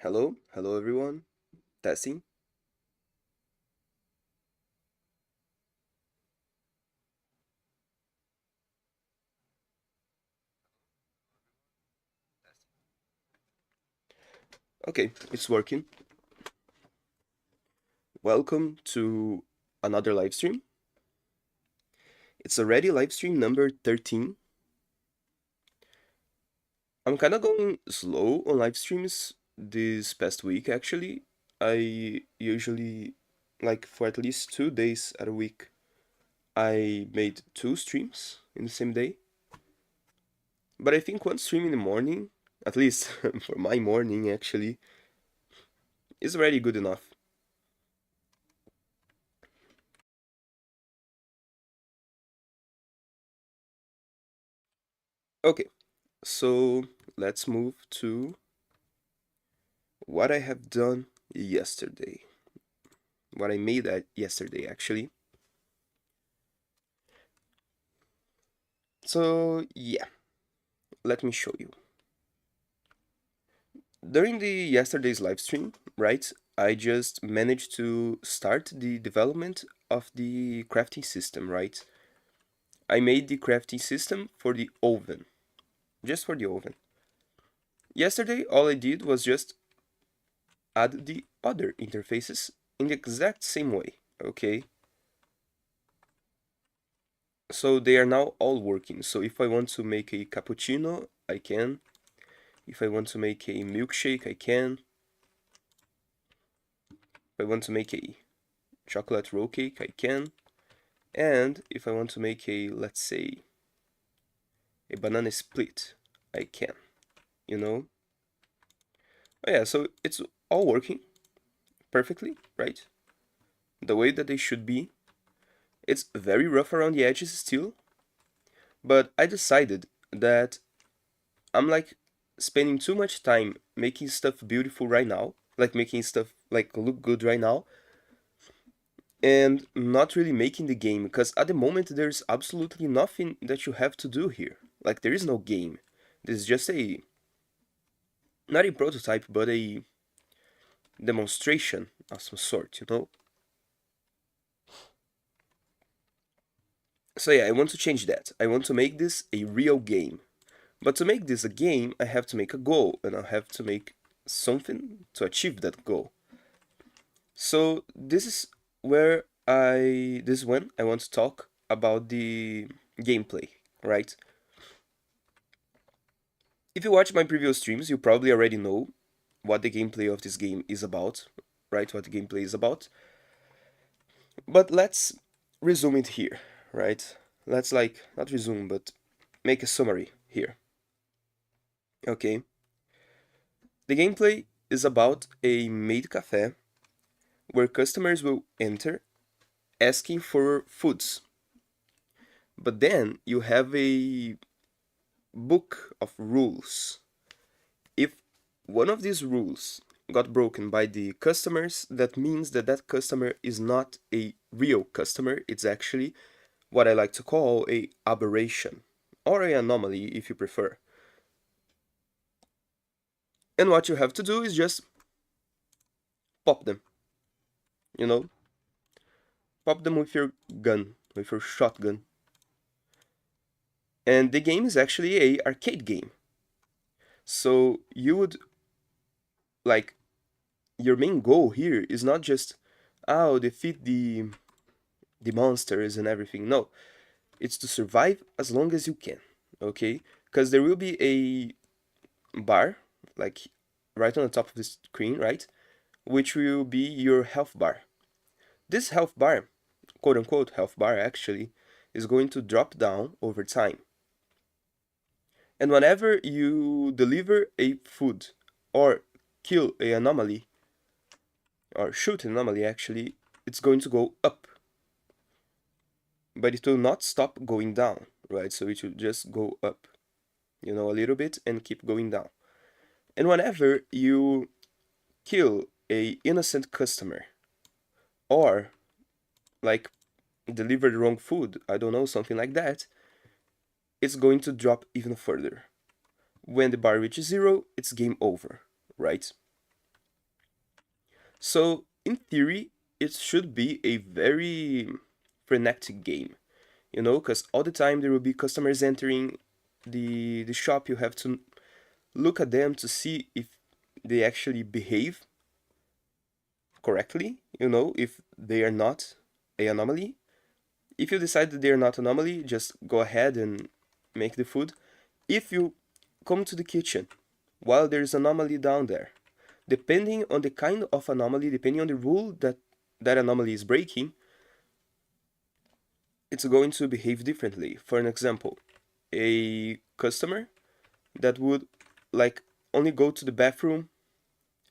Hello everyone. Testing. Okay, it's working. Welcome to another live stream. It's already live stream number 13. I'm kind of going slow on live streams this past week actually. I usually, like, for at least 2 days at a week, I made two streams in the same day. But I think one stream in the morning, at least for my morning actually, is already good enough. Okay, so let's move to what I have done yesterday. What I made yesterday, actually. So, yeah, let me show you. During the yesterday's live stream, right, I just managed to start the development of the crafting system, right? I made the crafting system for the oven, just for the oven. Yesterday, all I did was just add the other interfaces in the exact same way, okay? So they are now all working. So if I want to make a cappuccino, I can. If I want to make a milkshake, I can. If I want to make a chocolate roll cake, I can. And if I want to make a, let's say, a banana split, I can, you know? Oh yeah, so it's all working perfectly, right? The way that they should be. It's very rough around the edges still, but I decided that I'm like spending too much time making stuff beautiful right now, like making stuff like look good right now, and not really making the game, because at the moment there's absolutely nothing that you have to do here. Like, there is no game. This is just a, not a prototype, but a demonstration of some sort, you know? So yeah, I want to change that. I want to make this a real game. But to make this a game, I have to make a goal, and I have to make something to achieve that goal. So this is this is when I want to talk about the gameplay, right? If you watch my previous streams, you probably already know what the gameplay of this game is about, right? What the gameplay is about. But let's resume it here, right? Let's, like, not resume, but make a summary here. Okay. The gameplay is about a maid cafe where customers will enter asking for foods. But then you have a book of rules. If one of these rules got broken by the customers, that means that that customer is not a real customer. It's actually what I like to call a aberration, or a anomaly if you prefer. And what you have to do is just pop them, you know? Pop them with your gun, with your shotgun. And the game is actually a arcade game. So you would, like, your main goal here is not just, oh, defeat the monsters and everything. No, it's to survive as long as you can, okay? Because there will be a bar, like, right on the top of the screen, right? Which will be your health bar. This health bar, quote unquote health bar actually, is going to drop down over time. And whenever you deliver a food or kill a anomaly, or shoot an anomaly actually, it's going to go up. But it will not stop going down, right? So it will just go up, you know, a little bit and keep going down. And whenever you kill a innocent customer or, like, deliver the wrong food, I don't know, something like that, it's going to drop even further. When the bar reaches zero, it's game over, right? So in theory, it should be a very frenetic game, you know, because all the time there will be customers entering the shop. You have to look at them to see if they actually behave correctly, you know, if they are not a anomaly. If you decide that they are not anomaly, just go ahead and make the food. If you come to the kitchen while there's anomaly down there, depending on the kind of anomaly, depending on the rule that that anomaly is breaking, it's going to behave differently. For an example, a customer that would like only go to the bathroom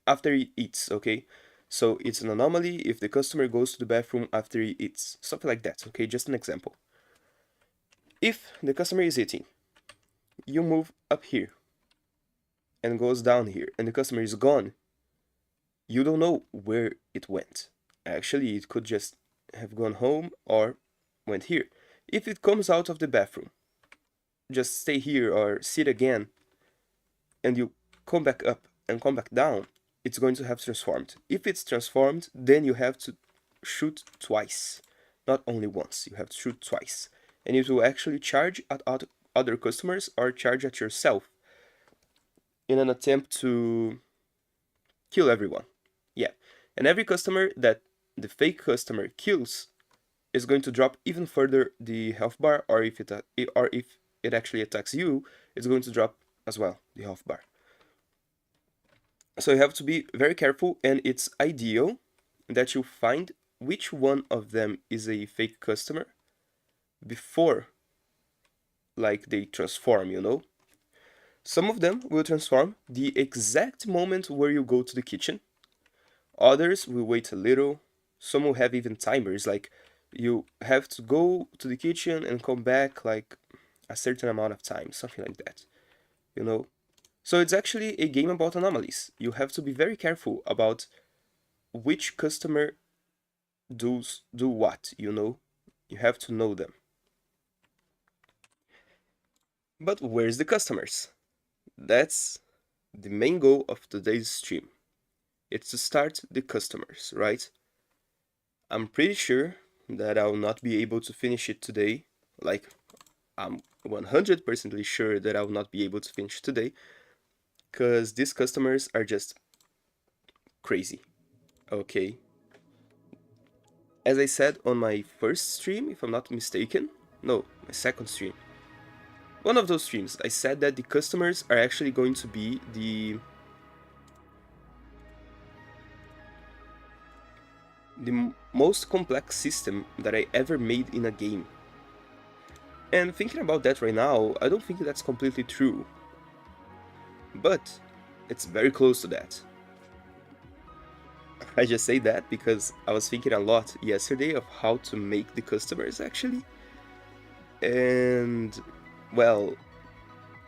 after he eats, okay? So it's an anomaly if the customer goes to the bathroom after he eats, something like that, okay? Just an example. If the customer is eating, you move up here and goes down here, and the customer is gone, you don't know where it went. Actually, it could just have gone home or went here. If it comes out of the bathroom, just stay here or sit again, and you come back up and come back down, it's going to have transformed. If it's transformed, then you have to shoot twice. Not only once, you have to shoot twice. And it will actually charge at other customers or charge at yourself in an attempt to kill everyone. Yeah, and every customer that the fake customer kills is going to drop even further the health bar, or if it actually attacks you, it's going to drop as well the health bar. So you have to be very careful, and it's ideal that you find which one of them is a fake customer before like they transform, you know. Some of them will transform the exact moment where you go to the kitchen. Others will wait a little. Some will have even timers, like you have to go to the kitchen and come back like a certain amount of time, something like that, you know. So it's actually a game about anomalies. You have to be very careful about which customer do what, you know. You have to know them. But where's the customers? That's the main goal of today's stream. It's to start the customers, right? I'm pretty sure that I'll not be able to finish it today. Like, I'm 100% sure that I'll not be able to finish today, because these customers are just crazy, okay? As I said on my first stream, if I'm not mistaken, no, my second stream, one of those streams, I said that the customers are actually going to be the most complex system that I ever made in a game. And thinking about that right now, I don't think that's completely true. But it's very close to that. I just say that because I was thinking a lot yesterday of how to make the customers actually. And, well,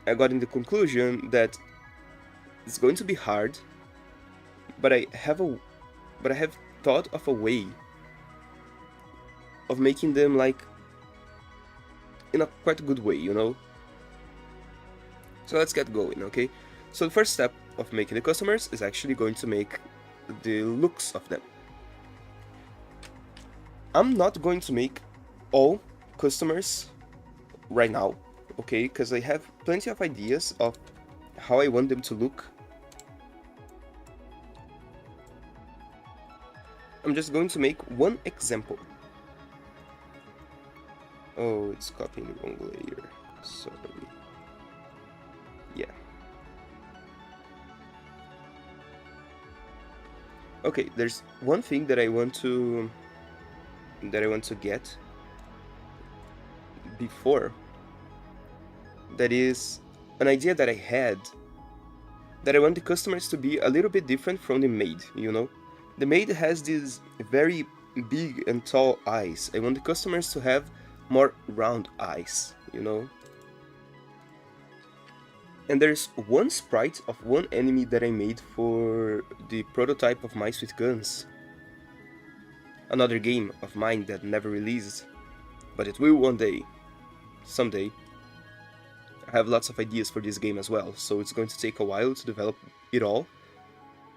I got in the conclusion that it's going to be hard, but I have thought of a way of making them like in a quite good way, you know? So let's get going, okay? So the first step of making the customers is actually going to make the looks of them. I'm not going to make all customers right now, okay? Because I have plenty of ideas of how I want them to look. I'm just going to make one example. Oh, it's copying the wrong layer. Sorry. Yeah. Okay, there's one thing that I want to get before. That is an idea that I had, that I want the customers to be a little bit different from the maid, you know? The maid has these very big and tall eyes. I want the customers to have more round eyes, you know? And there's one sprite of one enemy that I made for the prototype of Mice with Guns. Another game of mine that never released, but it will one day, someday. I have lots of ideas for this game as well, so it's going to take a while to develop it all,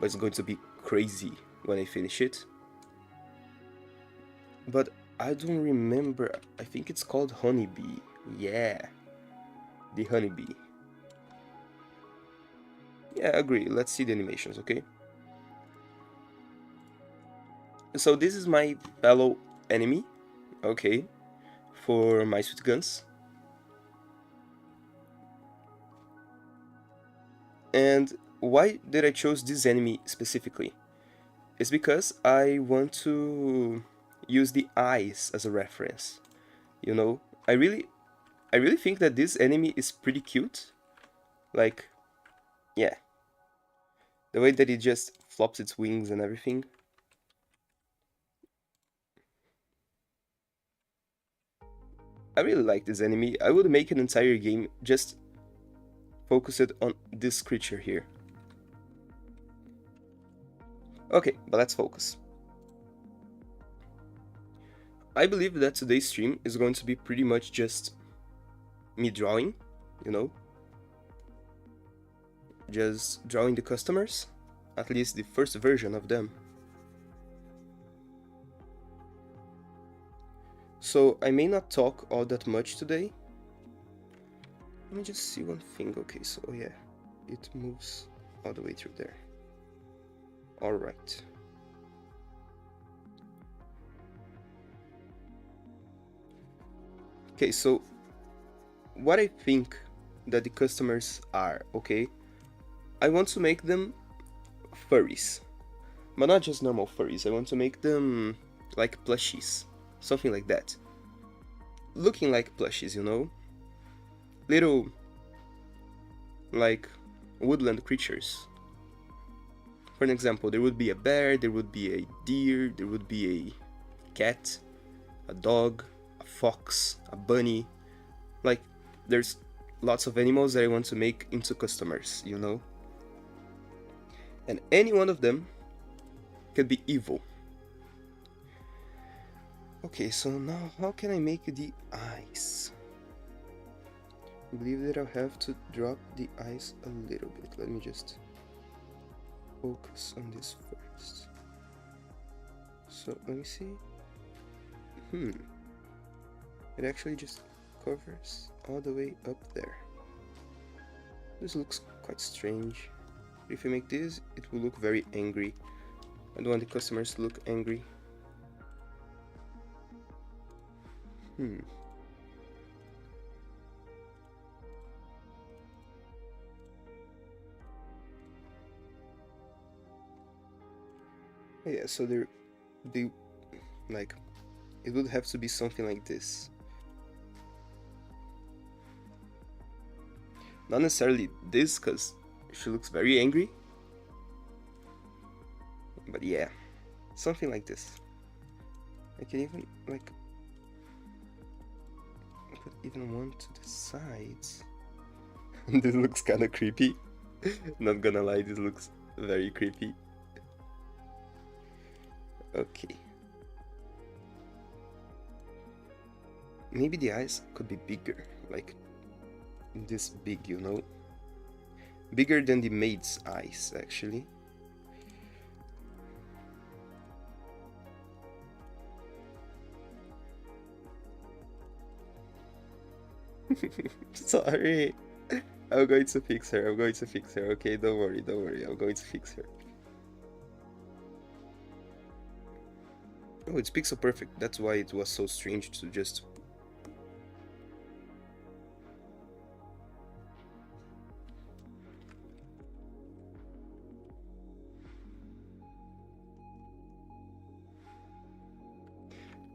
but it's going to be crazy when I finish it. But I don't remember, I think it's called Honeybee. Yeah, the Honeybee. Yeah, I agree. Let's see the animations, okay? So this is my fellow enemy, okay, for my sweet guns. And why did I choose this enemy specifically? It's because I want to use the eyes as a reference. You know, I really think that this enemy is pretty cute. Like, yeah, the way that it just flops its wings and everything. I really like this enemy. I would make an entire game just focused on this creature here. Okay, but let's focus. I believe that today's stream is going to be pretty much just me drawing, you know? Just drawing the customers, at least the first version of them. So I may not talk all that much today. Let me just see one thing. Okay, so yeah, it moves all the way through there. Alright. Okay, so what I think that the customers are, okay? I want to make them furries. But not just normal furries, I want to make them like plushies. Something like that. Looking like plushies, you know? Little, like, woodland creatures. For an example, there would be a bear, there would be a deer, there would be a cat, a dog, a fox, a bunny. Like, there's lots of animals that I want to make into customers, you know? And any one of them could be evil. Okay, so now how can I make the eyes? I believe that I'll have to drop the eyes a little bit. Let me just focus on this first. So let me see. It actually just covers all the way up there. This looks quite strange. If I make this, it will look very angry. I don't want the customers to look angry. Yeah, so they like, it would have to be something like this. Not necessarily this, because she looks very angry. But yeah, something like this. I can even, like, put even one to the sides. This looks kind of creepy. Not gonna lie, this looks very creepy. Okay. Maybe the eyes could be bigger, like this big, you know? Bigger than the maid's eyes, actually. Sorry. I'm going to fix her. I'm going to fix her. Okay, don't worry, don't worry. I'm going to fix her. Oh, it's pixel perfect. That's why it was so strange to just...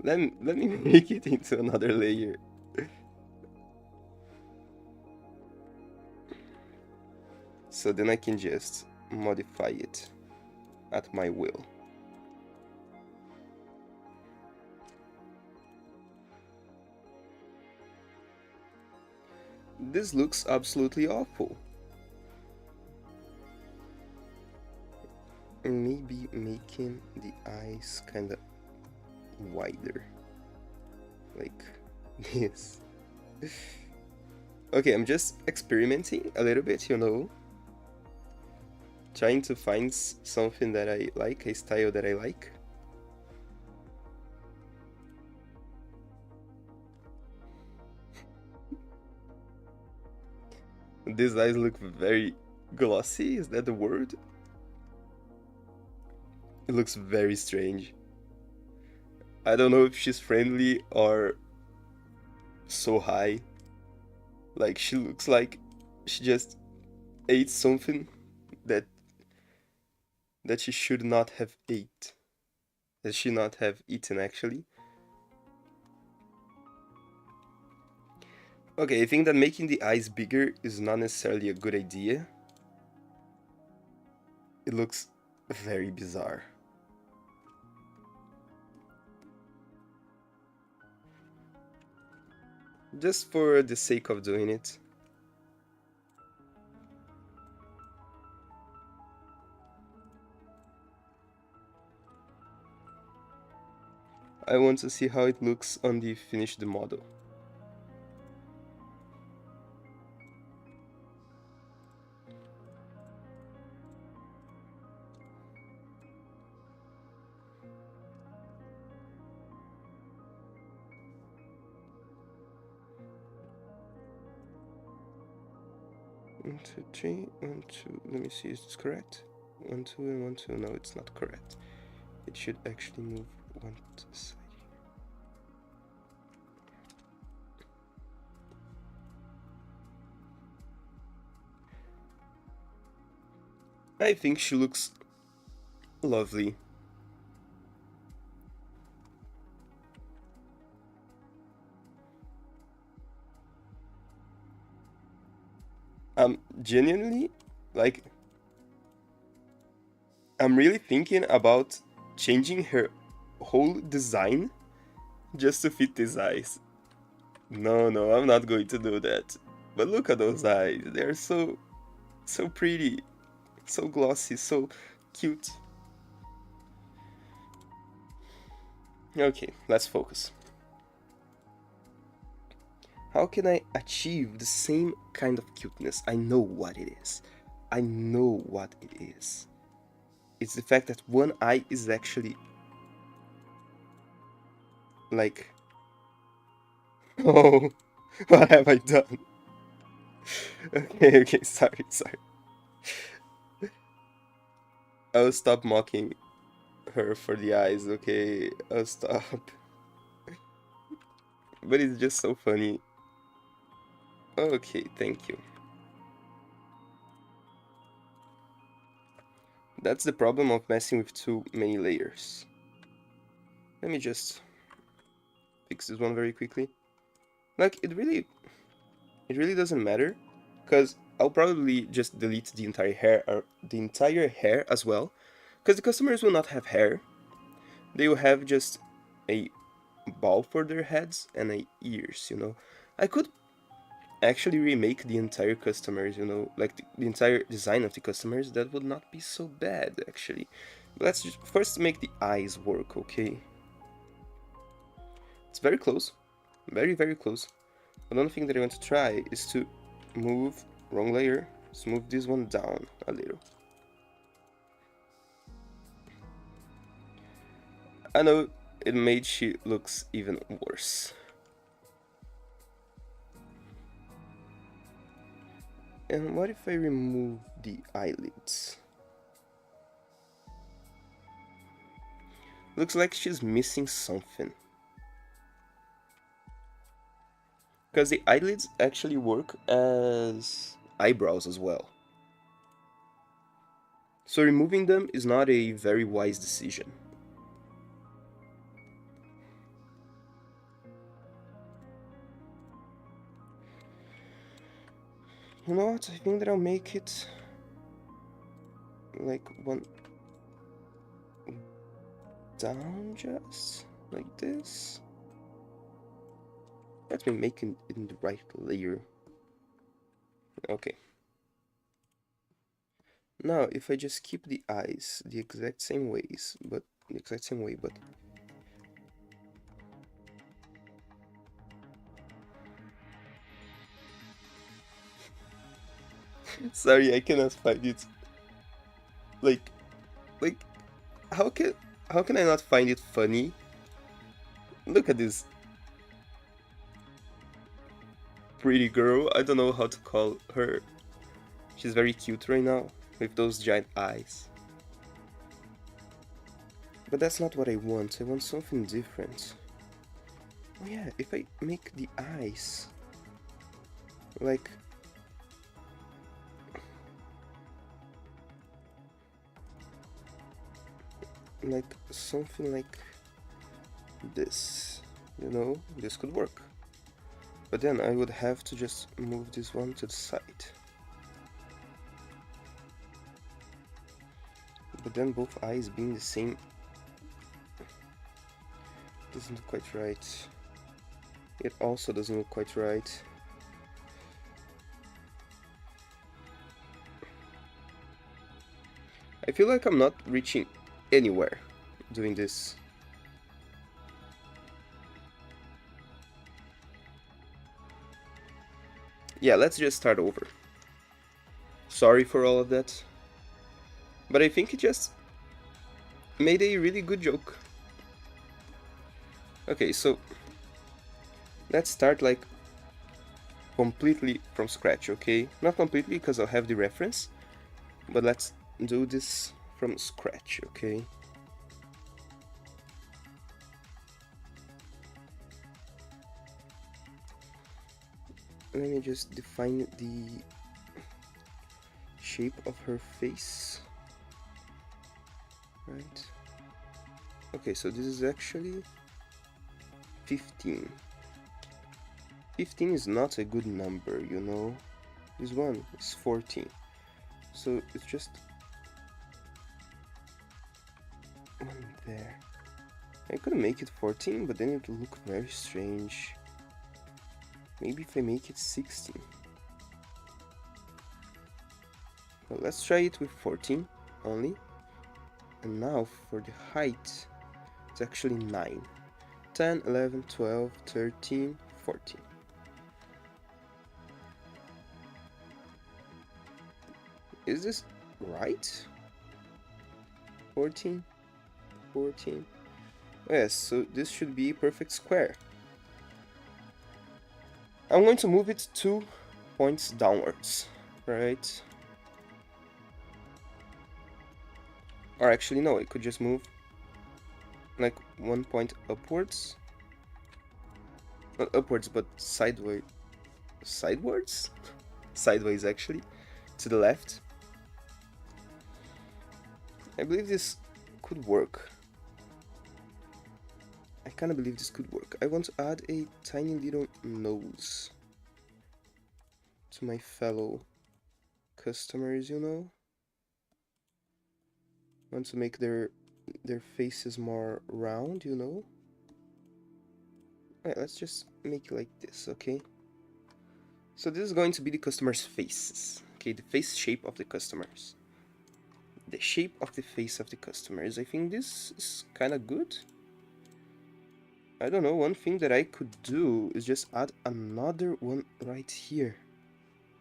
Let me make it into another layer. So then I can just modify it at my will. This looks absolutely awful. Maybe making the eyes kinda wider. Like this. Okay, I'm just experimenting a little bit, you know, trying to find something that I like, a style that I like. These eyes look very glossy, is that the word? It looks very strange. I don't know if she's friendly or so high. Like, she looks like she just ate something that she should not have ate. That she not have eaten, actually. Okay, I think that making the eyes bigger is not necessarily a good idea. It looks very bizarre. Just for the sake of doing it. I want to see how it looks on the finished model. One, two, three, 1, 2. Let me see, is this correct? 1, 2, and 1, 2. No, it's not correct. It should actually move one to the side. I think she looks lovely. Genuinely, like, I'm really thinking about changing her whole design just to fit these eyes. No, I'm not going to do that. But look at those eyes. They're so pretty, so glossy, so cute. Okay, let's focus. How can I achieve the same kind of cuteness? I know what it is. I know what it is. It's the fact that one eye is actually like... Oh, what have I done? Okay, sorry. I'll stop mocking her for the eyes, okay? I'll stop. But it's just so funny. Okay, thank you. That's the problem of messing with too many layers. Let me just fix this one very quickly. Like, it really doesn't matter, because I'll probably just delete the entire hair as well, because the customers will not have hair. They will have just a ball for their heads and ears, you know. I could actually remake the entire customers, you know, like the entire design of the customers. That would not be so bad, actually. But let's just first make the eyes work, okay? It's very close, very close. Another thing that I want to try is to move, wrong layer, let's move this one down a little. I know it made she looks even worse. And what if I remove the eyelids? Looks like she's missing something. Because the eyelids actually work as eyebrows as well. So removing them is not a very wise decision. You know what? I think that I'll make it like one down, just like this. Let me make it in the right layer. Okay. Now, if I just keep the eyes the exact same way, but sorry, I cannot find it. Like, like, how can I not find it funny? Look at this pretty girl. I don't know how to call her. She's very cute right now with those giant eyes. But that's not what I want. I want something different. Oh yeah, if I make the eyes like something like this, you know, this could work. But then I would have to just move this one to the side. But then both eyes being the same doesn't look quite right. It also doesn't look quite right. I feel like I'm not reaching anywhere doing this. Yeah, let's just start over. Sorry for all of that. But I think it just made a really good joke. Okay, so let's start like completely from scratch, okay? Not completely because I'll have the reference, but let's do this from scratch, okay? Let me just define the shape of her face. Right. Okay, so this is actually 15. 15 is not a good number, you know. This one is 14. So it's just one there. I could make it 14, but then it would look very strange. Maybe if I make it 16. Well, let's try it with 14 only. And now for the height, it's actually 9. 10, 11, 12, 13, 14. Is this right? 14? 14? Yes, so this should be a perfect square. I'm going to move it 2 points downwards, right? Or actually no, I could just move like 1 point upwards. Not upwards, but sideways. Sidewards? Sideways actually, to the left. I believe this could work. I kinda believe this could work. I want to add a tiny little nose to my fellow customers, you know? I want to make their faces more round, you know? Alright, let's just make it like this, okay? So this is going to be the customers' faces. Okay, the face shape of the customers. The shape of the face of the customers. I think this is kind of good. I don't know, one thing that I could do is just add another one right here.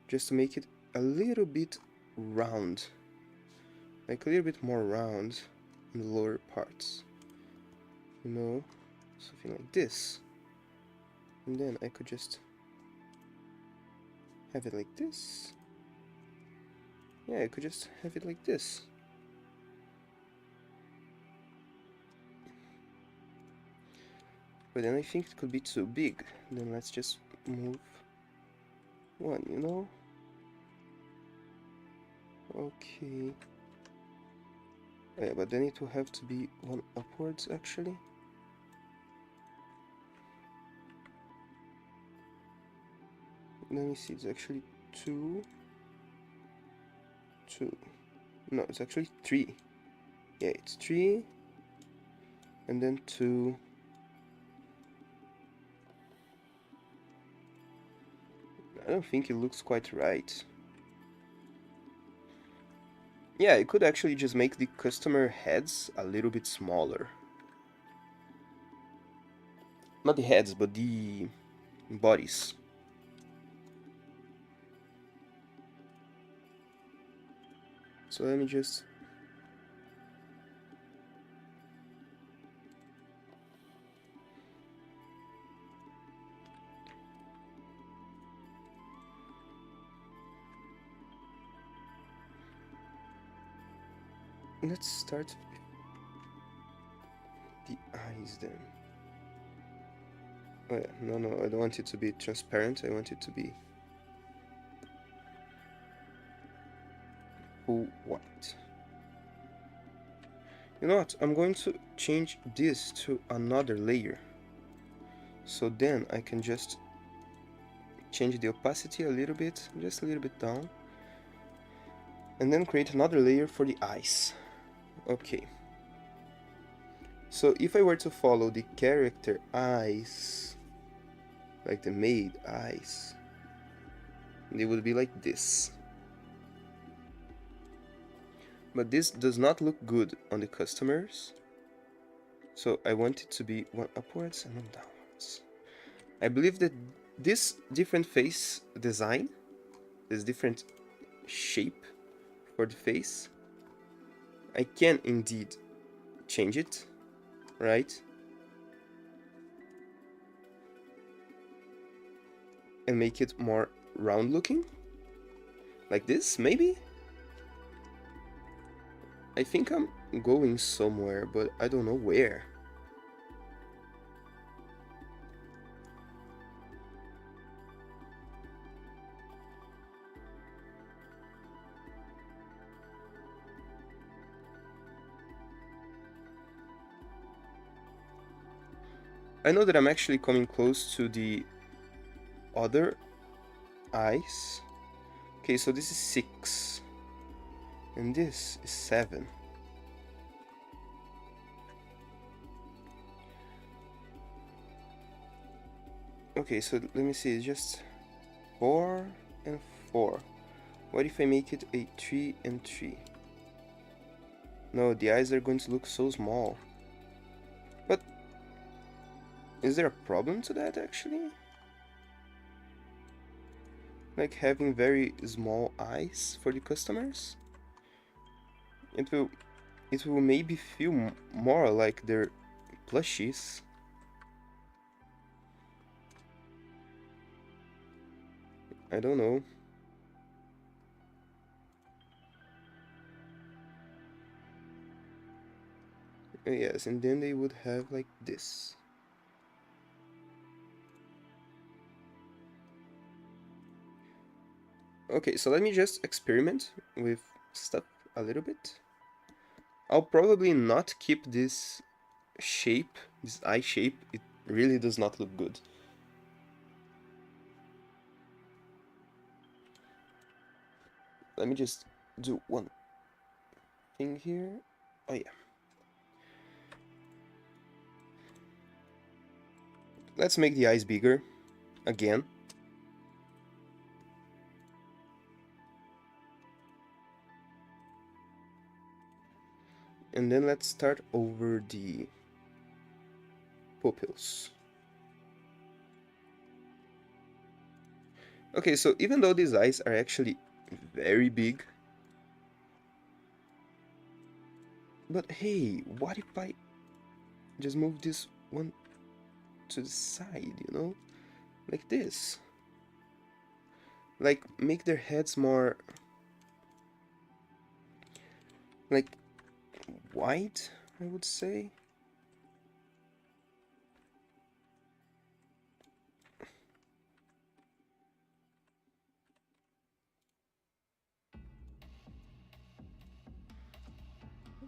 Just to make it a little bit round. Like a little bit more round in the lower parts. You know, something like this. And then I could just have it like this. Yeah, I could just have it like this. But then I think it could be too big. Then let's just move one, you know? Okay. Yeah, but then it will have to be one upwards actually. Let me see, it's actually 2. No, it's actually 3. Yeah, it's 3. And then 2. I don't think it looks quite right. Yeah, I could actually just make the customer heads a little bit smaller. Not the heads, but the bodies. So let me just let's start the eyes then. Oh yeah, no, I don't want it to be transparent, I want it to be full white. You know what, I'm going to change this to another layer. So then I can just change the opacity a little bit, just a little bit down. And then create another layer for the eyes. Okay. So if I were to follow the character eyes, like the maid eyes, they would be like this. But this does not look good on the customers. So I want it to be one upwards and one downwards. I believe that this different face design, this different shape for the face, I can indeed change it, right? And make it more round looking. Like this, maybe? I think I'm going somewhere, but I don't know where. I know that I'm actually coming close to the other eyes. Okay, so this is 6. And this is 7. Okay, so let me see, it's just 4 and 4. What if I make it a 3 and 3? No, the eyes are going to look so small. But is there a problem to that actually? Like having very small eyes for the customers? It will maybe feel more like they're plushies. I don't know. Yes, and then they would have like this. Okay, so let me just experiment with stuff a little bit. I'll probably not keep this shape, this eye shape. It really does not look good. Let me just do one thing here. Oh yeah. Let's make the eyes bigger again. And then let's start over the pupils. Okay, so even though these eyes are actually very big, but hey, what if I just move this one to the side, you know? Like this. Like, make their heads more... like, wide, I would say.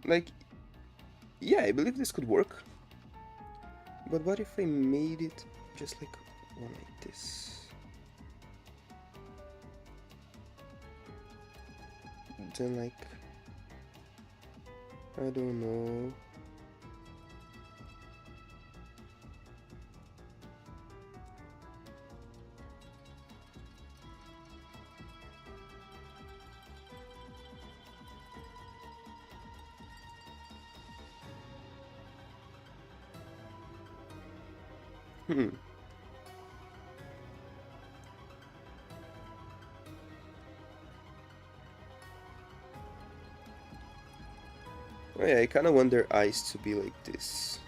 Like, yeah, I believe this could work. But what if I made it just like one like this? Then like, I don't know. Hmm. Oh yeah, I kind of want their eyes to be like this.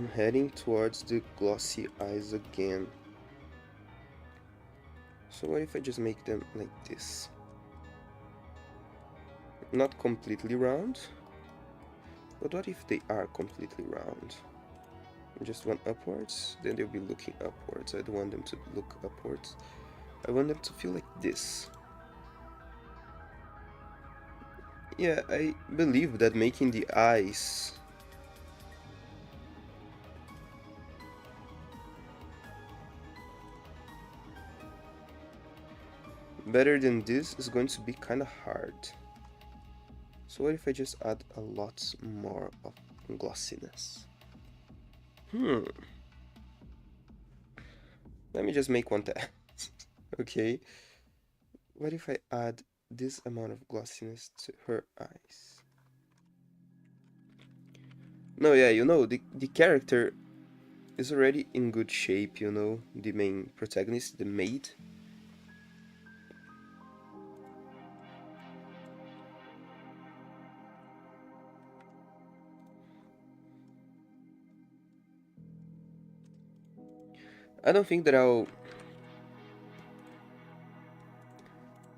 I'm heading towards the glossy eyes again. So what if I just make them like this? Not completely round, but what if they are completely round? Just one upwards, then they'll be looking upwards. I don't want them to look upwards. I want them to feel like this. Yeah, I believe that making the eyes better than this is going to be kind of hard. So what if I just add a lot more of glossiness? Let me just make one test. Okay. What if I add this amount of glossiness to her eyes? No, yeah, you know, the character is already in good shape, you know, the main protagonist, the maid. I don't think that I'll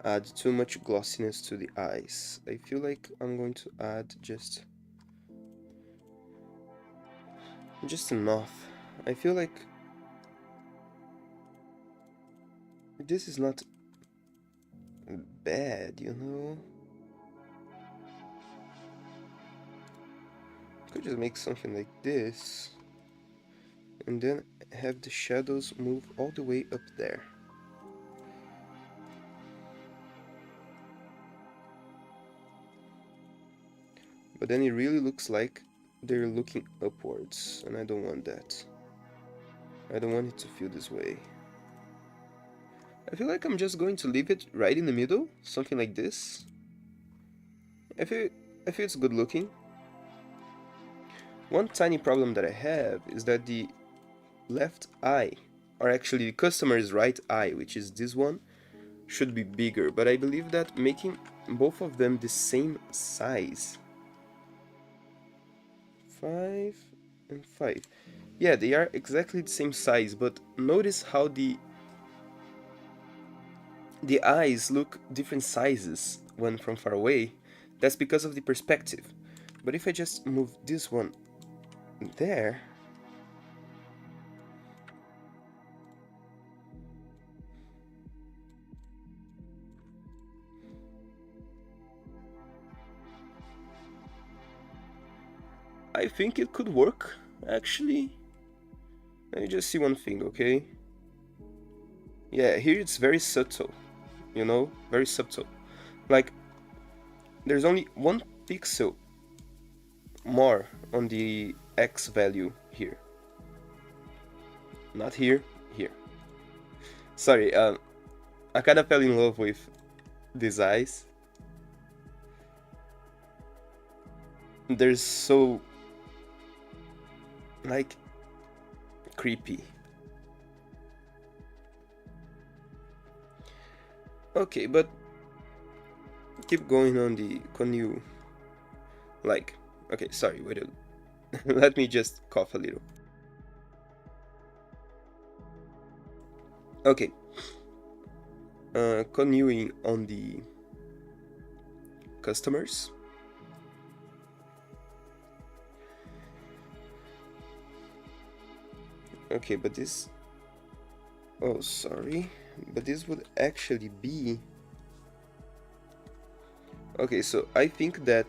add too much glossiness to the eyes. I feel like I'm going to add just enough. I feel like this is not bad, you know? Could just make something like this, and then have the shadows move all the way up there. But then it really looks like they're looking upwards, and I don't want that. I don't want it to feel this way. I feel like I'm just going to leave it right in the middle, something like this. I feel it's good looking. One tiny problem that I have is that the left eye, or actually the customer's right eye, which is this one, should be bigger, but I believe that making both of them the same size, 5 and 5, yeah, they are exactly the same size, but notice how the eyes look different sizes when from far away. That's because of the perspective. But if I just move this one there, I think it could work, actually. Let me just see one thing, okay? Yeah, here it's very subtle, you know? Very subtle. Like, there's only 1 pixel more on the X value here. Not here, here. Sorry, I kind of fell in love with these eyes. They're so, like, creepy. Okay, but keep going on the Konyu. Like, okay, sorry, wait a let me just cough a little. Okay. Continuing on the customers. Okay, but this... Oh, sorry. But this would actually be... Okay, so I think that...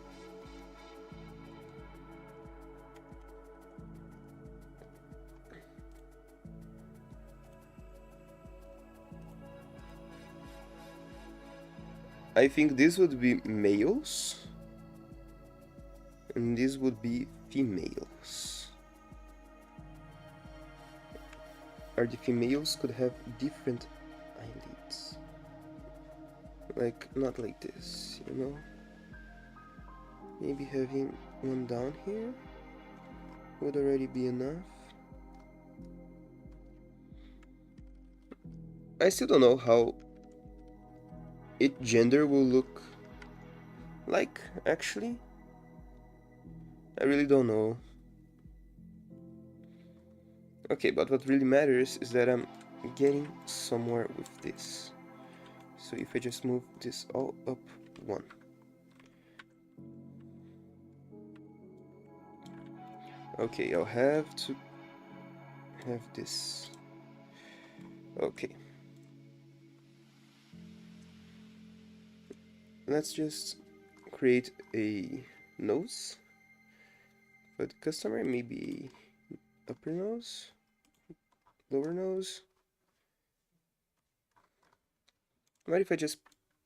I think this would be males. And this would be females. Or the females could have different eyelids. Like, not like this, you know? Maybe having one down here would already be enough. I still don't know how each gender will look like, actually. I really don't know. Okay, but what really matters is that I'm getting somewhere with this. So if I just move this all up one. Okay, I'll have to have this. Okay. Let's just create a nose for the customer, maybe upper nose, lower nose. What if I just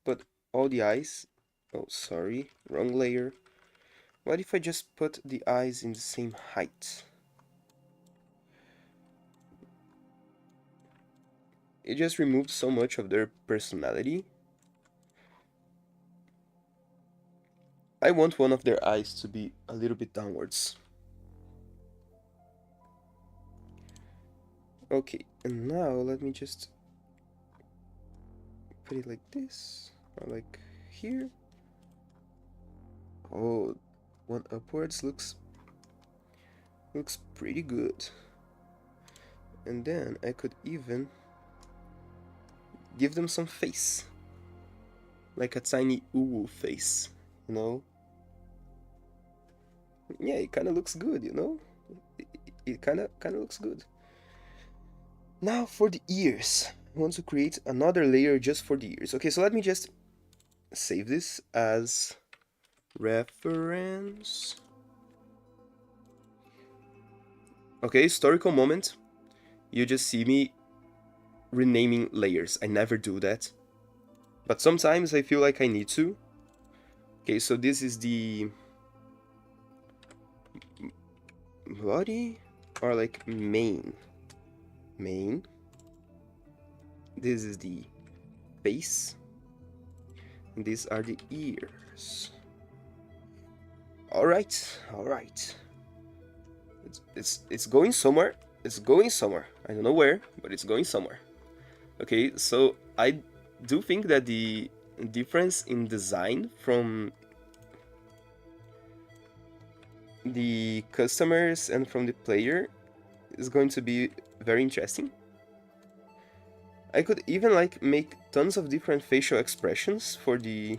put all the eyes? Oh, sorry, wrong layer. What if I just put the eyes in the same height? It just removed so much of their personality. I want one of their eyes to be a little bit downwards. Okay, and now let me just put it like this, or like here. Oh, one upwards looks pretty good. And then I could even give them some face, like a tiny uwu face, you know? Yeah, it kind of looks good, you know? It kind of looks good. Now for the ears. I want to create another layer just for the ears. Okay, so let me just save this as reference. Okay, historical moment. You just see me renaming layers. I never do that. But sometimes I feel like I need to. Okay, so this is the body or like main. Main. This is the base. And these are the ears. Alright, alright. It's going somewhere. It's going somewhere. I don't know where, but it's going somewhere. Okay, so I do think that the difference in design from the customers and from the player is going to be very interesting. I could even like make tons of different facial expressions for the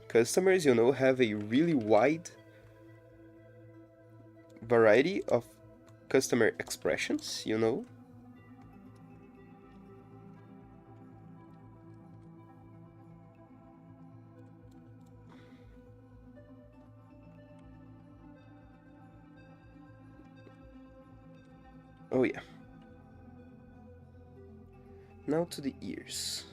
customers, you know, have a really wide variety of customer expressions, you know. Oh yeah. Now to the ears.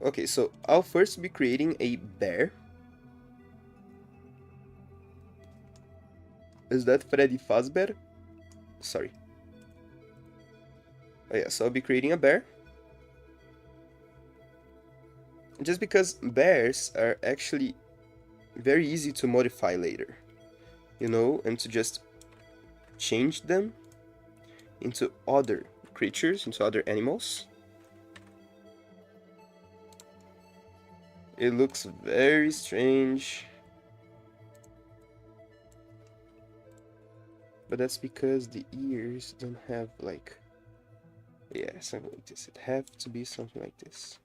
Okay, so I'll first be creating a bear. Is that Freddy Fazbear? Sorry. Oh yeah, so I'll be creating a bear. Just because bears are actually very easy to modify later, you know, and to just change them into other creatures, into other animals. It looks very strange. But that's because the ears don't have like... Yeah, something like this. It have to be something like this.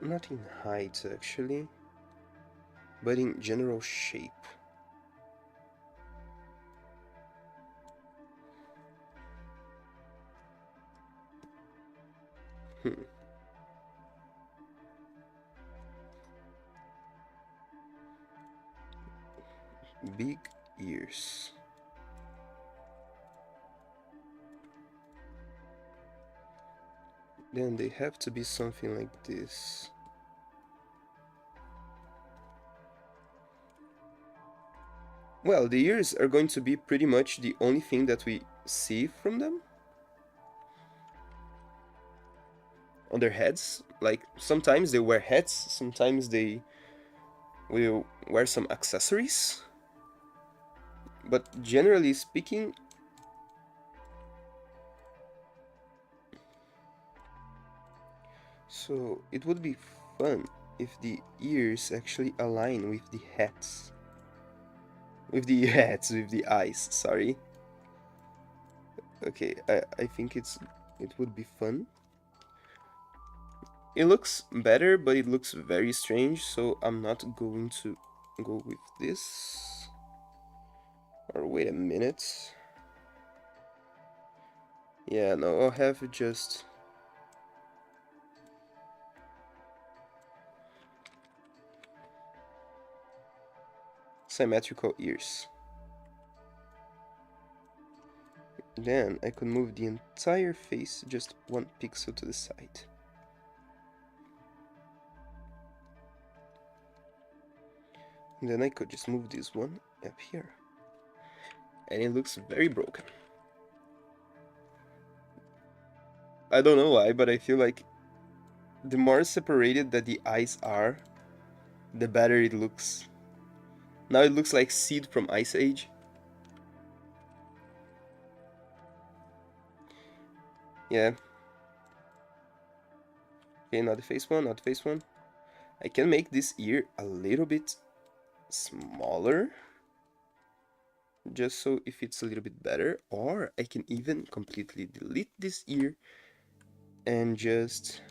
Not in height, actually, but in general shape. Big ears. Then they have to be something like this. Well, the ears are going to be pretty much the only thing that we see from them. on their heads. Like sometimes they wear hats, sometimes they will wear some accessories. But generally speaking, so it would be fun if the ears actually align with the hats. With the hats, with the eyes, sorry. Okay, I think it would be fun. It looks better, but it looks very strange, so I'm not going to go with this. Or wait a minute. Yeah, no, I'll have just... symmetrical ears. Then I could move the entire face just 1 pixel to the side. And then I could just move this one up here. And it looks very broken. I don't know why, but I feel like the more separated that the eyes are, the better it looks. Now it looks like Sid from Ice Age. Yeah. Okay, not the face one, not the face one. I can make this ear a little bit smaller, just so it fits a little bit better, or I can even completely delete this ear and just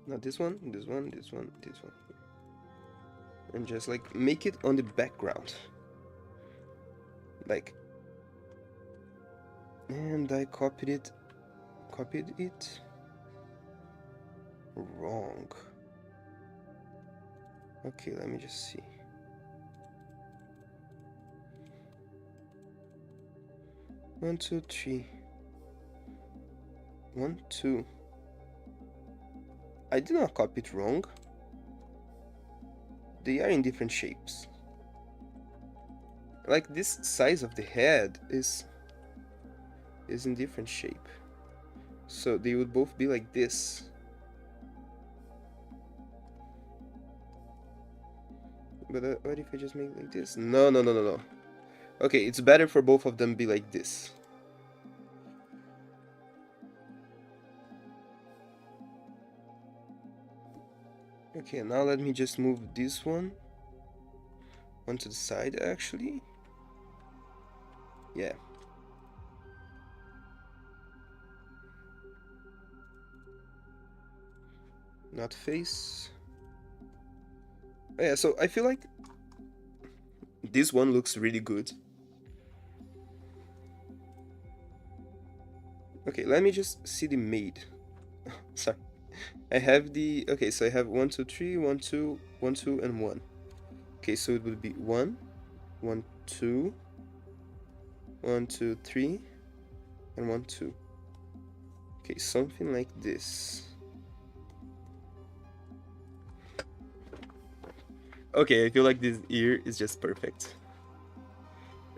not this one, this one, this one, this one, and just like make it on the background, like, and I copied it wrong. Okay, let me just see. One, two, three. 1, 2. I did not copy it wrong. They are in different shapes. Like this size of the head is in different shape. So they would both be like this. But what if I just make like this? No, no, no, no, no. Okay, it's better for both of them be like this. Okay, now let me just move this one to the side, actually. Yeah. Not face. Oh, yeah, so I feel like this one looks really good. Okay, let me just see the made. Sorry. I have the... Okay, so I have 1, 2, 3, 1, 2, 1, 2, and 1. Okay, so it would be 1, 1, 2, 1, 2, 3, and 1, 2. Okay, something like this. Okay, I feel like this ear is just perfect.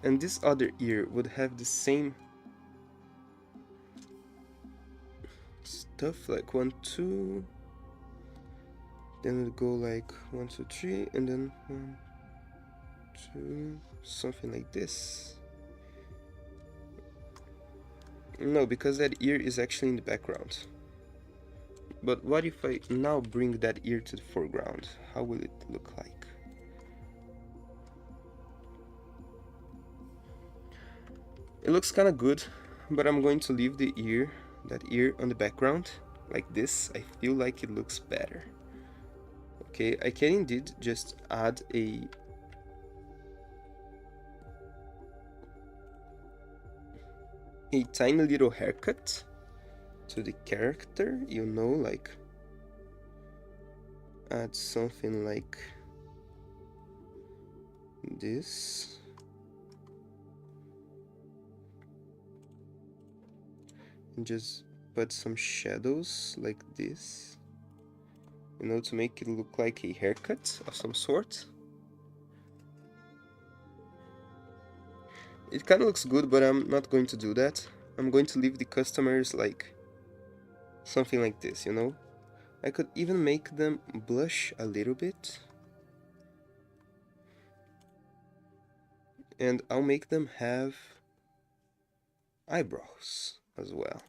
And this other ear would have the same stuff, like 1, 2. Then it'll go like 1, 2, 3, and then 1, 2, something like this. No, because that ear is actually in the background. But what if I now bring that ear to the foreground? How will it look like? It looks kind of good, but I'm going to leave that ear on the background, like this. I feel like it looks better. Okay, I can indeed just add a tiny little haircut to the character, you know, like add something like this. And just put some shadows like this. you know, to make it look like a haircut of some sort. It kind of looks good, but I'm not going to do that. I'm going to leave the customers like something like this, you know? I could even make them blush a little bit. And I'll make them have eyebrows as well.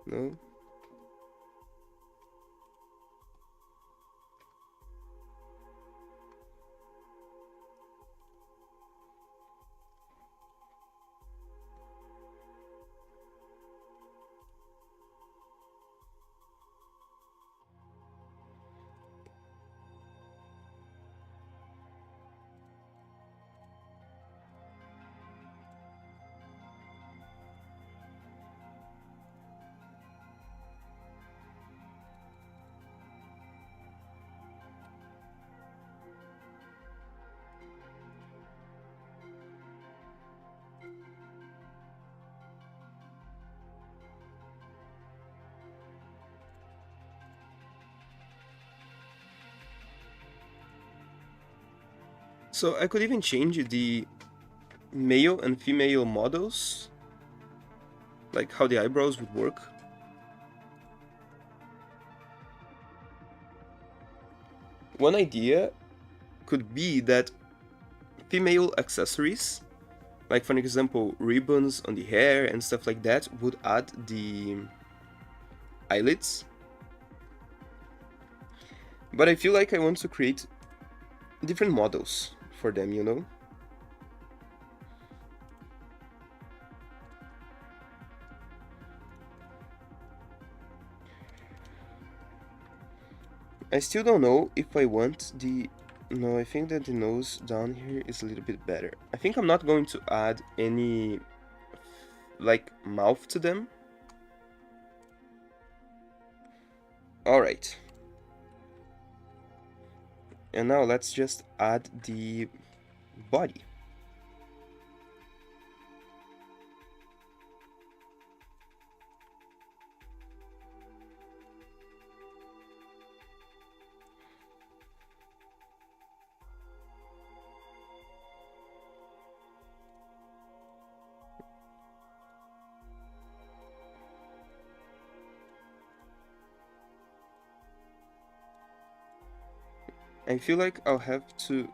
No? So I could even change the male and female models, like how the eyebrows would work. One idea could be that female accessories, like for example ribbons on the hair and stuff like that, would add the eyelids. But I feel like I want to create different models for them, you know? I still don't know if I want the... No, I think that the nose down here is a little bit better. I think I'm not going to add any, like, mouth to them. Alright. And now let's just add the body. I feel like I'll have to...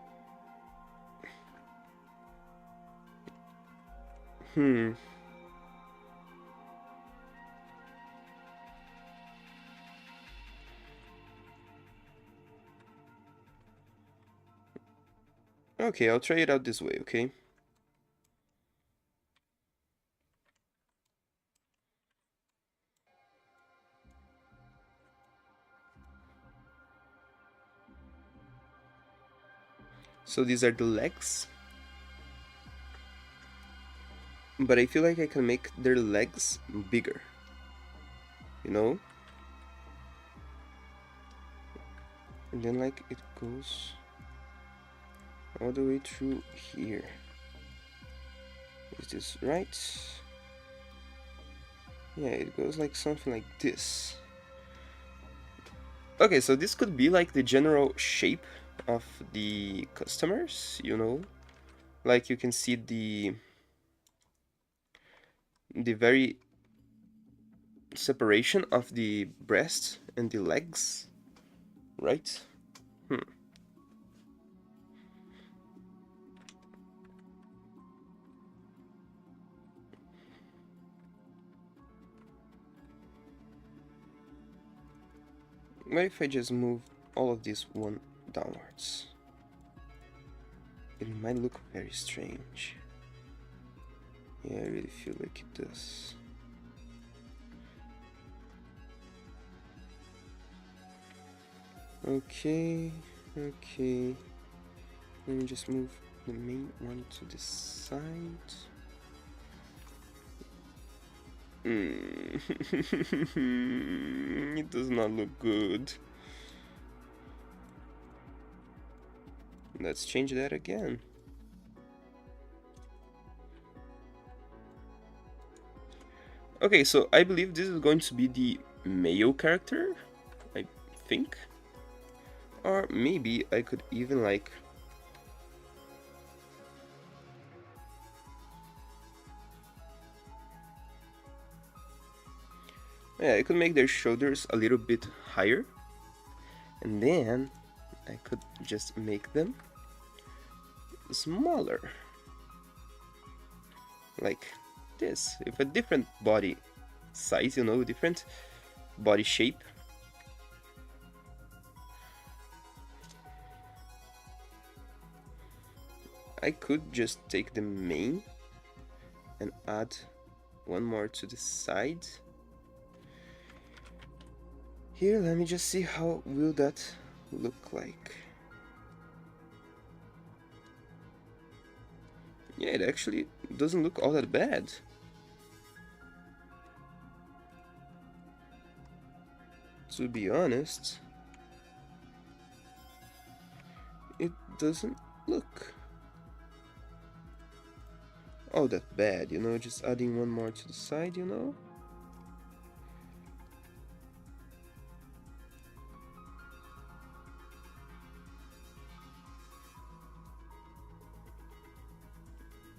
Okay, I'll try it out this way, okay? So these are the legs. But I feel like I can make their legs bigger. You know? And then like it goes all the way through here. Is this right? Yeah, it goes like something like this. Okay, so this could be like the general shape of the customers, you know? Like you can see the very separation of the breast and the legs, right? What if I just move all of this one downwards? It might look very strange. Yeah, I really feel like it does. Okay, okay. Let me just move the main one to the side. It does not look good. Let's change that again. Okay, so I believe this is going to be the male character, think. Or maybe I could even like... Yeah, I could make their shoulders a little bit higher. And then I could just make them smaller. Like this, with a different body size, you know, different body shape. I could just take the mane and add one more to the side. Here, let me just see how will that look like. Yeah, it actually doesn't look all that bad. To be honest, it doesn't look all that bad, you know, just adding one more to the side, you know.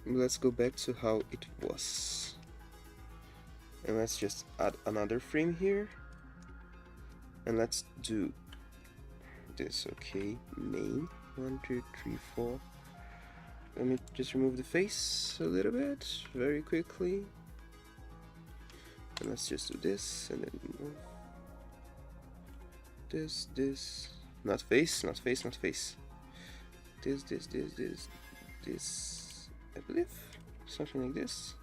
Let's go back to how it was. And let's just add another frame here. And let's do this, okay? Main, 1, 2, 3, 4. Let me just remove the face a little bit, very quickly. And let's just do this, and then move this. Not face, not face, not face. This. I believe, something like this.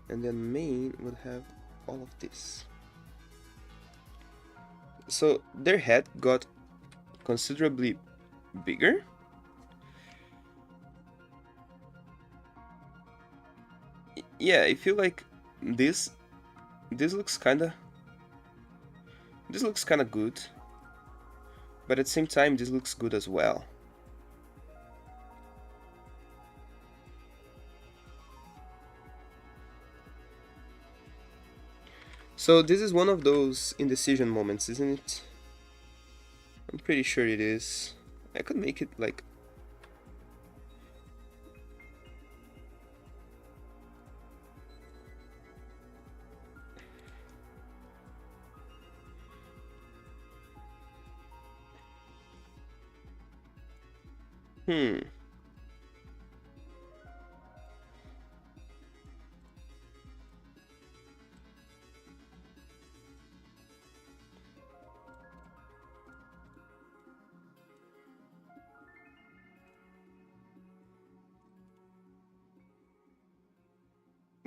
And then main would have all of this. So their head got considerably bigger. Yeah, I feel like this looks kinda good, but at the same time this looks good as well. So this is one of those indecision moments, isn't it? I'm pretty sure it is. I could make it like...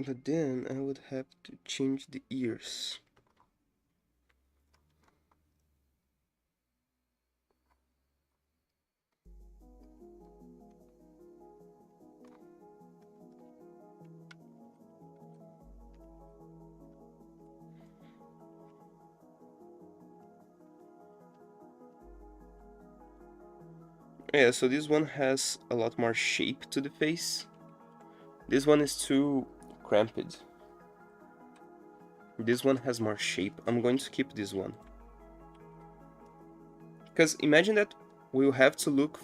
But then I would have to change the ears. Yeah, so this one has a lot more shape to the face. This one is too cramped. This one has more shape. I'm going to keep this one. Because imagine that we'll have to look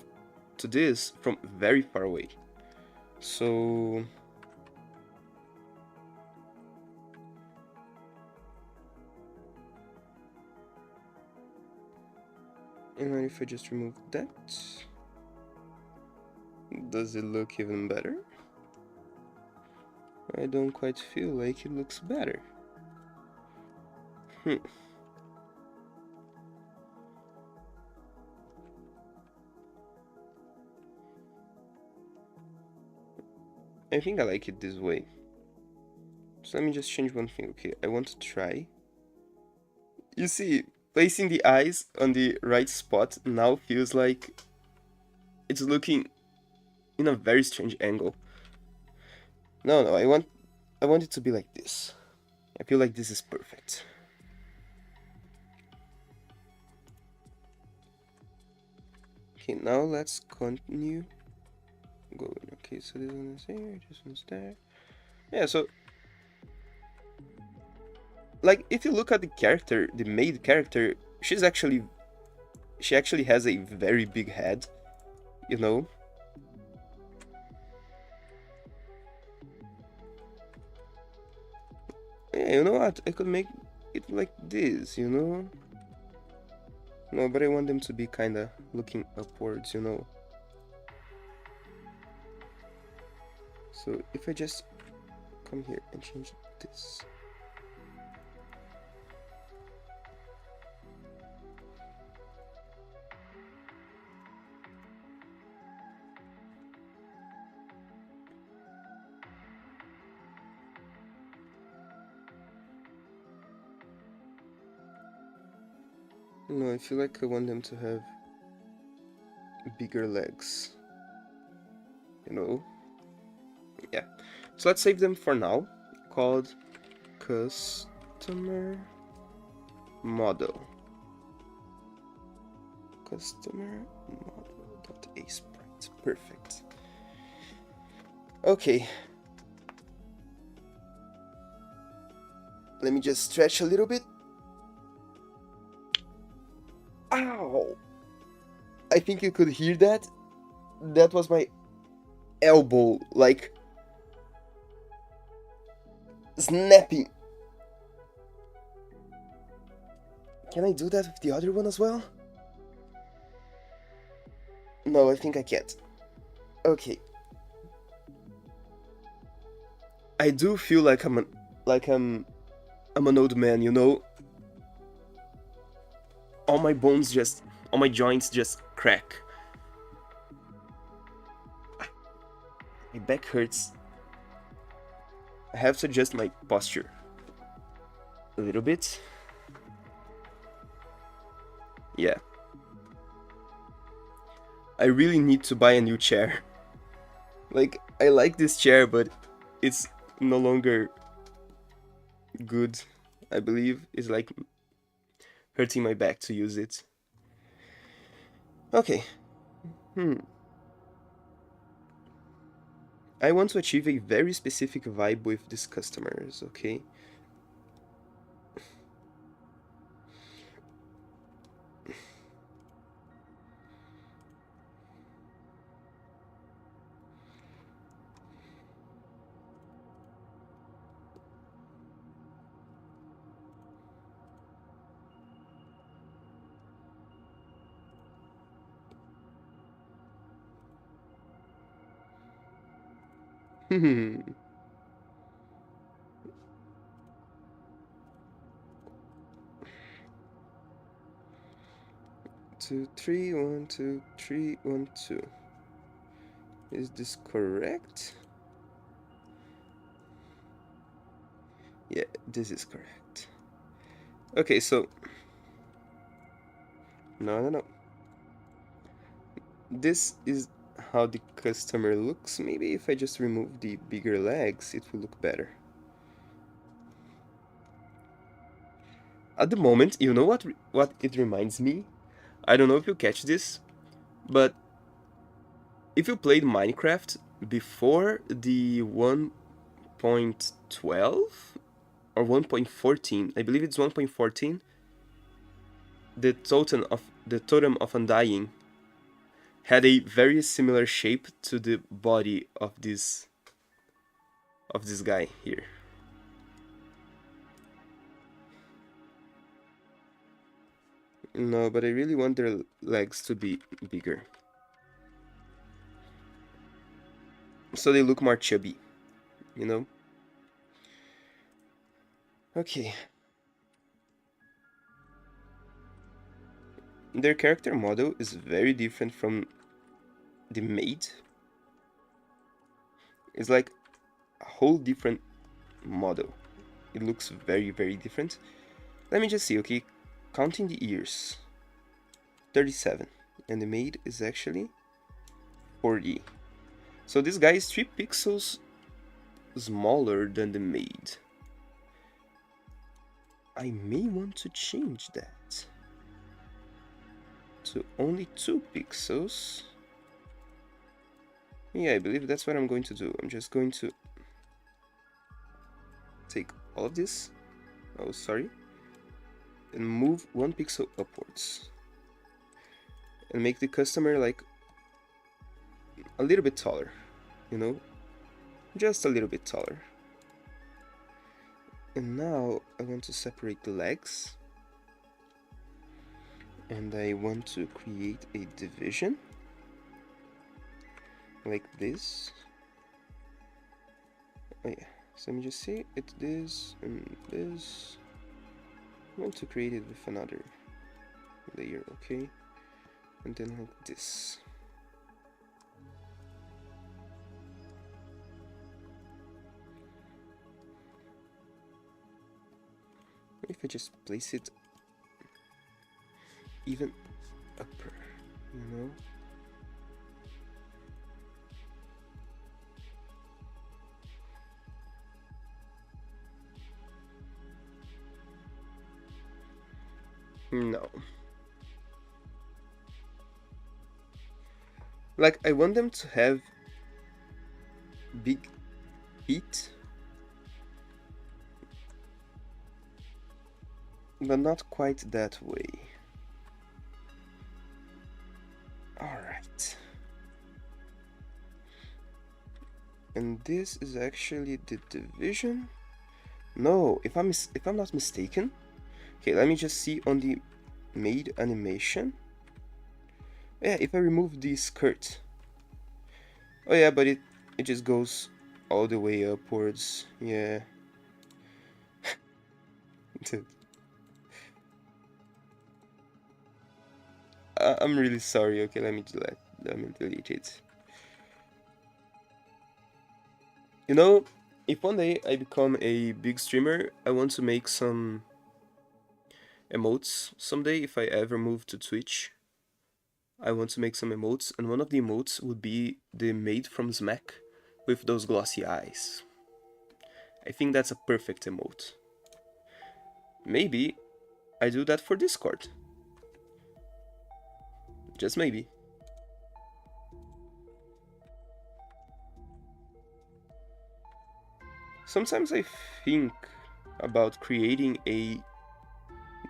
to this from very far away. So... and then if I just remove that... does it look even better? I don't quite feel like it looks better. I think I like it this way. So let me just change one thing. Okay, I want to try. You see, placing the eyes on the right spot now feels like it's looking in a very strange angle. No, I want it to be like this. I feel like this is perfect. Okay, now let's continue going. Okay, so this one is here, this one's there. Yeah, so like if you look at the character, the maid character, she's actually she actually has a very big head, you know? Yeah, you know what? I could make it like this, you know? No, but I want them to be kinda looking upwards, you know? So if I just come here and change this. No, I feel like I want them to have bigger legs, you know? Yeah. So let's save them for now, called customer model. Customer model.asprite. Perfect. Okay. Let me just stretch a little bit. Ow! I think you could hear that. That was my elbow, like, snapping. Can I do that with the other one as well? No, I think I can't. Okay. I do feel like I'm an old man, you know? All my joints just crack. My back hurts. I have to adjust my posture a little bit. Yeah. I really need to buy a new chair. Like, I like this chair, but it's no longer good, I believe. It's like hurting my back to use it. Okay. I want to achieve a very specific vibe with these customers, okay? Hmm. 2, 3, 1, 2, 3, 1, 2. Is this correct? Yeah, this is correct. Okay, so... No. This is how the customer looks. Maybe if I just remove the bigger legs, it will look better. At the moment, you know what it reminds me? I don't know if you catch this, but if you played Minecraft before the 1.12 or 1.14, I believe it's 1.14, the totem of undying had a very similar shape to the body of this guy here. No, but I really want their legs to be bigger, so they look more chubby, you know? Okay. Their character model is very different from the maid. It's like a whole different model. It looks very, very different. Let me just see, okay? Counting the ears. 37. And the maid is actually 40. So this guy is 3 pixels smaller than the maid. I may want to change that to only 2 pixels. Yeah, I believe that's what I'm going to do. I'm just going to take all of this, oh sorry, and move 1 pixel upwards. and make the customer like a little bit taller, you know, just a little bit taller. And now I want to separate the legs, and I want to create a division like this. Oh yeah, so let me just say it's this and this. I want to create it with another layer, okay, and then like this. If I just place it even upper, you know. No. Like, I want them to have big feet, but not quite that way. Alright. And this is actually the division. No, if I'm not mistaken. Okay, let me just see on the made animation. Yeah, if I remove the skirt. Oh yeah, but it just goes all the way upwards. Yeah. Dude. I'm really sorry. Okay, let me delete it. You know, if one day I become a big streamer, I want to make some emotes someday. If I ever move to Twitch, I want to make some emotes, and one of the emotes would be the maid from Smack with those glossy eyes. I think that's a perfect emote. Maybe I do that for Discord. Just maybe. Sometimes I think about creating a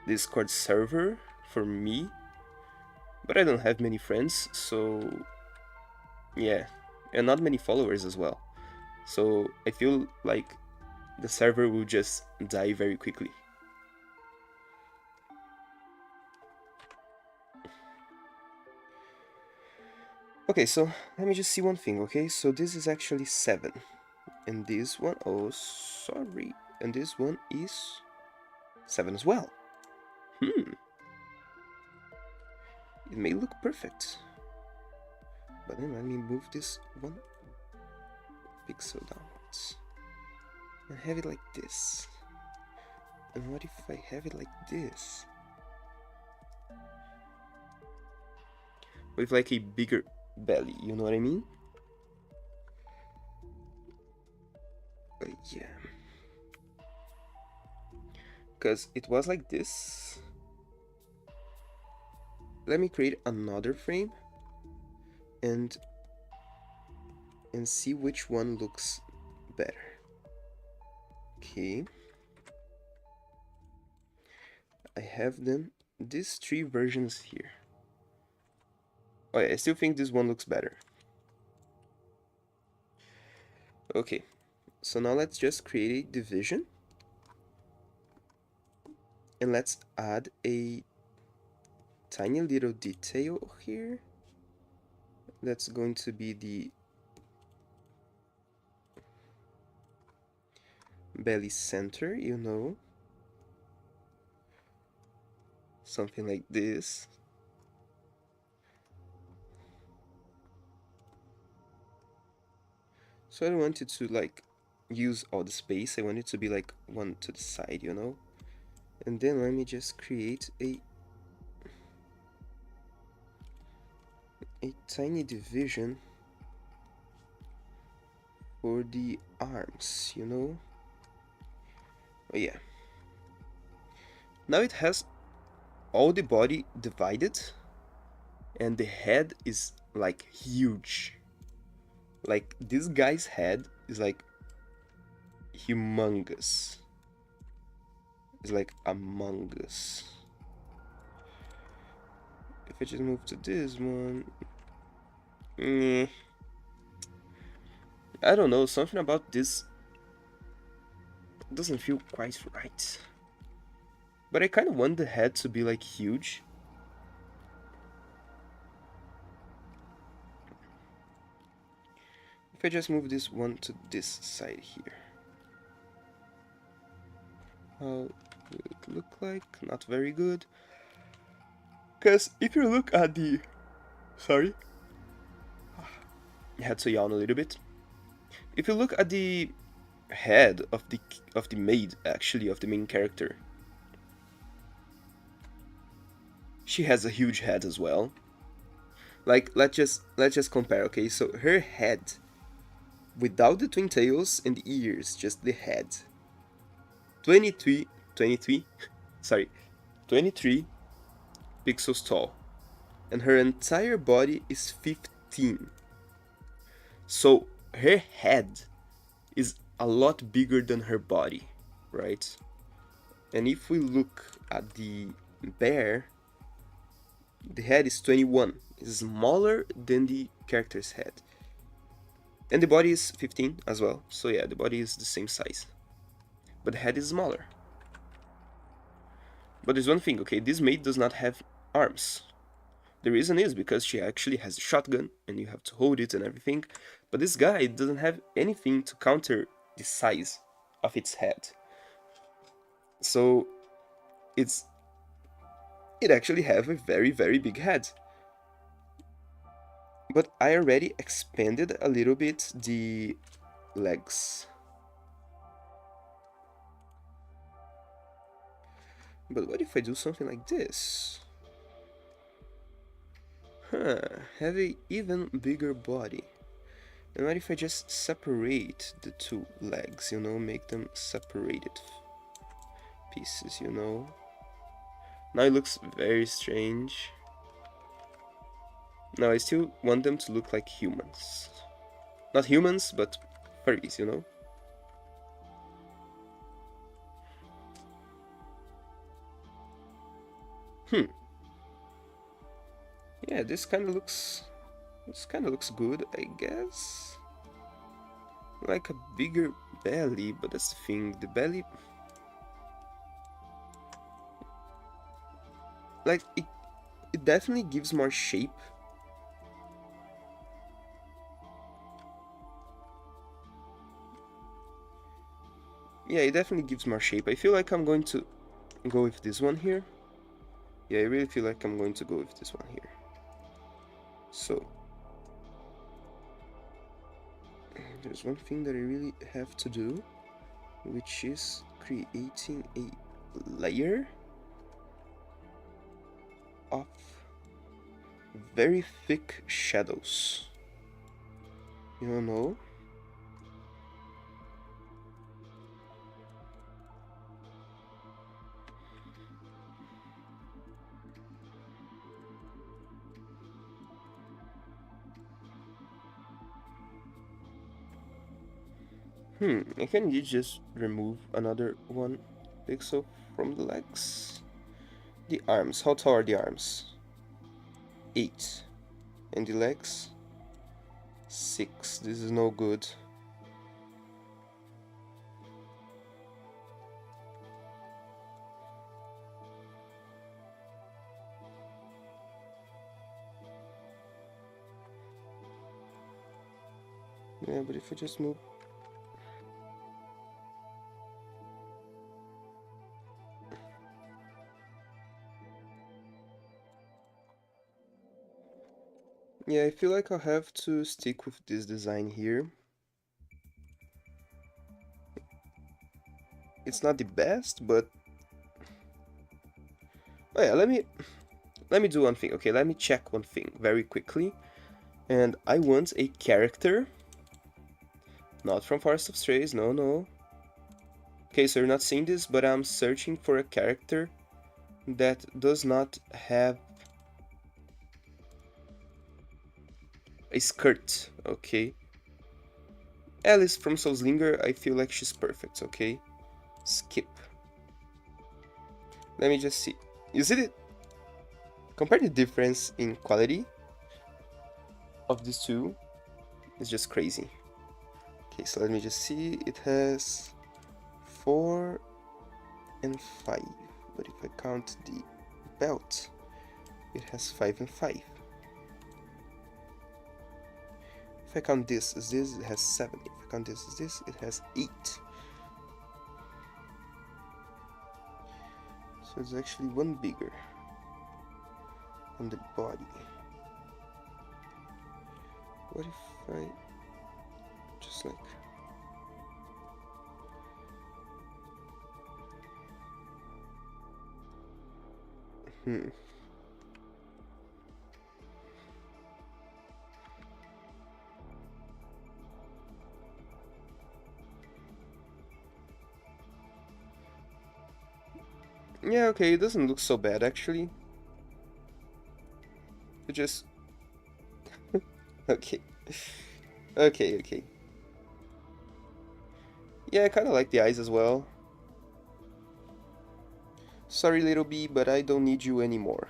Discord server for me, but I don't have many friends, so yeah, and not many followers as well. So I feel like the server will just die very quickly. Okay, so let me just see one thing, okay? So this is actually 7. And this one, oh, sorry. And this one is 7 as well. It may look perfect. But then let me move this one pixel downwards. And have it like this. And what if I have it like this? With like a bigger belly, you know what I mean? Yeah. Because it was like this. Let me create another frame and see which one looks better. Okay. I have them, these 3 versions here. Oh yeah, I still think this one looks better. Okay, so now let's just create a division. And let's add a tiny little detail here. That's going to be the belly center, you know. Something like this. So I don't want it to like use all the space. I want it to be like one to the side, you know. And then let me just create a tiny division for the arms, you know. Oh yeah. Now it has all the body divided, and the head is like huge. Like this guy's head is like humongous. It's like Among Us. if I just move to this one, I don't know, something about this doesn't feel quite right. But I kind of want the head to be like huge. If I just move this one to this side here, how will it look like? Not very good. Because if you look at the... Sorry. I had to yawn a little bit. If you look at the head of the maid, actually, of the main character, she has a huge head as well. Like, let's just compare, okay? So her head, without the twin tails and the ears, just the head, 23 sorry, 23 pixels tall, and her entire body is 15. So her head is a lot bigger than her body, right? And if we look at the bear, the head is 21. It's smaller than the character's head. And the body is 15 as well. So yeah, the body is the same size. But the head is smaller. But there's one thing, okay? This maid does not have arms. The reason is because she actually has a shotgun and you have to hold it and everything. But this guy doesn't have anything to counter the size of its head. So it actually have a very, very big head. But I already expanded a little bit the legs. But what if I do something like this? Have a even bigger body. And what if I just separate the two legs, you know, make them separated pieces, you know? Now it looks very strange. Now I still want them to look like humans. Not humans, but furries, you know? Yeah, this kind of looks good, I guess. Like a bigger belly, but that's the thing, the belly, like it definitely gives more shape. Yeah, it definitely gives more shape. I feel like I'm going to go with this one here. Yeah, I really feel like I'm going to go with this one here. So, there's one thing that I really have to do, which is creating a layer of very thick shadows. You know? I can just remove another 1 pixel from the legs. The arms, how tall are the arms? 8. And the legs? 6. This is no good. Yeah, but if I just move... Yeah, I feel like I'll have to stick with this design here. It's not the best, but... Oh yeah, let me do one thing, okay? Let me check one thing very quickly. And I want a character... Not from Forest of Strays, no. Okay, so you're not seeing this, but I'm searching for a character that does not have a skirt, okay? Alice from Soulslinger, I feel like she's perfect, okay? Skip. Let me just see. You see it? compare the difference in quality of these two. It's just crazy. Okay, so let me just see. It has 4 and 5, but if I count the belt, it has 5 and 5. If I count this as this, it has 7. If I count this as this, it has 8. So it's actually one bigger on the body. What if I just like... Yeah, okay, it doesn't look so bad actually. It just... okay. Okay. Yeah, I kinda like the eyes as well. Sorry, little bee, but I don't need you anymore.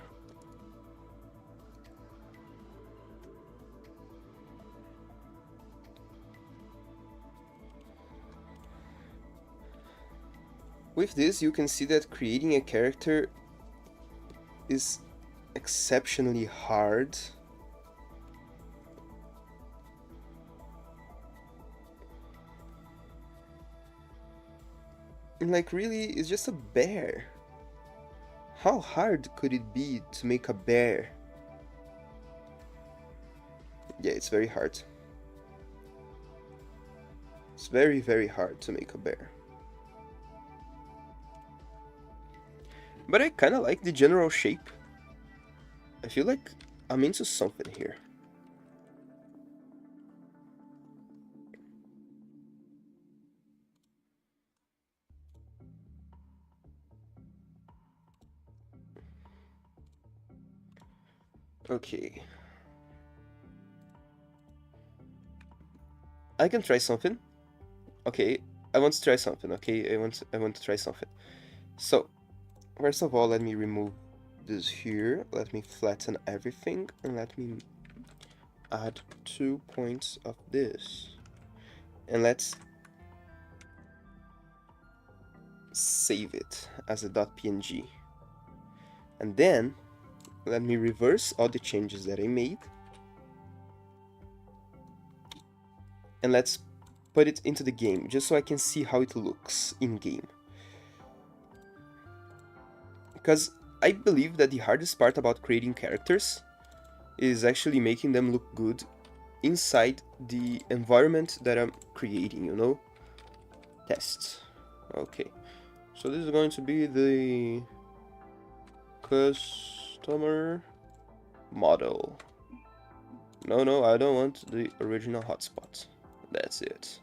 With this, you can see that creating a character is exceptionally hard. And like, really, it's just a bear. How hard could it be to make a bear? Yeah, it's very hard. It's very, very hard to make a bear. But I kinda like the general shape. I feel like I'm into something here. Okay. I can try something. Okay, I want to try something, okay? I want to try something. So, first of all, let me remove this here. Let me flatten everything, and let me add 2 points of this. And let's save it as a .png. And then, let me reverse all the changes that I made. And let's put it into the game, just so I can see how it looks in-game. Because I believe that the hardest part about creating characters is actually making them look good inside the environment that I'm creating, you know? Test. Okay. So this is going to be the customer model. No, I don't want the original hotspot. That's it.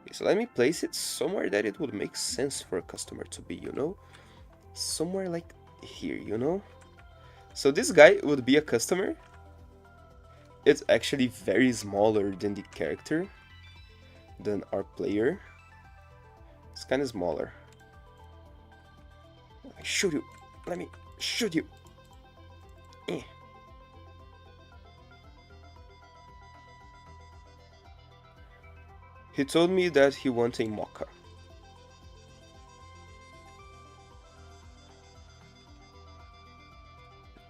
Okay, so let me place it somewhere that it would make sense for a customer to be, you know? Somewhere like here, you know? So this guy would be a customer. It's actually very smaller than the character, than our player. It's kind of smaller. Let me shoot you. Let me shoot you. Eh. He told me that he wants a mocha.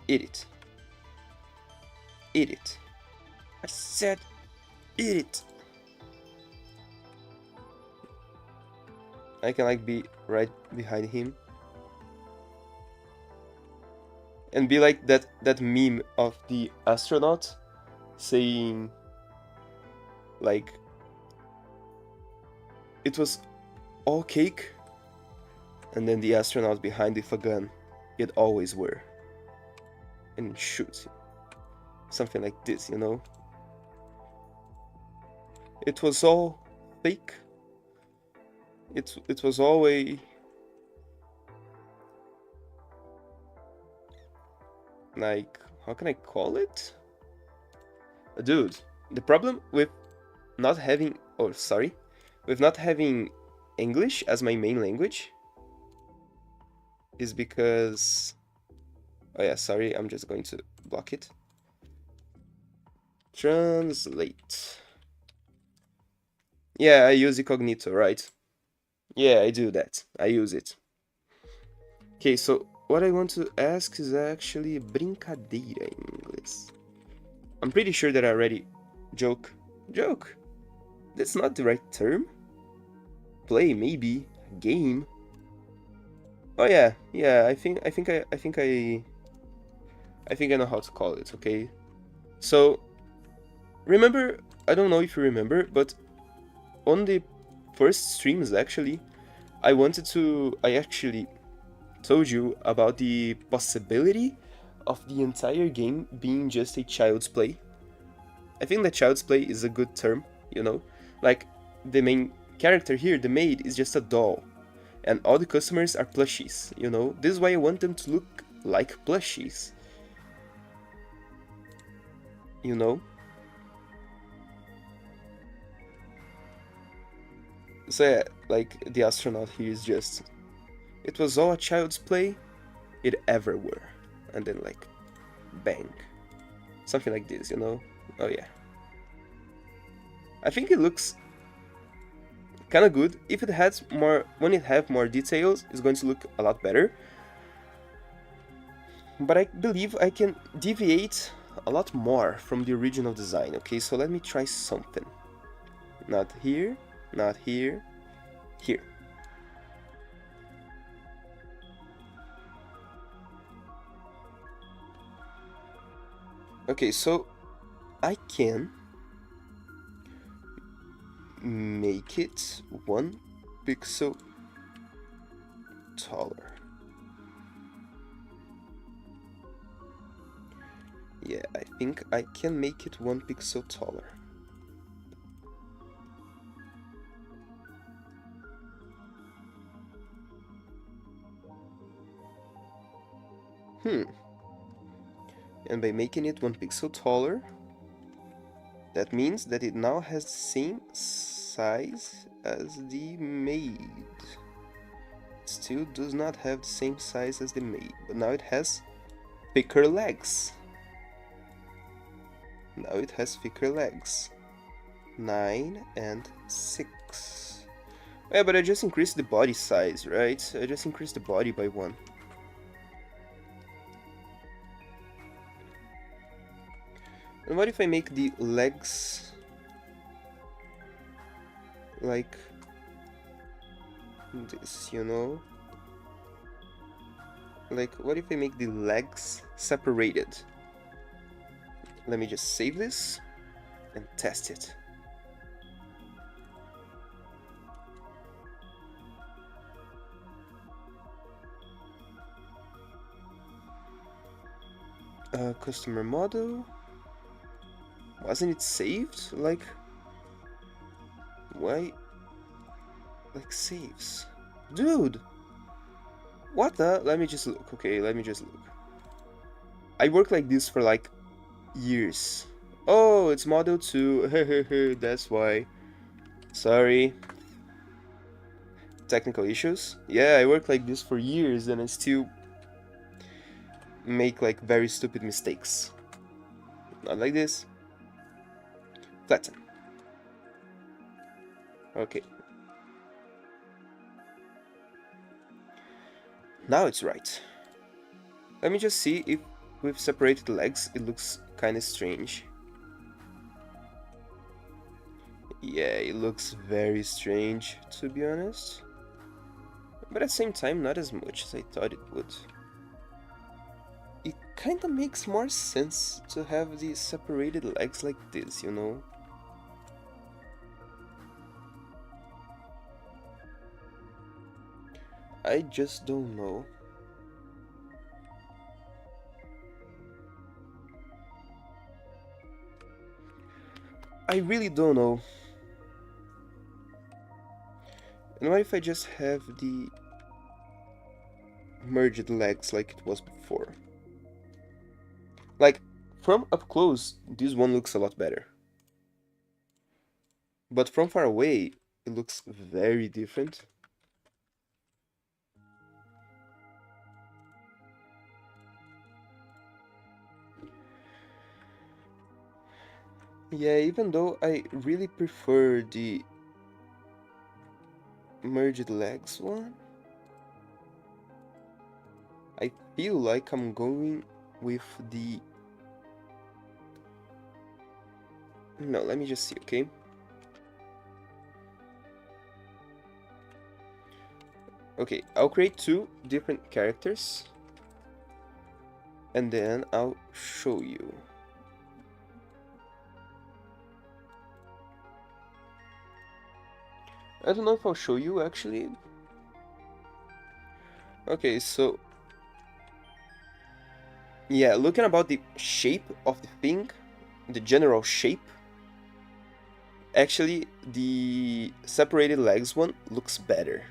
Eat it. Eat it. I said eat it. I can like be right behind him. And be like that meme of the astronaut saying like it was all cake, and then the astronaut behind with a gun. It always were. And shoots him. Something like this, you know? It was all fake. It was all a... like, how can I call it? Dude, the problem with not having... oh, sorry. With not having English as my main language is because Oh yeah, sorry, I'm just going to block it. Translate. Yeah, I use incognito, right? Yeah, I do that. I use it. Okay, so what I want to ask is actually brincadeira in English. I'm pretty sure that I already... Joke. Joke? That's not the right term. Play, maybe. Game. Oh yeah, yeah, I think I know how to call it, okay? So, remember, I don't know if you remember, but on the first streams actually, I actually told you about the possibility of the entire game being just a child's play. I think that child's play is a good term, you know? Like, the main character here, the maid, is just a doll, and all the customers are plushies, you know? This is why I want them to look like plushies. You know? So yeah, like, the astronaut here is just... It was all a child's play, it ever were. And then, like, bang. Something like this, you know? Oh yeah. I think it looks kind of good. If it has more, when it have more details, it's going to look a lot better. But I believe I can deviate a lot more from the original design. Okay, so let me try something. Not here, not here, here. Okay, so I can make it 1 pixel taller. Yeah, I think I can make it 1 pixel taller. And by making it 1 pixel taller, that means that it now has the same size as the maid. It still does not have the same size as the maid, but now it has thicker legs. Now it has thicker legs. 9 and 6. Yeah, but I just increased the body size, right? I just increased the body by 1. And what if I make the legs like this, you know? Like, what if I make the legs separated? Let me just save this and test it. Customer model. Wasn't it saved? Like, why? Like, saves. Dude! What the? Let me just look. Okay, let me just look. I worked like this for like years. Oh, it's model 2. That's why. Sorry. Technical issues. Yeah, I worked like this for years and I still make like very stupid mistakes. Not like this. Flatten. Okay. Now it's right. Let me just see if with separated legs it looks kind of strange. Yeah, it looks very strange, to be honest. But at the same time, not as much as I thought it would. It kinda makes more sense to have the separated legs like this, you know? I just don't know. I really don't know. And what if I just have the merged legs like it was before? Like, from up close, this one looks a lot better. But from far away, it looks very different. Yeah, even though I really prefer the merged legs one, I feel like I'm going with the... No, let me just see, okay? Okay, I'll create two different characters, and then I'll show you. I don't know if I'll show you, actually. Okay, so... Yeah, looking about the shape of the thing, the general shape, actually, the separated legs one looks better.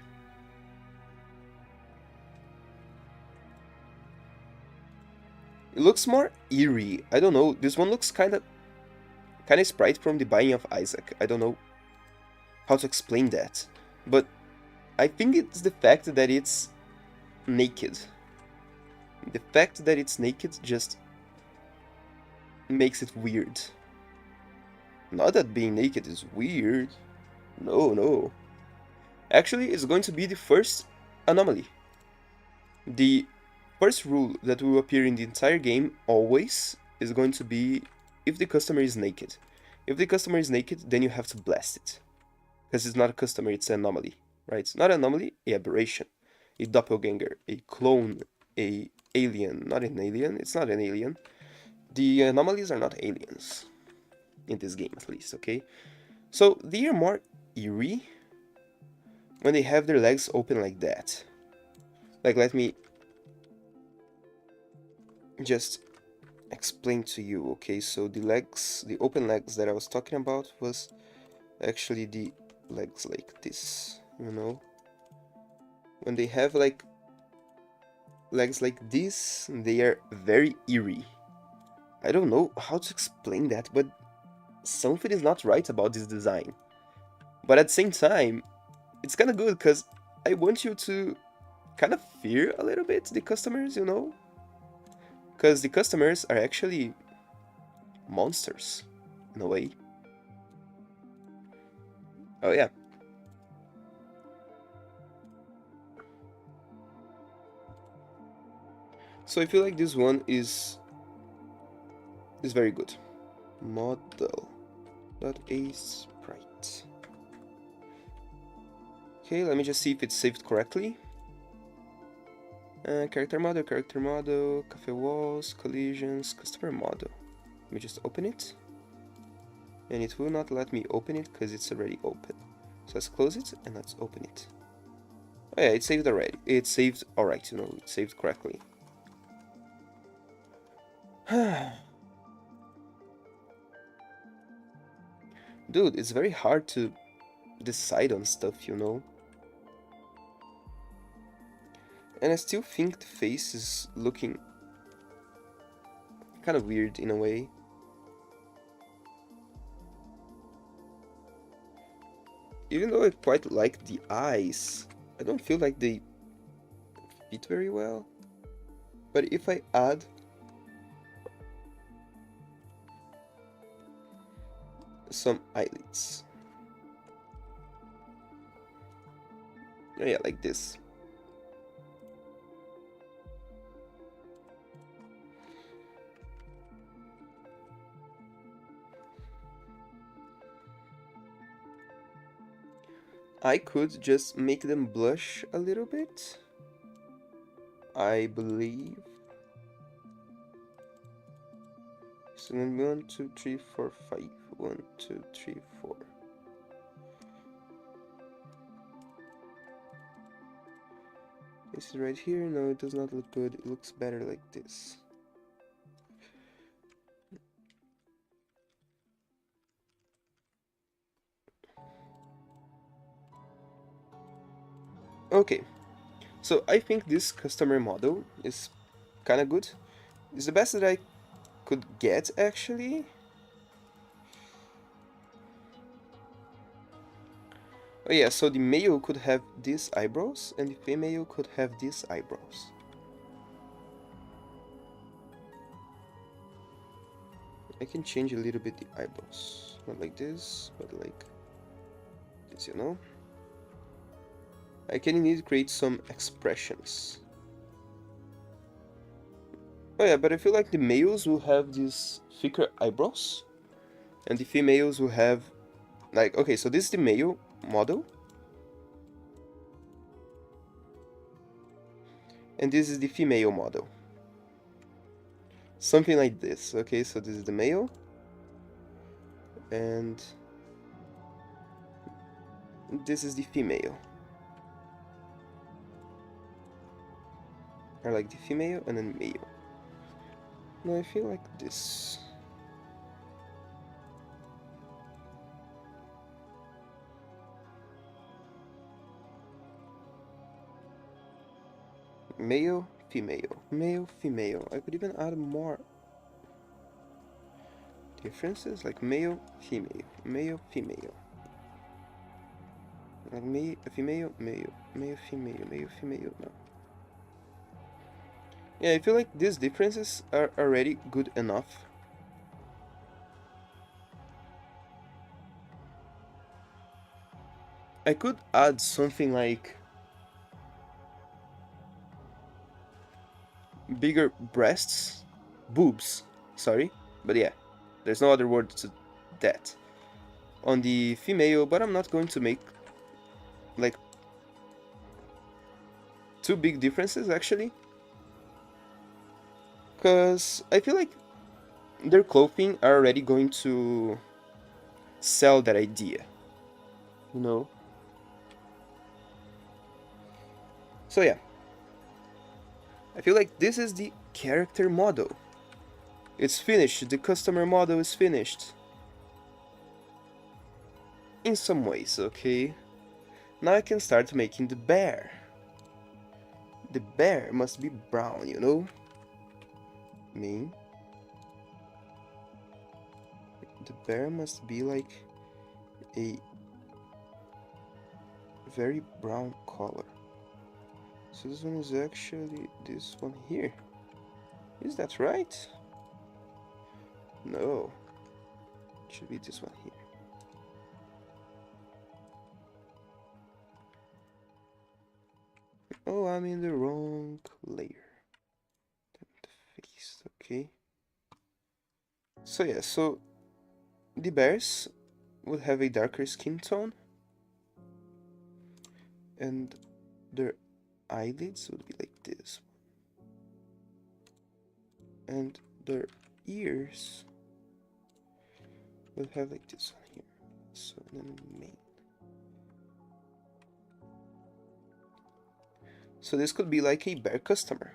It looks more eerie. I don't know. This one looks kind of sprite from the Binding of Isaac. I don't know how to explain that, but I think it's the fact that it's naked. The fact that it's naked just makes it weird. Not that being naked is weird. No, no. Actually, it's going to be the first anomaly. The first rule that will appear in the entire game always is going to be if the customer is naked. If the customer is naked, then you have to blast it. Because it's not a customer, it's an anomaly, right? It's not an anomaly, a aberration, a doppelganger, a clone, a alien. Not an alien, it's not an alien. The anomalies are not aliens. In this game, at least, okay? So, they are more eerie when they have their legs open like that. Like, let me just explain to you, okay? So the legs, the open legs that I was talking about was actually the legs like this, you know? When they have like legs like this, they are very eerie. I don't know how to explain that, but something is not right about this design. But at the same time, it's kind of good because I want you to kind of fear a little bit the customers, you know? Because the customers are actually monsters, in a way. Oh yeah. So I feel like this one is very good. Model.asprite. Okay, let me just see if it's saved correctly. Character model, cafe walls, collisions, customer model. Let me just open it. And it will not let me open it because it's already open. So let's close it and let's open it. Oh yeah, it's saved already. It's saved alright, you know, it's saved correctly. Dude, it's very hard to decide on stuff, you know? And I still think the face is looking kind of weird in a way. Even though I quite like the eyes, I don't feel like they fit very well. But if I add some eyelids. Oh yeah, like this. I could just make them blush a little bit, I believe. So 1, 2, 3, 4, 5. 1, 2, 3, 4. This is right here. No, it does not look good. It looks better like this. Okay, so I think this customer model is kind of good. It's the best that I could get, actually. Oh yeah, so the male could have these eyebrows, and the female could have these eyebrows. I can change a little bit the eyebrows. Not like this, but like this, you know? I can need to create some expressions. Oh yeah, but I feel like the males will have these thicker eyebrows, and the females will have, like, okay, so this is the male model, and this is the female model. Something like this. Okay, so this is the male, and this is the female. Or like the female and then male. No, I feel like this. Male, female, male, female. I could even add more differences, like male, female, male, female. Like male, female, male, male, female, male, female. No. Yeah, I feel like these differences are already good enough. I could add something like bigger breasts, boobs, sorry, but yeah, there's no other word to that. On the female, but I'm not going to make like two big differences actually, because I feel like their clothing are already going to sell that idea, you know? So yeah, I feel like this is the character model. It's finished, the customer model is finished. In some ways, okay? Now I can start making the bear. The bear must be brown, you know? Me. The bear must be like a very brown color. So this one is actually this one here. Is that right? No. It should be this one here. Oh, I'm in the wrong layer. The face, okay. So yeah, so the bears would have a darker skin tone, and their eyelids would be like this, and their ears would have like this one here. So then main. So this could be like a bear customer.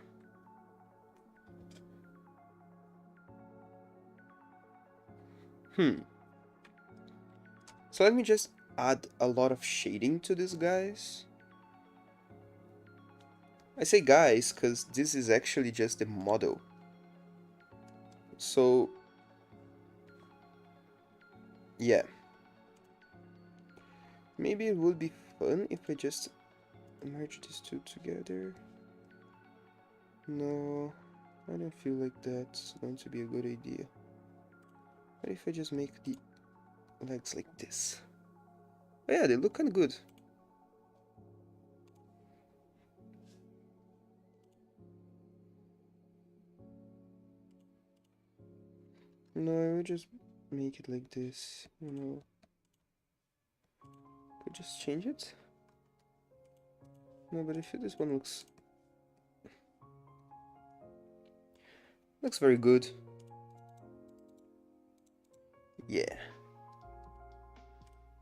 So let me just add a lot of shading to these guys. I say guys because this is actually just the model. So yeah, maybe it would be fun if I just merge these two together. No, I don't feel like that's going to be a good idea. What if I just make the legs like this? Oh yeah, they look kind of good. No, I would just make it like this, you know. Could just change it? No, but I feel this one looks very good. Yeah.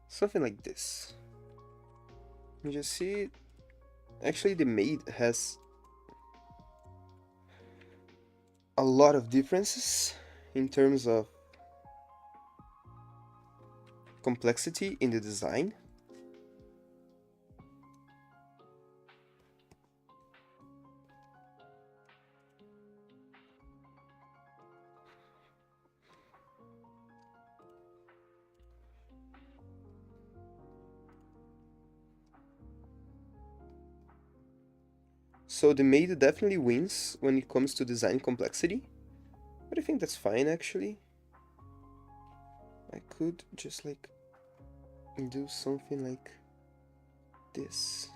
Something like this. You just see, actually the maid has a lot of differences in terms of complexity in the design. So the maid definitely wins when it comes to design complexity, but I think that's fine actually. I could just like do something like this.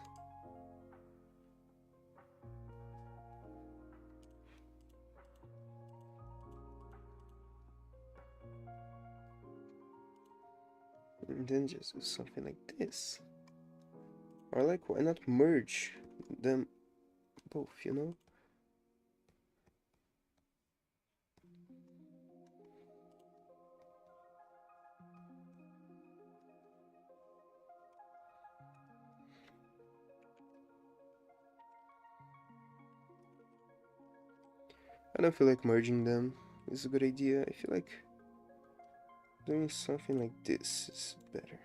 And then just do something like this. Or like, why not merge them both, you know? I don't feel like merging them is a good idea. I feel like doing something like this is better.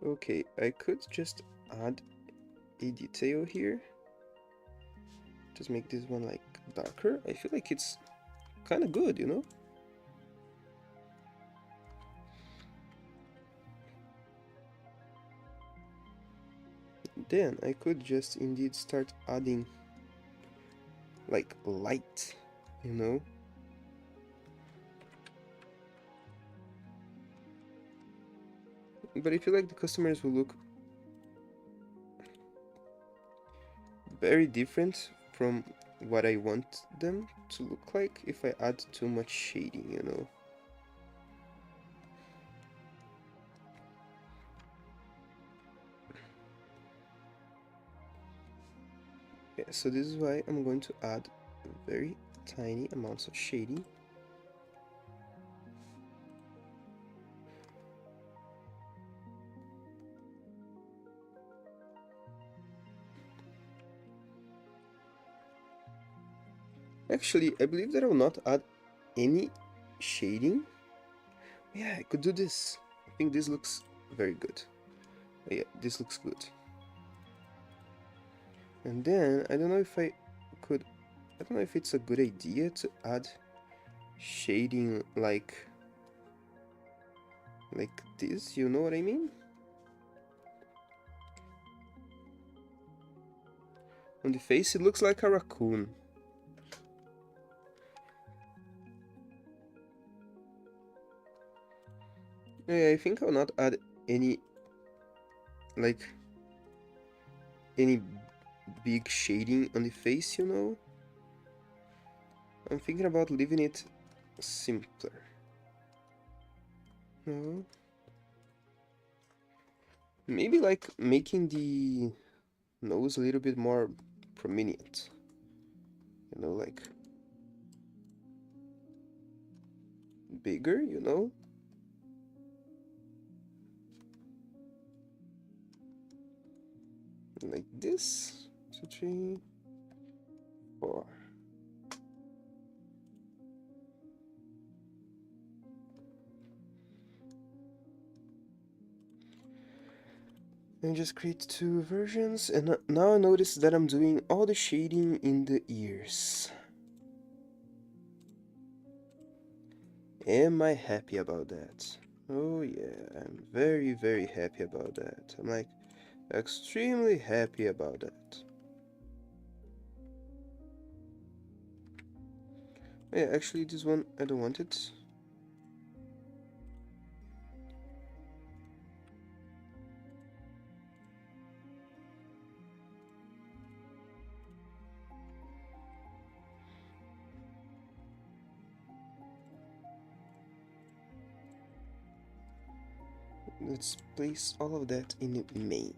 Okay, I could just add a detail here. Just make this one like darker. I feel like it's kind of good, you know? Then I could just indeed start adding like light, you know? But I feel like the customers will look very different from what I want them to look like if I add too much shading, you know? Yeah, so this is why I'm going to add very tiny amounts of shading. Actually, I believe that I will not add any shading. Yeah, I could do this. I think this looks very good. Yeah, this looks good. And then, I don't know if I could... I don't know if it's a good idea to add shading like this, you know what I mean? On the face, it looks like a raccoon. Yeah, I think I'll not add any, like, any big shading on the face, you know? I'm thinking about leaving it simpler. No. Maybe like making the nose a little bit more prominent. You know, like bigger, you know? Like this. 2, 3, 4. And just create 2 versions, and now I notice that I'm doing all the shading in the ears. Am I happy about that? Oh yeah, I'm very, very happy about that. I'm like extremely happy about that. Yeah, actually this one, I don't want it. Let's place all of that in main.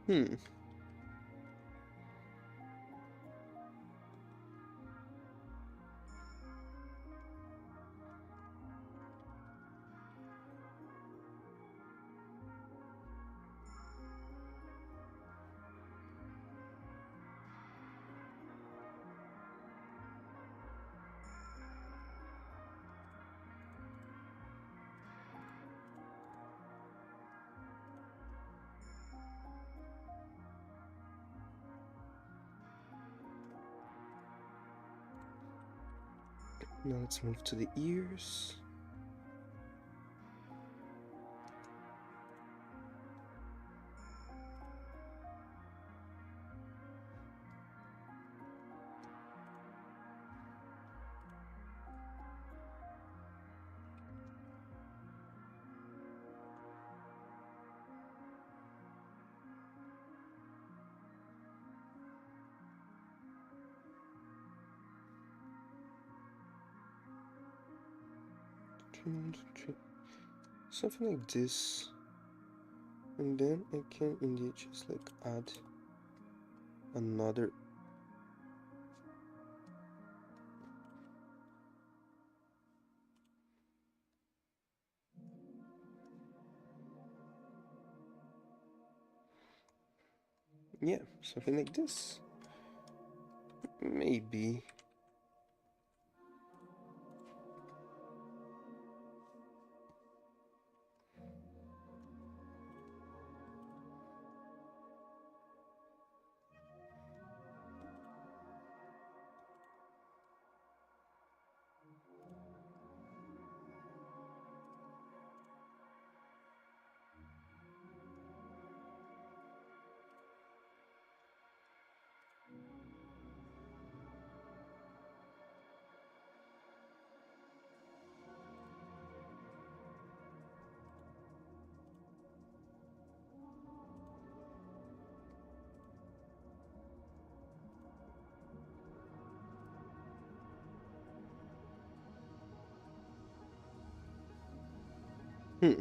Hmm. Now let's move to the ears. Something like this, and then I can indeed just like add another yeah, something like this. Maybe. Hmm.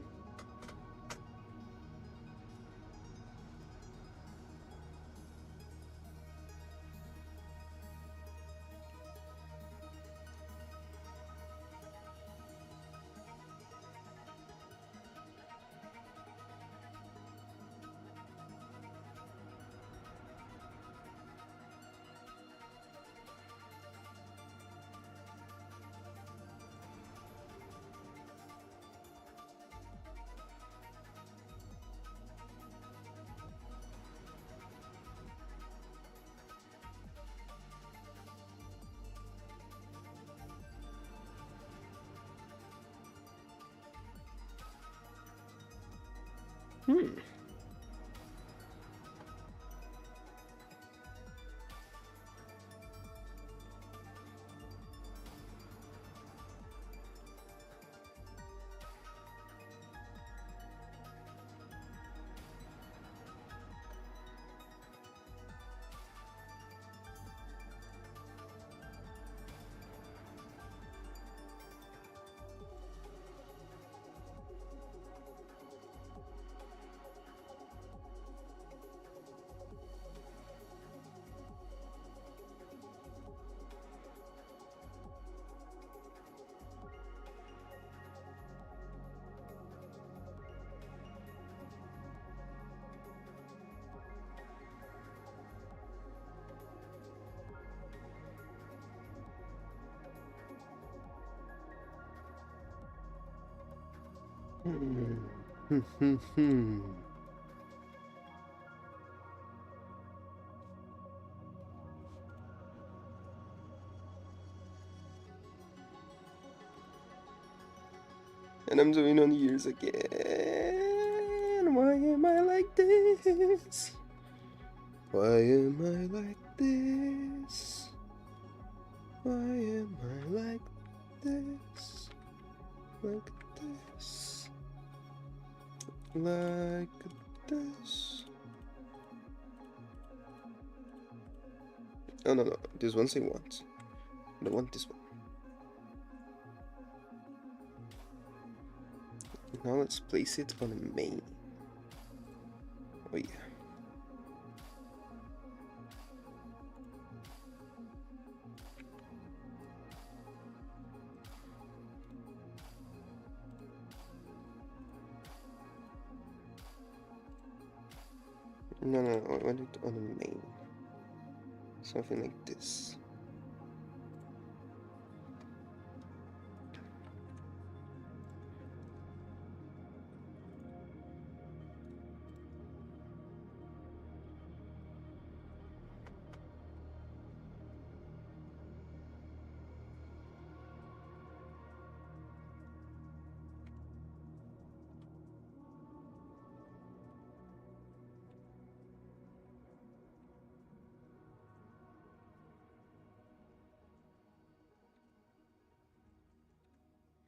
Hmm. And I'm doing on ears again. Why am I like this? Why am I like this? Why am I like this? Like this? Like this? Oh no, this one's I want. I don't want this one. Now let's place it on the main. Oh yeah. No, I want it on the main. Something like this.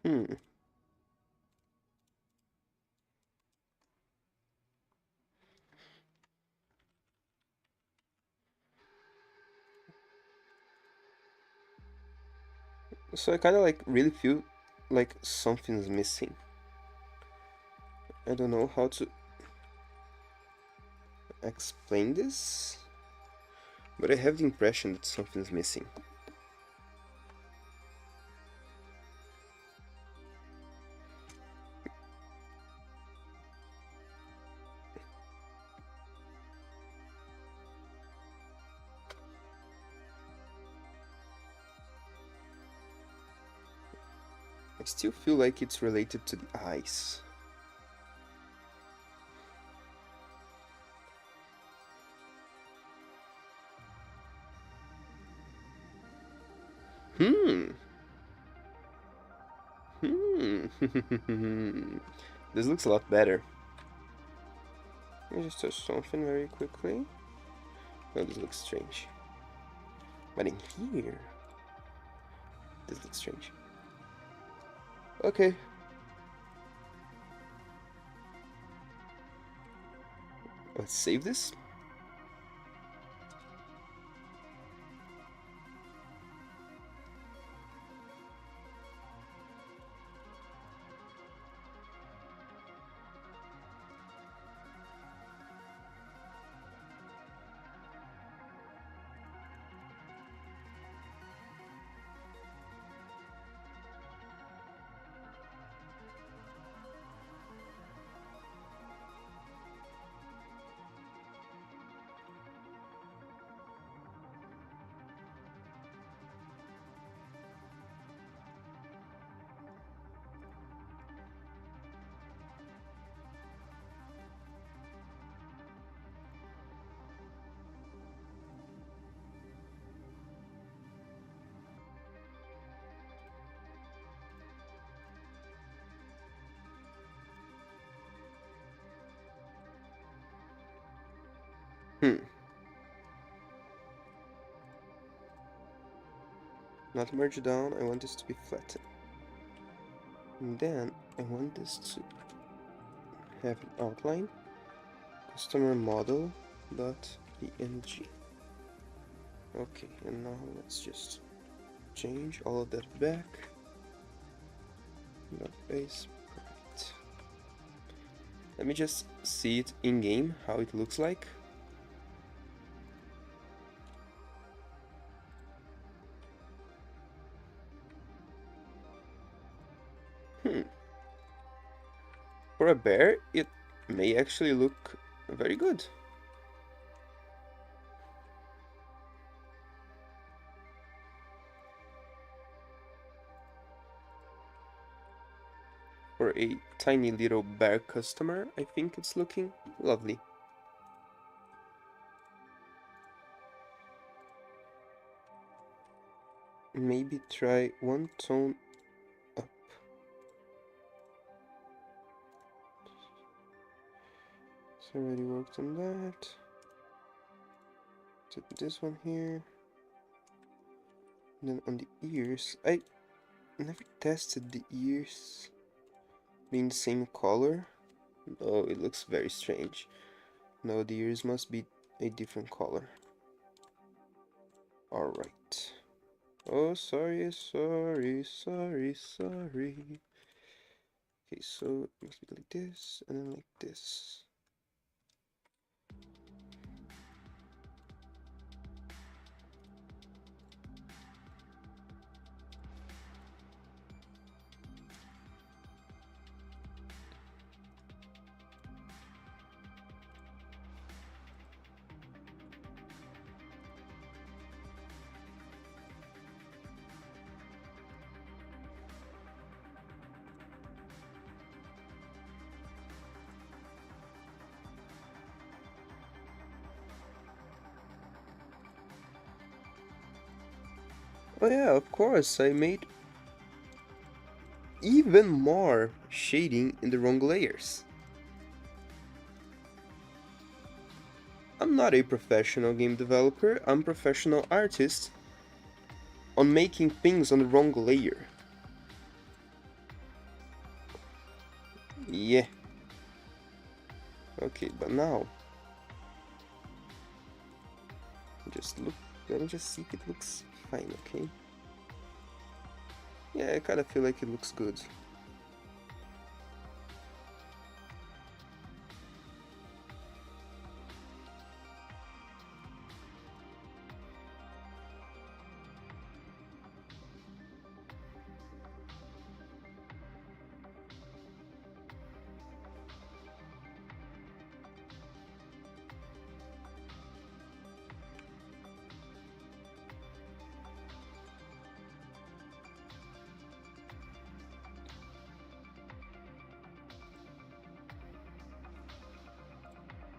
Hmm. So I kind of like really feel like something's missing. I don't know how to explain this, but I have the impression that something's missing. I still feel like it's related to the eyes. Hmm. This looks a lot better. Let me just touch something very quickly. Oh, this looks strange. But in here, this looks strange. Okay. Let's save this. Not merge down, I want this to be flattened. And then I want this to have an outline. Customer model dot png. Okay, and now let's just change all of that back. Dot base. Perfect. Let me just see it in game, how it looks like. For a bear, it may actually look very good. For a tiny little bear customer, I think it's looking lovely. Maybe try one tone up. So I already worked on that. Put this one here. And then on the ears, I never tested the ears being the same color. Oh, it looks very strange. No, the ears must be a different color. Alright. Oh, sorry. Okay, so it must be like this, and then like this. Oh yeah, of course, I made even more shading in the wrong layers. I'm not a professional game developer, I'm a professional artist on making things on the wrong layer. Yeah. Okay, but now just look. Let me just see if it looks fine. Okay. Yeah, I kind of feel like it looks good.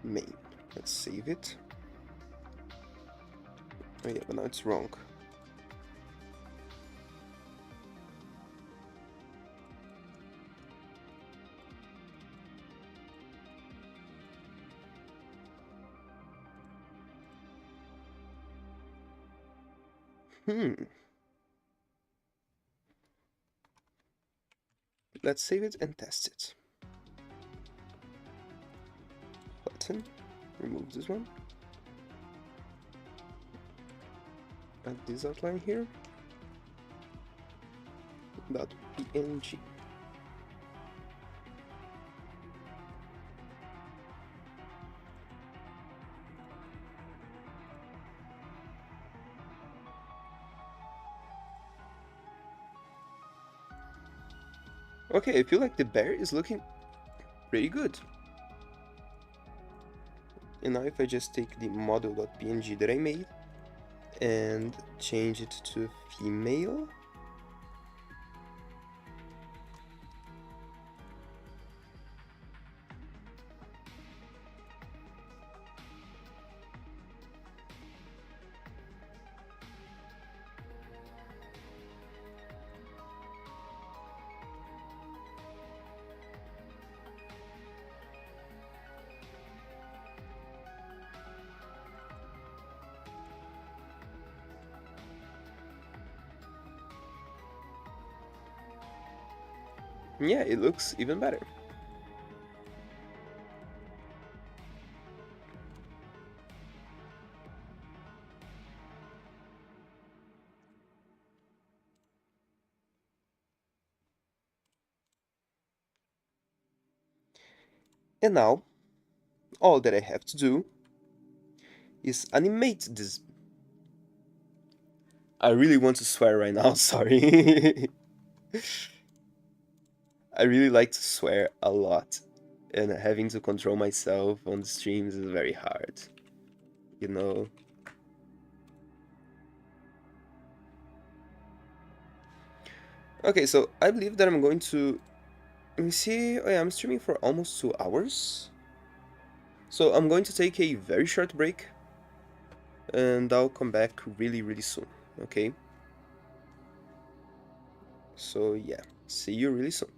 Main. Let's save it. Oh yeah, but now it's wrong. Let's save it and test it. Button. Remove this one. Add this outline here. .png. Okay, I feel like the bear is looking pretty good. And now if I just take the model.png that I made and change it to female. Yeah, it looks even better. And now, all that I have to do is animate this. I really want to swear right now, sorry. I really like to swear a lot, and having to control myself on the streams is very hard, you know? Okay, so I believe that I'm going to... Let me see... Oh yeah, I'm streaming for almost 2 hours. So I'm going to take a very short break, and I'll come back really, really soon, okay? So yeah, see you really soon.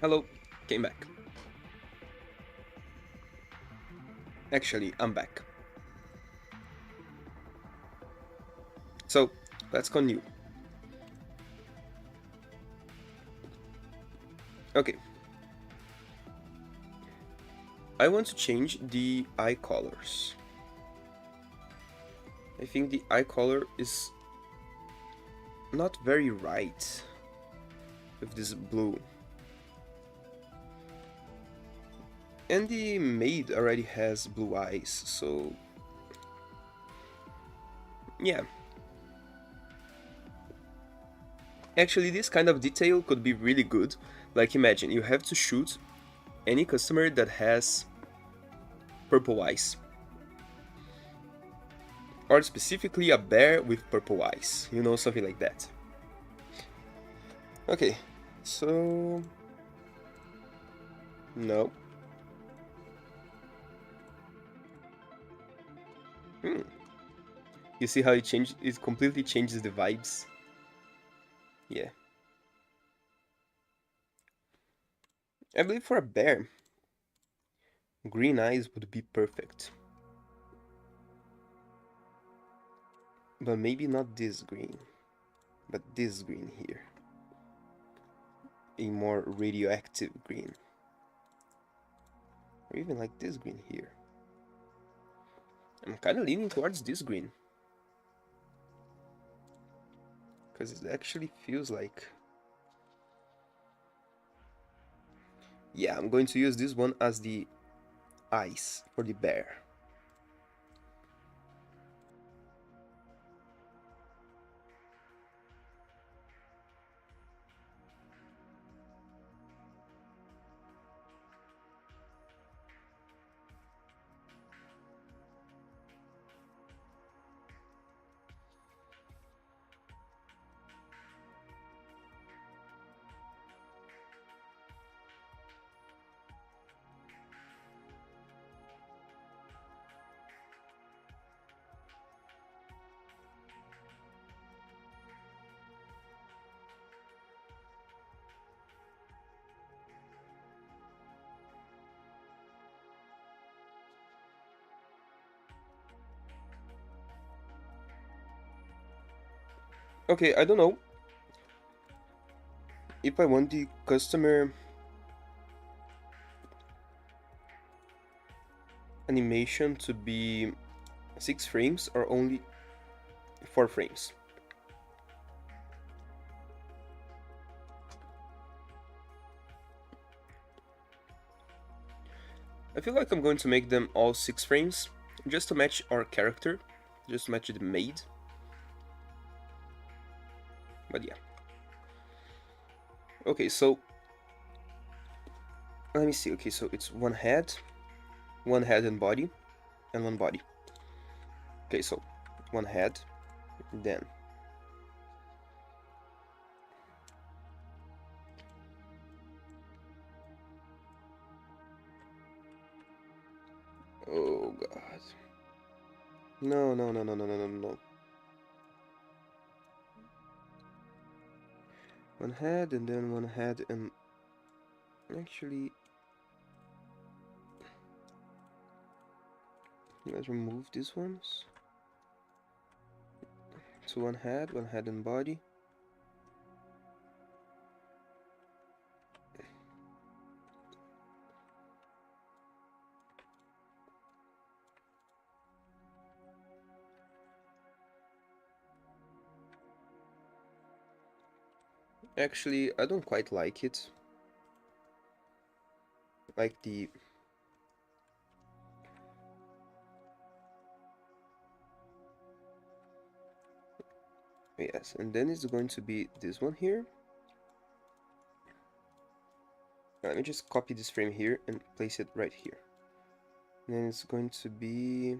Hello, came back. Actually, I'm back. So, let's continue. Okay. I want to change the eye colors. I think the eye color is not very right with this blue. And the maid already has blue eyes, so yeah. Actually, this kind of detail could be really good. Like, imagine you have to shoot any customer that has purple eyes. Or specifically a bear with purple eyes, you know, something like that. Okay, so... no. You see how it completely changes the vibes? Yeah. I believe for a bear, green eyes would be perfect. But maybe not this green, but this green here. A more radioactive green. Or even like this green here. I'm kind of leaning towards this green. Because it actually feels like... yeah, I'm going to use this one as the eyes for the bear. Okay, I don't know if I want the customer animation to be 6 frames or only 4 frames. I feel like I'm going to make them all 6 frames, just to match our character, just to match the maid. But yeah. Okay, so... let me see. Okay, so it's one head and body, and one body. Okay, so one head, then... oh god. No, no, no, no, no, no, no, no. One head, and then one head, and... actually... let's remove these ones. So one head and body. Actually, I don't quite like it. Like the... yes, and then it's going to be this one here. Let me just copy this frame here and place it right here. And then it's going to be...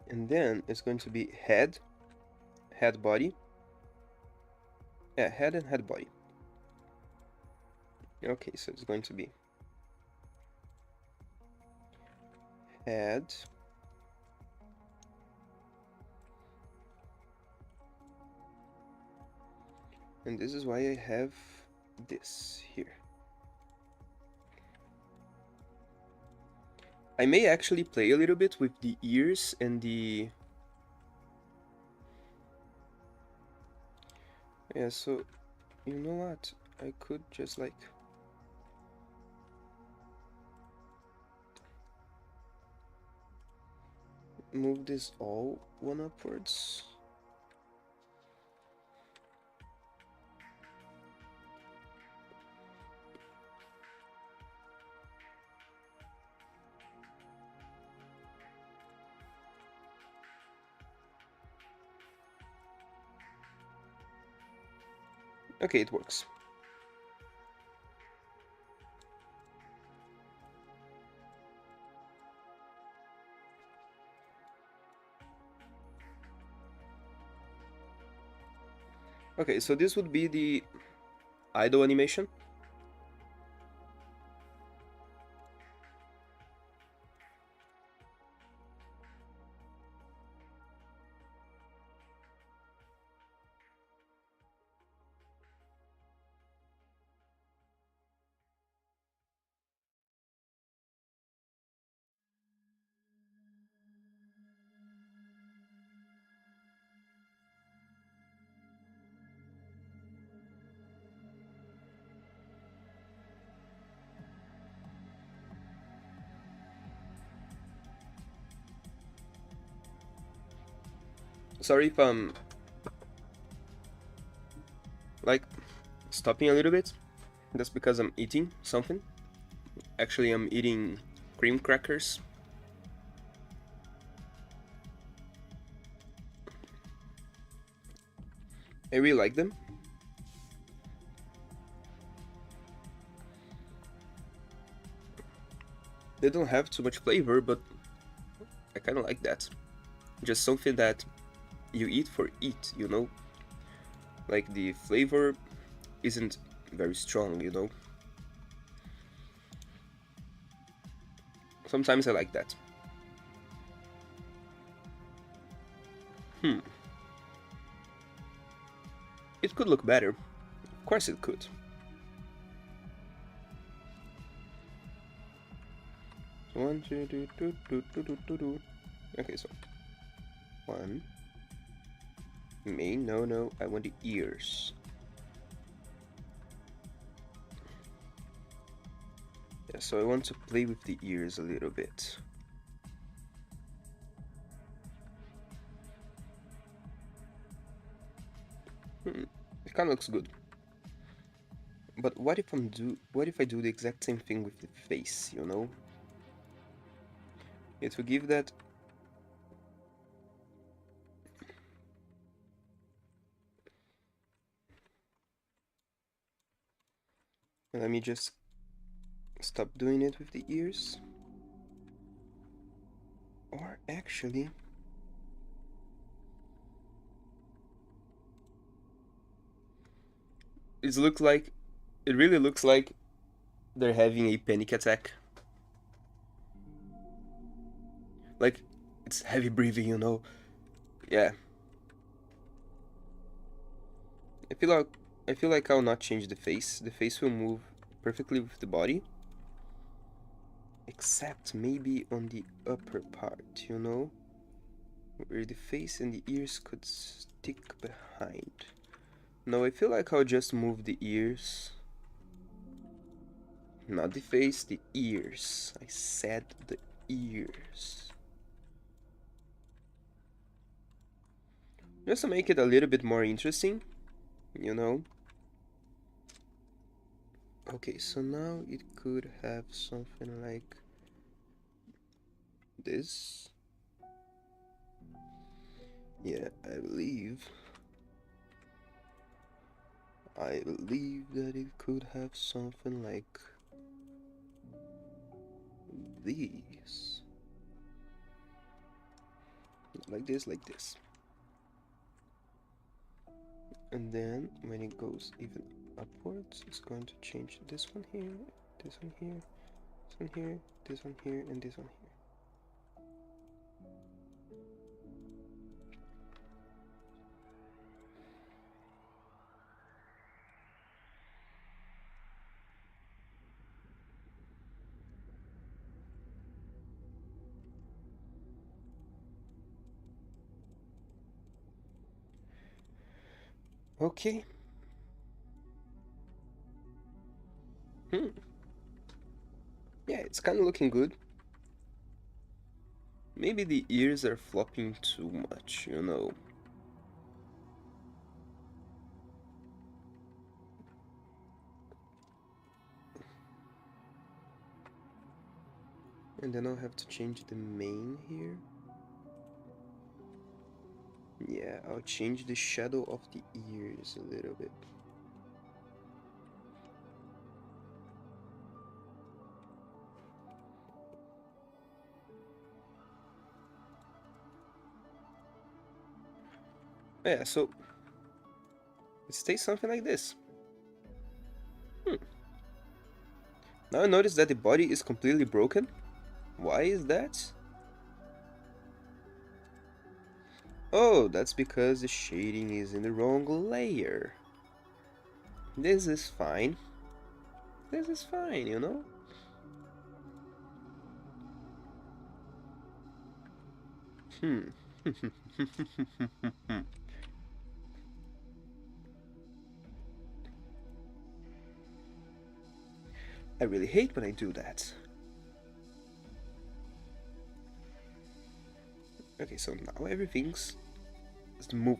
And then it's going to be head, head body. Yeah, head and head body. Okay, so it's going to be head, and this is why I have this here. I may actually play a little bit with the ears and the... Yeah, so, you know what? I could just like... move this all one upwards. Okay, it works. Okay, so this would be the idle animation. Sorry if I'm like stopping a little bit. That's because I'm eating something. Actually, I'm eating cream crackers. I really like them. They don't have too much flavor, but I kind of like that. Just something that you eat for eat, you know? Like the flavor isn't very strong, you know? Sometimes I like that. It could look better. Of course it could. One, two, do, do, do, do, do, do, do. Okay, so one. No, I want the ears. Yeah, so I want to play with the ears a little bit. It kind of looks good. But what if I do the exact same thing with the face, you know? It will give that... Let me just stop doing it with the ears. Or actually... It really looks like they're having a panic attack. Like, it's heavy breathing, you know? Yeah. I feel like I'll not change the face. The face will move perfectly with the body. Except maybe on the upper part, you know? Where the face and the ears could stick behind. No, I feel like I'll just move the ears. Not the face, the ears. I said the ears. Just to make it a little bit more interesting, you know? Okay, so now it could have something like this. Yeah, I believe that it could have something like these. like this, like this. And then when it goes even upwards, it's going to change this one here, this one here, this one here, this one here, and this one here. Okay. Yeah, it's kind of looking good. Maybe the ears are flopping too much, you know. And then I'll have to change the mane here. Yeah, I'll change the shadow of the ears a little bit. Yeah, so it stays something like this. Now I notice that the body is completely broken. Why is that? Oh, that's because the shading is in the wrong layer. This is fine. This is fine, you know? I really hate when I do that. Okay, so now everything's smooth.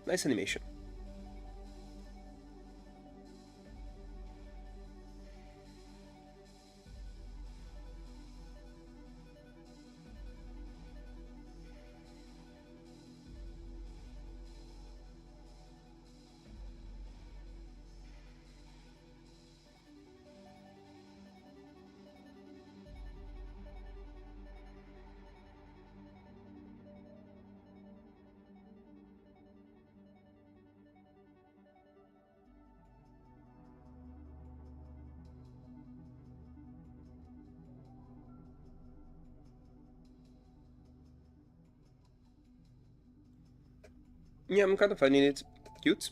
Nice animation. Yeah, I'm kind of finding it cute.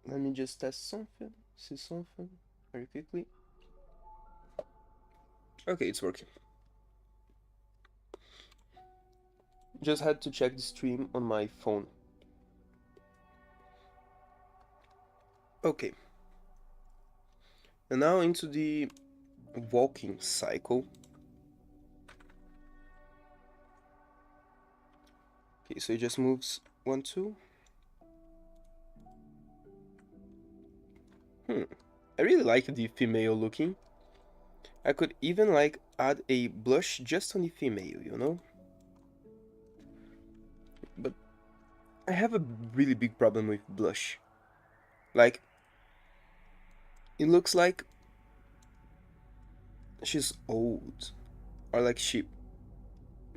Let me just test something, see something very quickly. Okay, it's working. Just had to check the stream on my phone. Okay. And now into the walking cycle. Okay, so it just moves 1, 2. I really like the female looking. I could even like add a blush just on the female, you know? But I have a really big problem with blush. Like, it looks like she's old. Or like she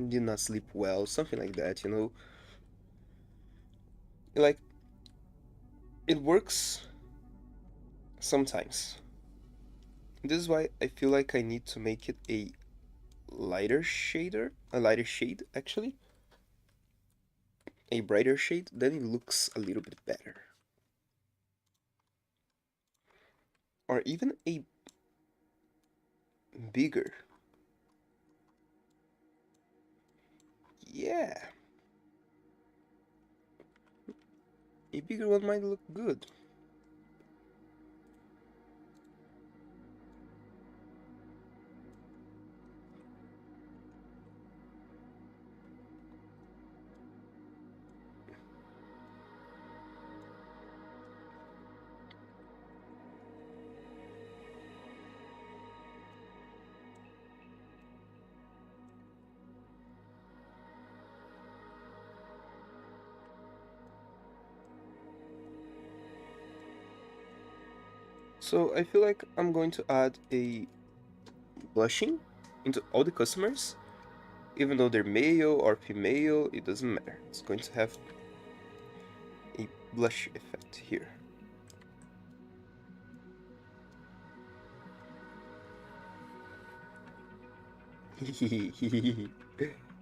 did not sleep well, something like that, you know? Like, it works sometimes. This is why I feel like I need to make it a lighter shade actually, a brighter shade, then it looks a little bit better. Or even a bigger. Yeah. A bigger one might look good. So I feel like I'm going to add a blushing into all the customers, even though they're male or female, it doesn't matter. It's going to have a blush effect here.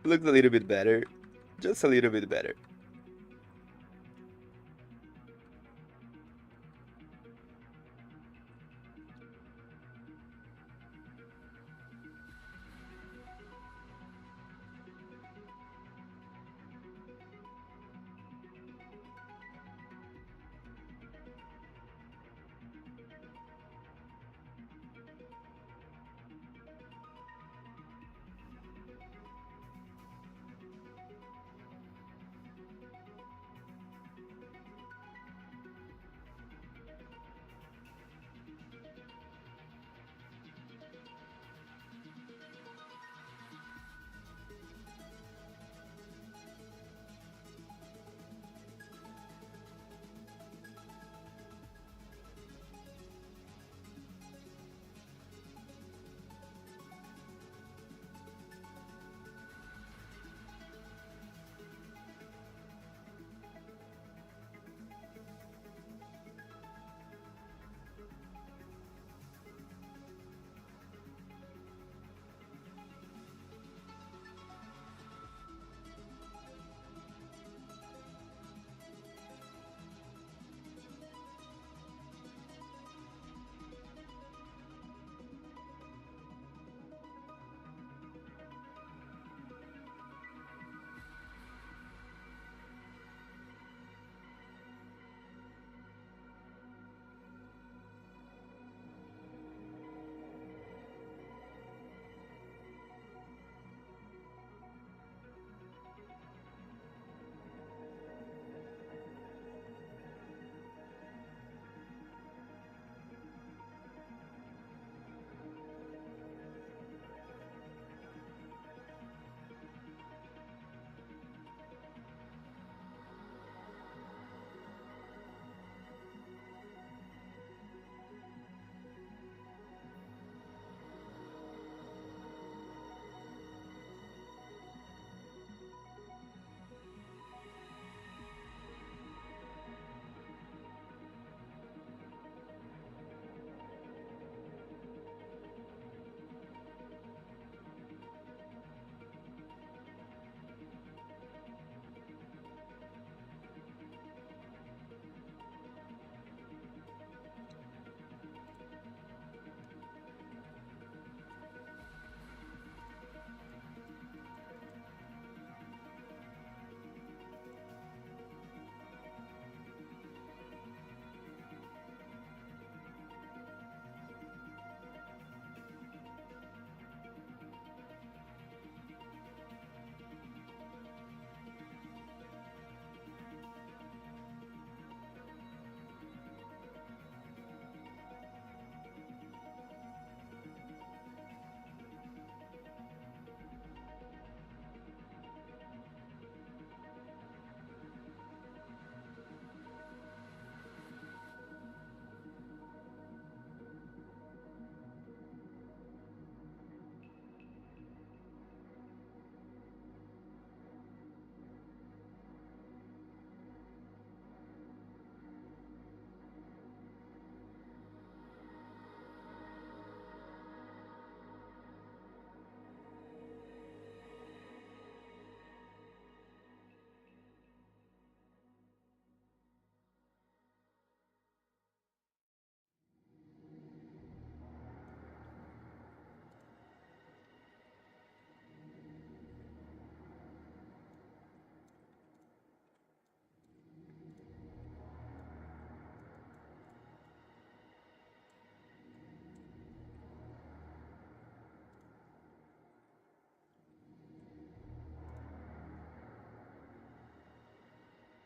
Looks a little bit better, just a little bit better.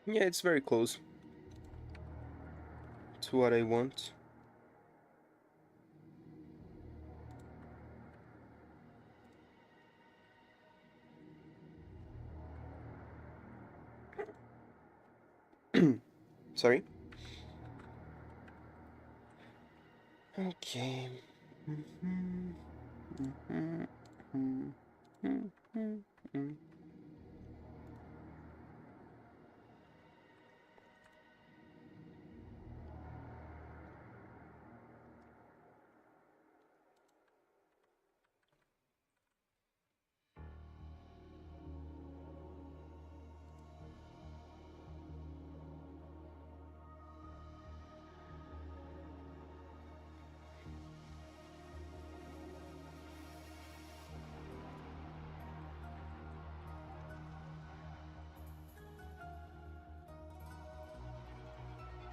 Yeah, it's very close to what I want. Sorry. Okay.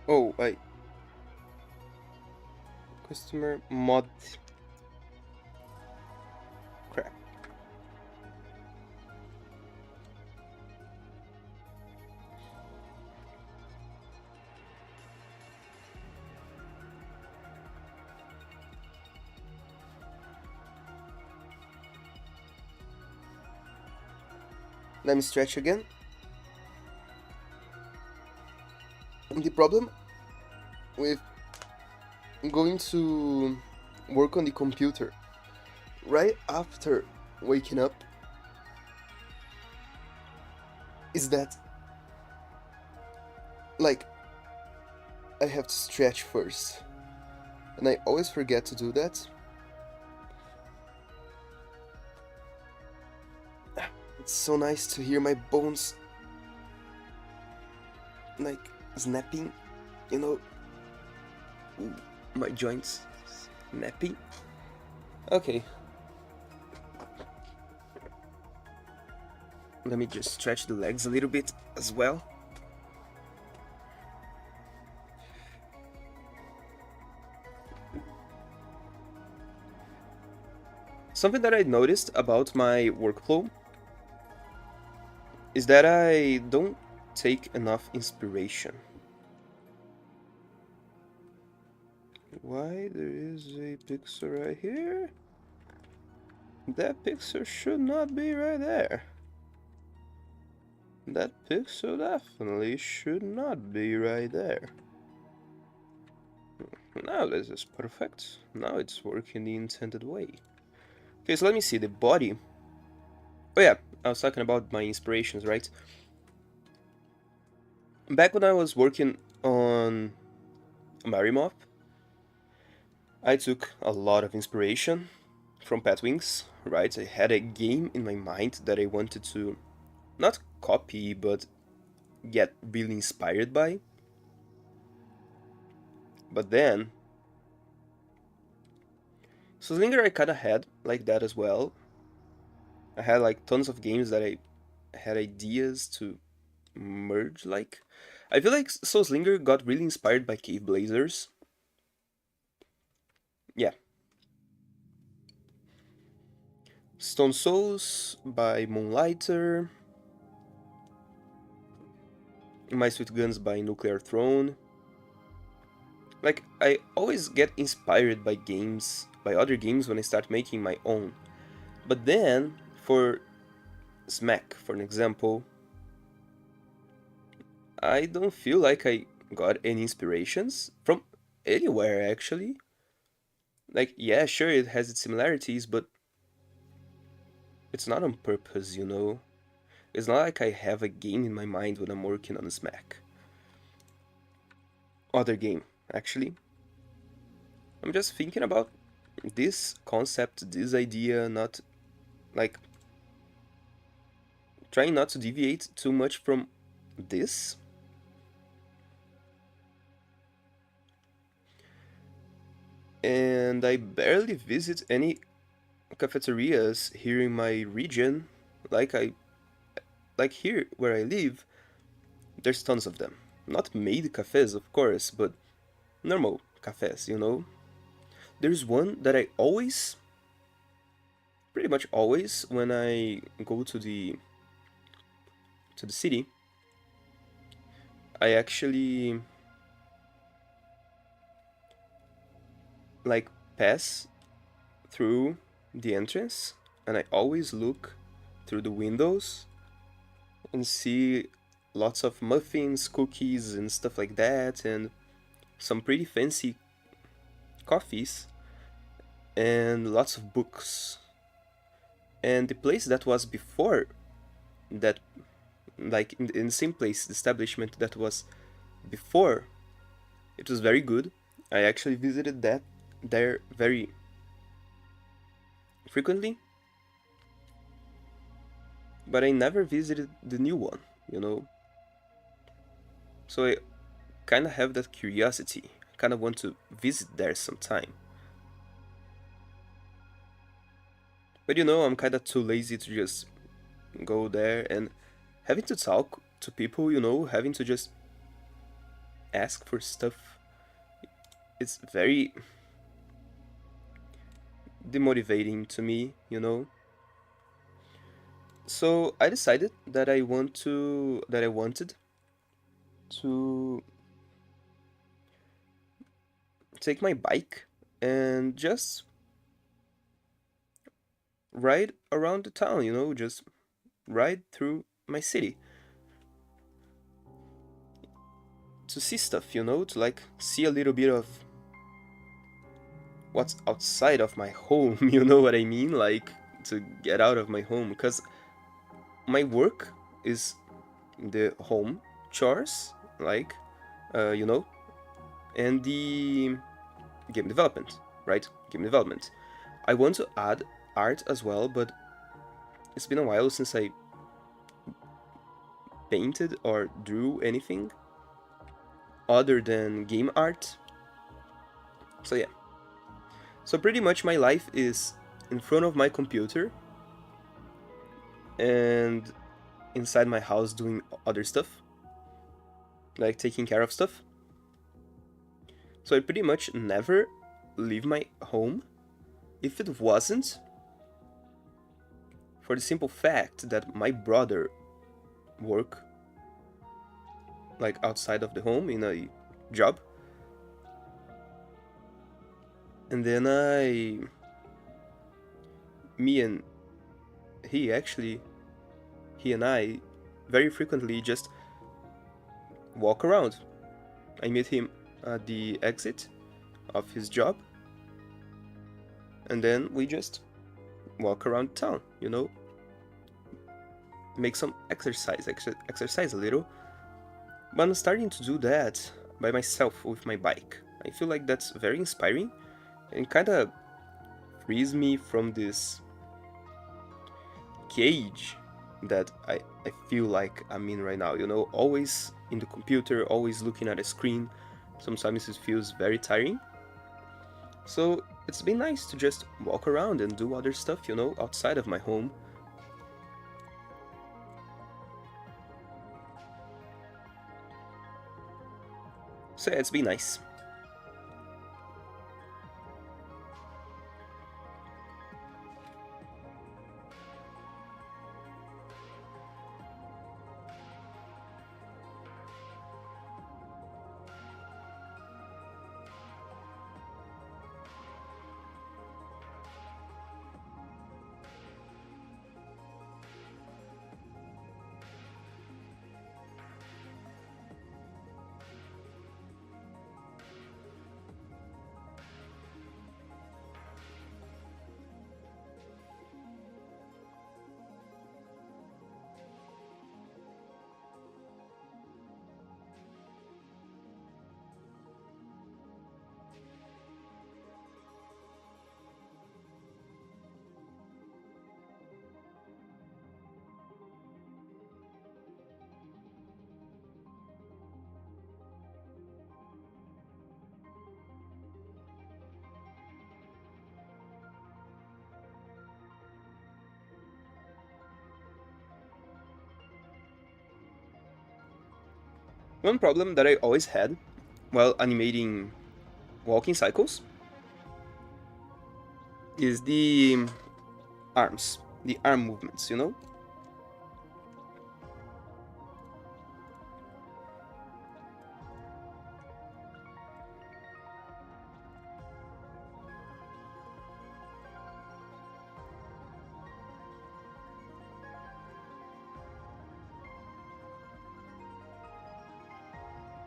Oh, customer mod crap. Let me stretch again. The problem with going to work on the computer right after waking up is that, like, I have to stretch first, and I always forget to do that. It's so nice to hear my bones, like, snapping, you know. Ooh, my joints snapping. Okay. Let me just stretch the legs a little bit as well. Something that I noticed about my workflow is that I don't take enough inspiration. Why there is a pixel right here? That pixel should not be right there. That pixel definitely should not be right there. Now this is perfect. Now it's working the intended way. Okay, so let me see the body. Oh yeah, I was talking about my inspirations, right? Back when I was working on Marimoth, I took a lot of inspiration from Petwings, right? I had a game in my mind that I wanted to not copy, but get really inspired by. But then, Slinger I kinda had like that as well. I had like tons of games that I had ideas to merge like. I feel like Slinger got really inspired by Cave Blazers. Yeah. Stone Souls by Moonlighter. My Sweet Guns by Nuclear Throne. Like, I always get inspired by games, by other games when I start making my own. But then, for Smack, for an example, I don't feel like I got any inspirations from anywhere, actually. Like, yeah, sure, it has its similarities, but it's not on purpose, you know? It's not like I have a game in my mind when I'm working on Smack. Other game, actually. I'm just thinking about this concept, this idea, not like trying not to deviate too much from this. And I barely visit any cafeterias here in my region. Like here where I live, there's tons of them. Not made cafes, of course, but normal cafes, you know? There's one that I always, pretty much always, when I go to the city, I actually like pass through the entrance, and I always look through the windows and see lots of muffins, cookies, and stuff like that, and some pretty fancy coffees and lots of books. And the place that was before that, like in the same place, the establishment that was before, it was very good. I actually visited that there very frequently, but I never visited the new one, you know? So I kind of have that curiosity. I kind of want to visit there sometime. But you know, I'm kind of too lazy to just go there, and having to talk to people, you know, having to just ask for stuff, it's very demotivating to me, you know? So I decided that I wanted to take my bike and just ride around the town, you know, just ride through my city to see stuff, you know, to like see a little bit of what's outside of my home, you know what I mean? Like to get out of my home, because my work is the home chores, like, you know, and the game development, right? Game development. I want to add art as well, but it's been a while since I painted or drew anything other than game art. So yeah. So pretty much my life is in front of my computer and inside my house doing other stuff, like taking care of stuff. So I pretty much never leave my home if it wasn't for the simple fact that my brother work like outside of the home in a job, and then me and he actually he and I very frequently just walk around. I meet him at the exit of his job, and then we just walk around town, you know, make some exercise a little. But I'm starting to do that by myself with my bike. I feel like that's very inspiring and kind of frees me from this cage that I feel like I'm in right now, you know, always in the computer, always looking at a screen. Sometimes it feels very tiring. So it's been nice to just walk around and do other stuff, you know, outside of my home. So yeah, it's been nice. One problem that I always had while animating walking cycles is the arms, the arm movements, you know?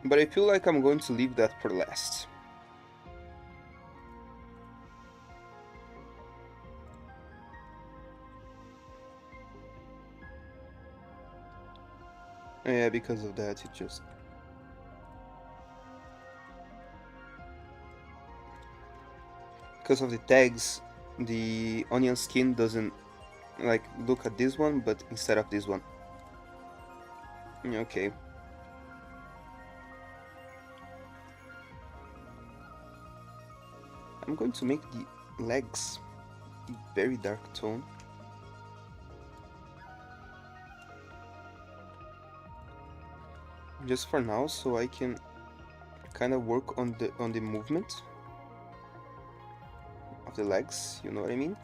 But I feel like I'm going to leave that for last. Yeah, because of that, it just... Because of the tags, the onion skin doesn't like look at this one, but instead of this one. Okay. I'm going to make the legs a very dark tone. Just for now, so I can kind of work on the movement of the legs, you know what I mean?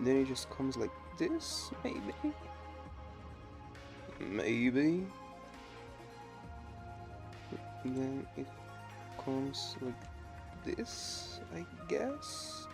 Then it just comes like this, maybe? Maybe. Then it comes like this, I guess.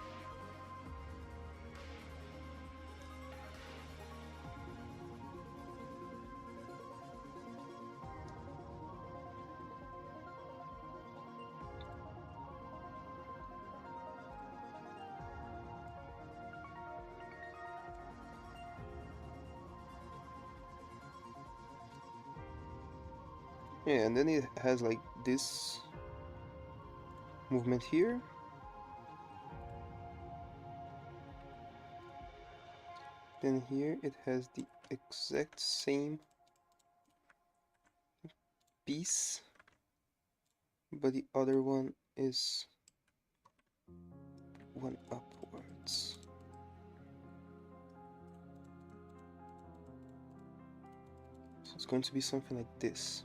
Yeah, and then it has like this movement here. Then here it has the exact same piece, but the other one is one upwards. So it's going to be something like this.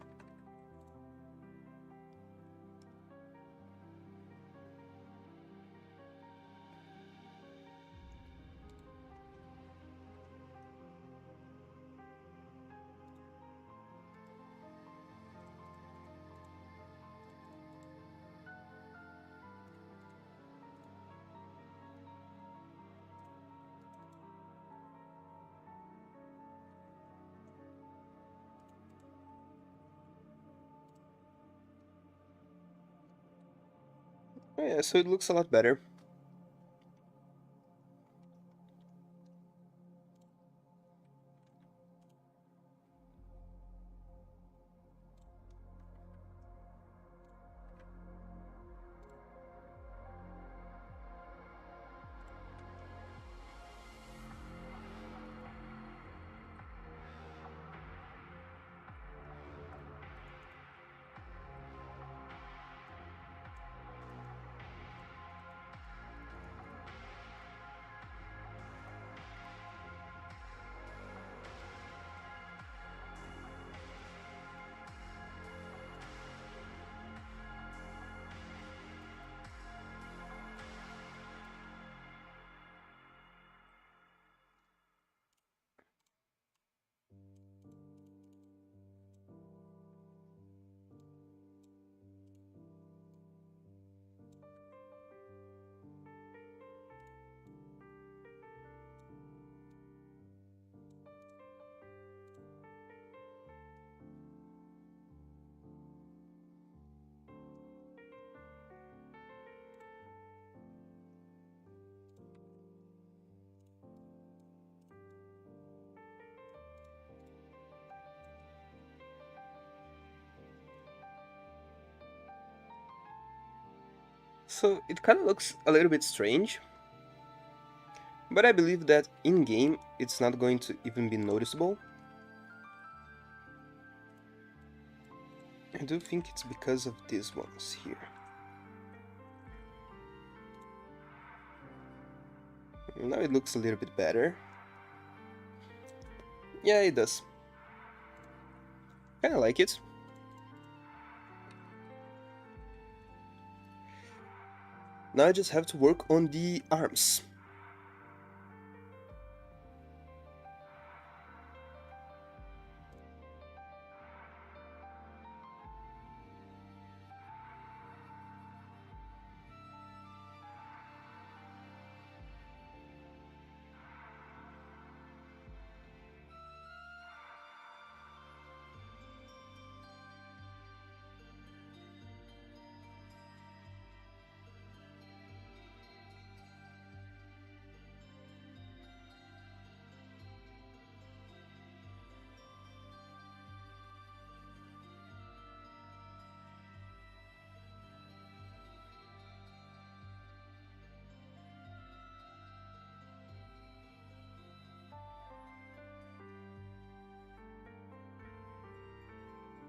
Oh yeah, so it looks a lot better. So it kind of looks a little bit strange, but I believe that in-game it's not going to even be noticeable. I do think it's because of these ones here. Now it looks a little bit better. Yeah, it does. Kinda like it. Now I just have to work on the arms.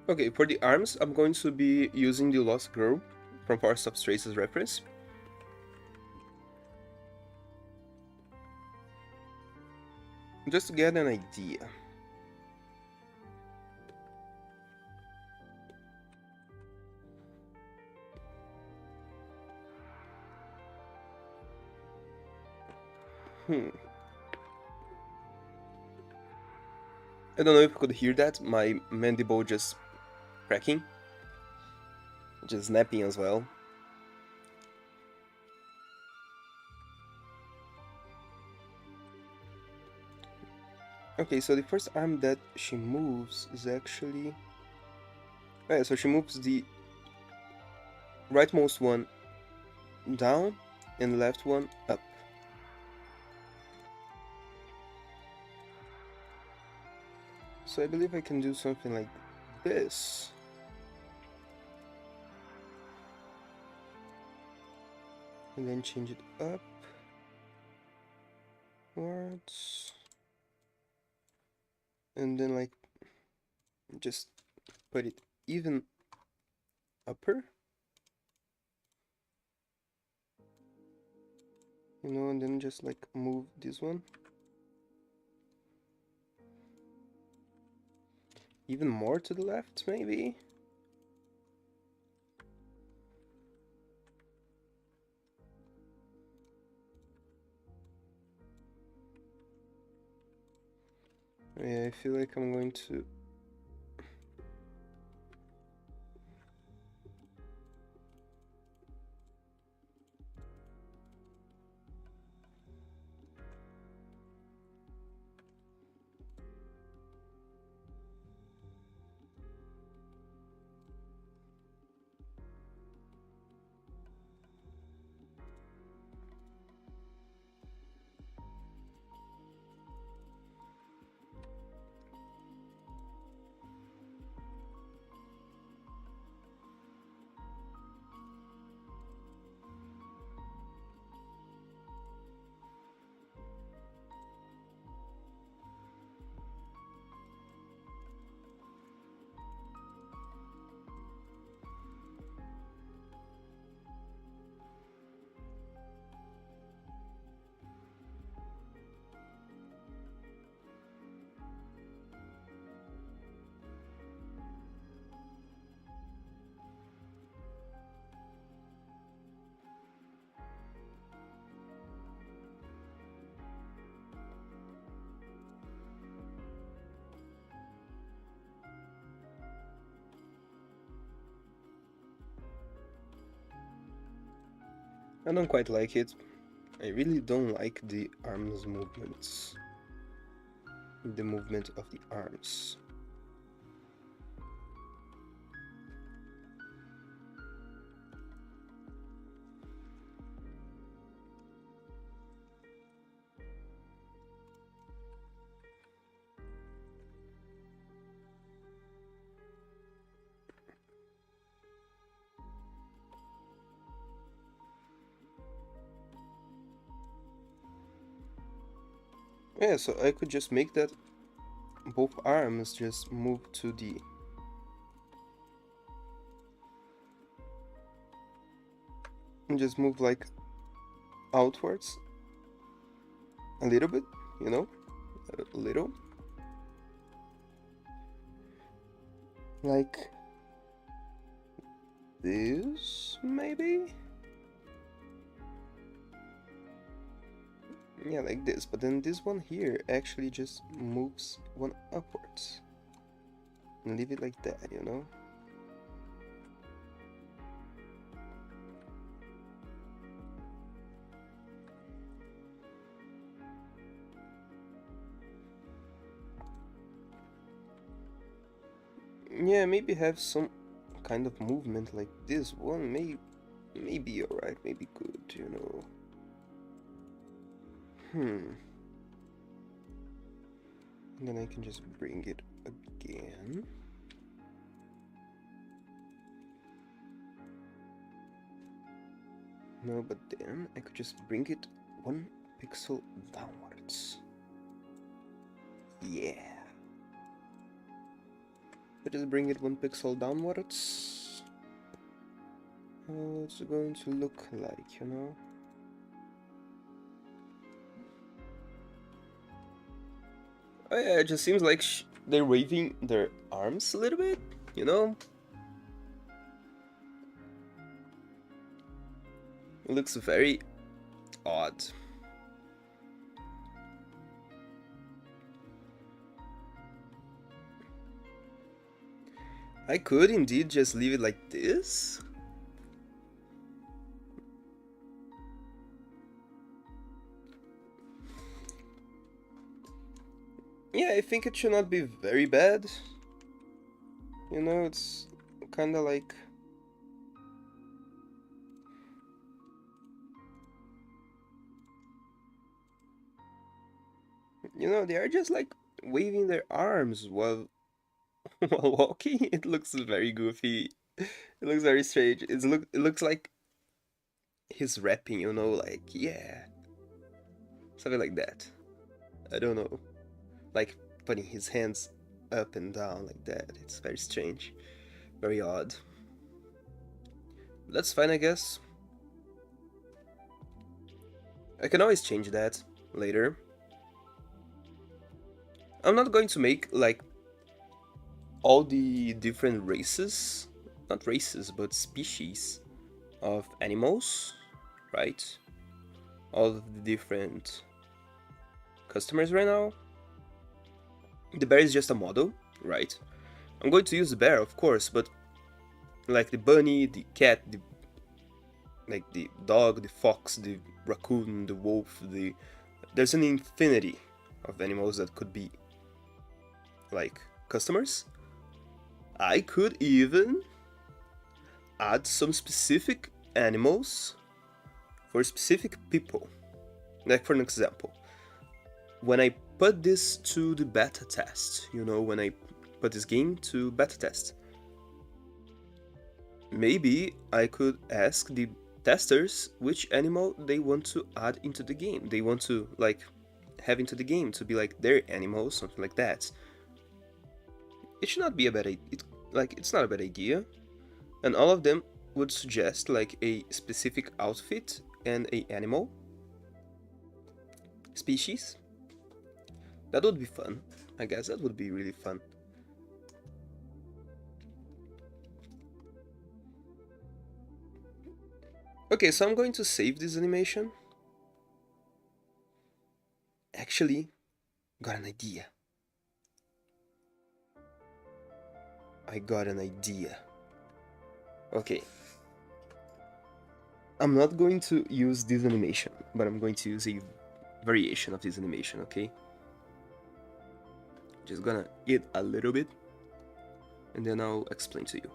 Okay, for the arms, I'm going to be using the Lost Girl from Forest of Traces reference. Just to get an idea. I don't know if you could hear that, my mandible just cracking. Just snapping as well. Okay, so the first arm that she moves is actually... Oh yeah, so she moves the rightmost one down and the left one up. So I believe I can do something like this. And then change it up. Wards. And then like just put it even upper. You know, and then just like move this one. Even more to the left, maybe? Yeah, I feel like I'm going to... I don't quite like it. I really don't like the arms movements. The movement of the arms. Yeah, so I could just make that both arms just move to the... and just move like outwards a little bit, you know, a little, like this maybe, yeah, like this. But then this one here actually just moves one upwards and leave it like that, you know. Yeah, maybe have some kind of movement like this one. May be alright, maybe good, you know. And then I can just bring it again. No, but then I could just bring it 1 pixel downwards. Yeah. just bring it 1 pixel downwards. How it's going to look like, you know? Oh yeah, it just seems like they're waving their arms a little bit, you know? It looks very odd. I could indeed just leave it like this. Yeah, I think it should not be very bad. You know, it's kinda like... You know, they are just like waving their arms while while walking. It looks very goofy. It looks very strange. It looks like he's rapping, you know, like yeah, something like that. I don't know, like putting his hands up and down like that. It's very strange, very odd. That's fine, I guess. I can always change that later. I'm not going to make like all the different races, not races, but species of animals, right? All of the different customers right now. The bear is just a model, right? I'm going to use the bear, of course, but like the bunny, the cat, like the dog, the fox, the raccoon, the wolf, there's an infinity of animals that could be like customers. I could even add some specific animals for specific people. Like for an example, when I put this to the beta test, you know, when I put this game to beta test, maybe I could ask the testers which animal they want to add into the game. They want to like have into the game to be like their animal, something like that. It should not be a bad idea. It's not a bad idea, and all of them would suggest like a specific outfit and a animal species. That would be fun. I guess that would be really fun. Okay, so I'm going to save this animation. Actually, got an idea. I got an idea. Okay. I'm not going to use this animation, but I'm going to use a variation of this animation, okay? Just gonna eat a little bit, and then I'll explain to you.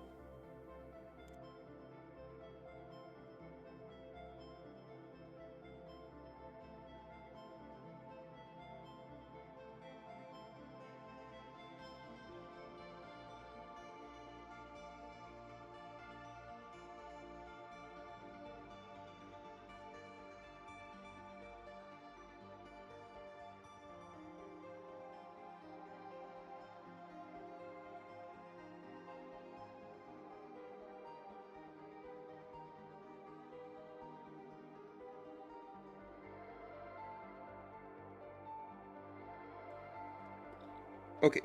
Okay,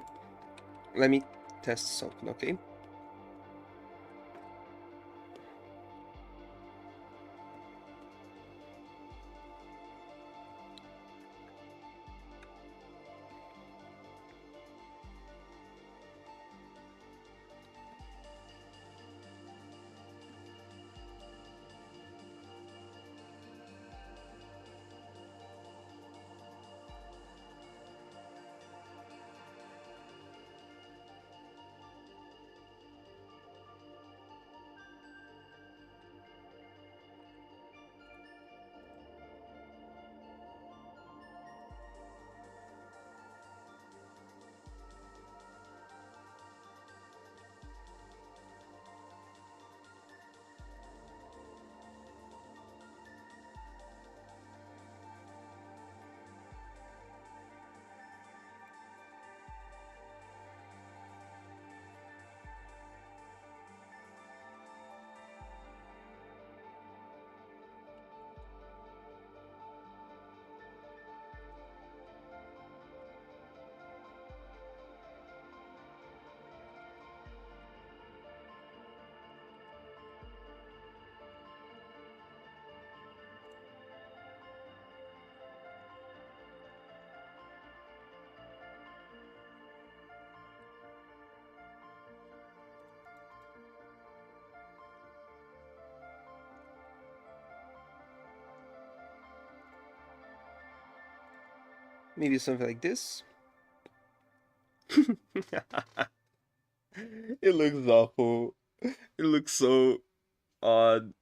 let me test something, okay? Maybe something like this. It looks awful. It looks so odd.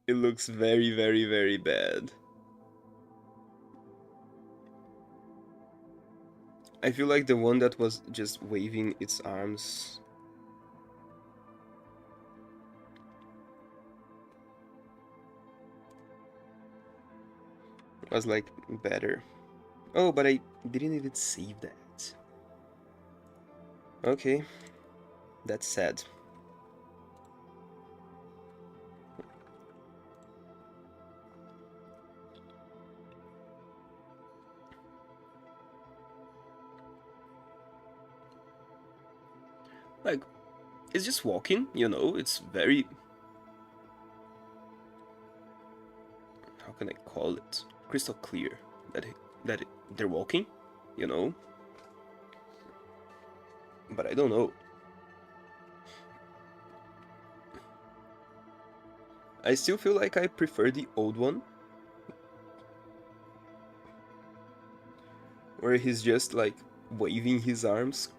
It looks very, very, very bad. I feel like the one that was just waving its arms was like better. Oh, but I didn't even save that. Okay, that's sad. Like, it's just walking, you know, it's very... How can I call it? Crystal clear that they're walking, you know? But I don't know. I still feel like I prefer the old one, where he's just like waving his arms.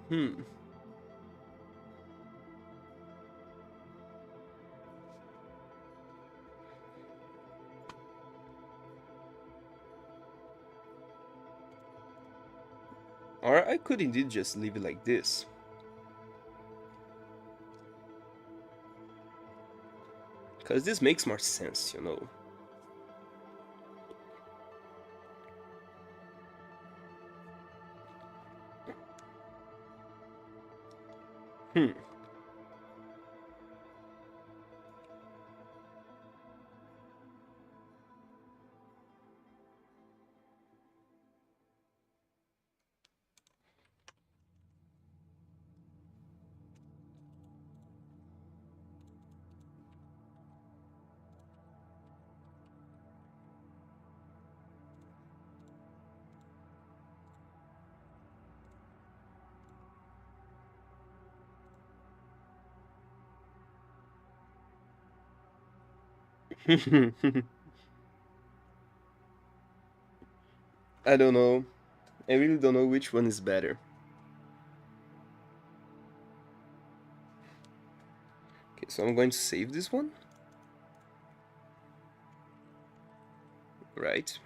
Hmm. Or I could indeed just leave it like this. Because this makes more sense, you know. Hmm. I don't know. I really don't know which one is better. Okay, so I'm going to save this one. Right.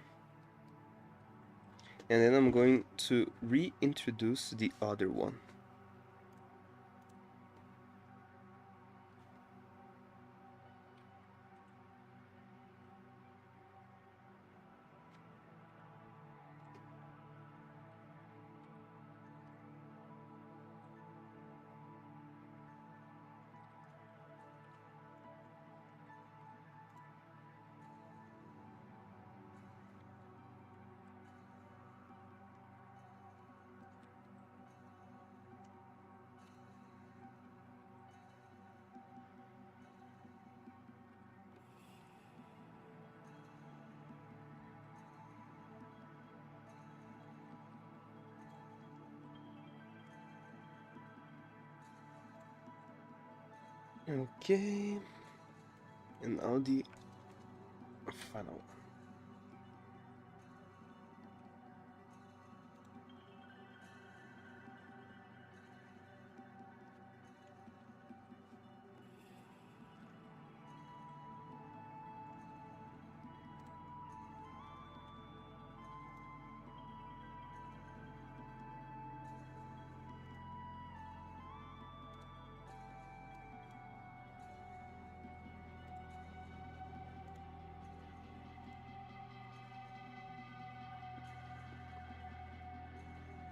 And then I'm going to reintroduce the other one. Okay. And now the final one.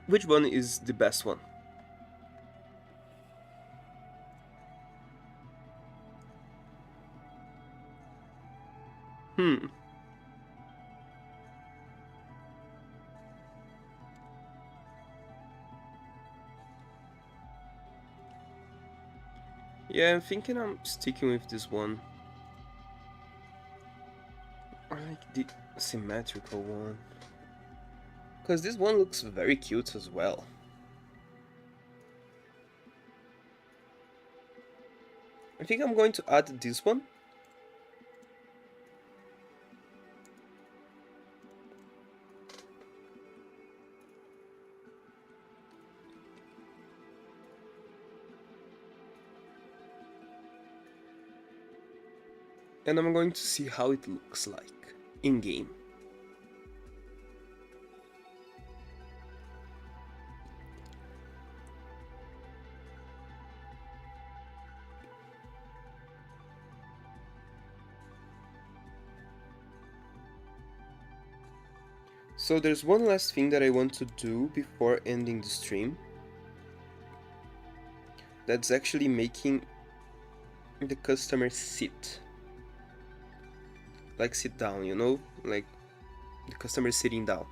Which one is the best one? Hmm. Yeah, I'm thinking I'm sticking with this one. I like the symmetrical one. Because this one looks very cute as well. I think I'm going to add this one. And I'm going to see how it looks like in-game. So there's one last thing that I want to do before ending the stream. That's actually making the customer sit. Like sit down, you know? Like the customer sitting down.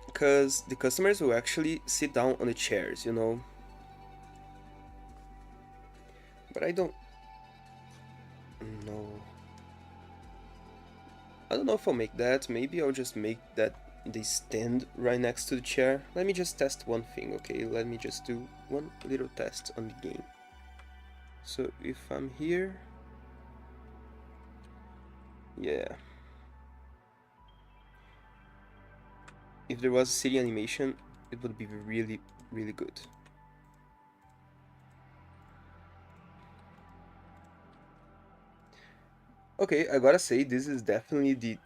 Because the customers will actually sit down on the chairs, you know? But I don't know. I don't know if I'll make that. Maybe I'll just make that they stand right next to the chair. Let me just test one thing, okay? Let me just do one little test on the game. So if I'm here... Yeah. If there was a sitting animation, it would be really, really good. Okay, I gotta say, this is definitely the,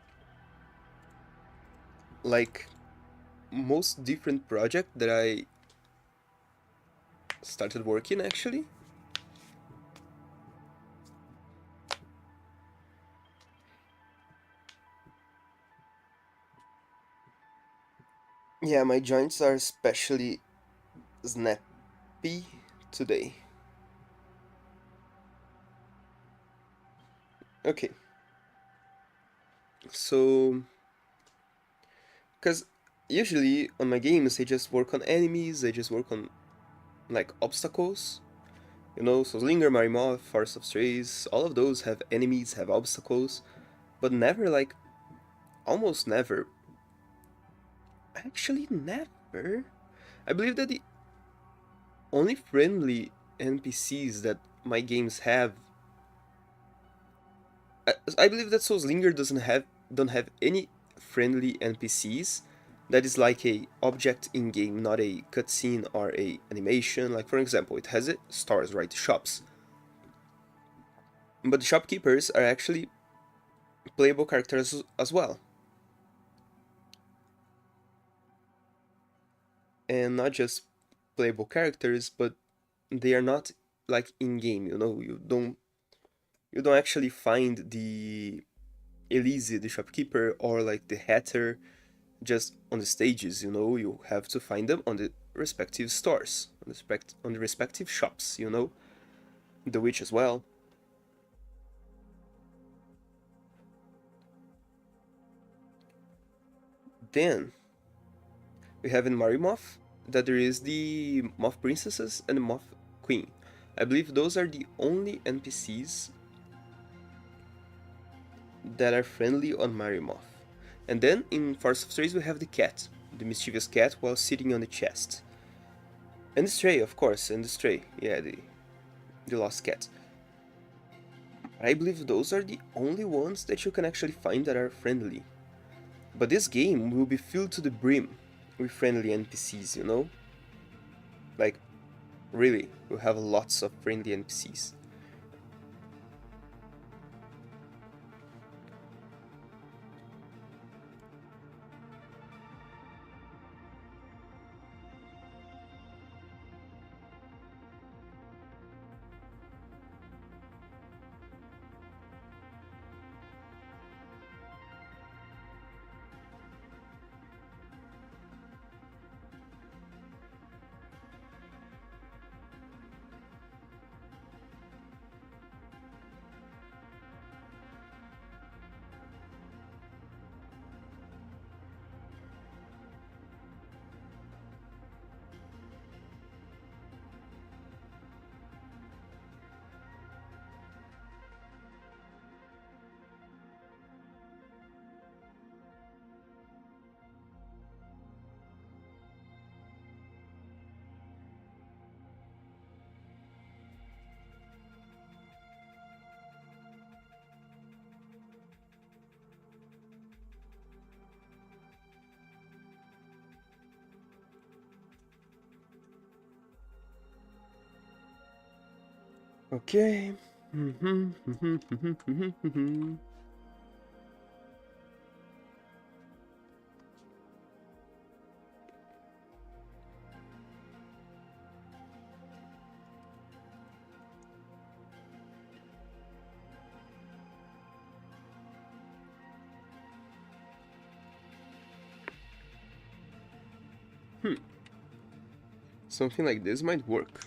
like, most different project that I started working, actually. Yeah, my joints are especially snappy today. Okay. So... Because usually on my games, I just work on enemies, I just work on, like, obstacles. You know, so Slinger, Marimov, Forest of Strays, all of those have enemies, have obstacles. But never, like, almost never. Actually, never. I believe that the only friendly NPCs that my games have... I believe that Soulslinger don't have any friendly NPCs that is like a object in game, not a cutscene or a animation. Like for example, it has stores, right? Shops. But the shopkeepers are actually playable characters as well. And not just playable characters, but they are not like in game, you know, you don't actually find the Elise, the shopkeeper, or like the hatter just on the stages, you know, you have to find them on the respective stores, on the respective shops, you know, the witch as well. Then we have in Marimoth that there is the Moth Princesses and the Moth Queen. I believe those are the only NPCs that are friendly on Marimoth. And then in Forest of Strays we have the cat, the mischievous cat while sitting on the chest. And the stray, of course, and the stray, yeah, the lost cat. I believe those are the only ones that you can actually find that are friendly. But this game will be filled to the brim with friendly NPCs, you know? Like, really, we'll have lots of friendly NPCs. Okay. Something like this might work.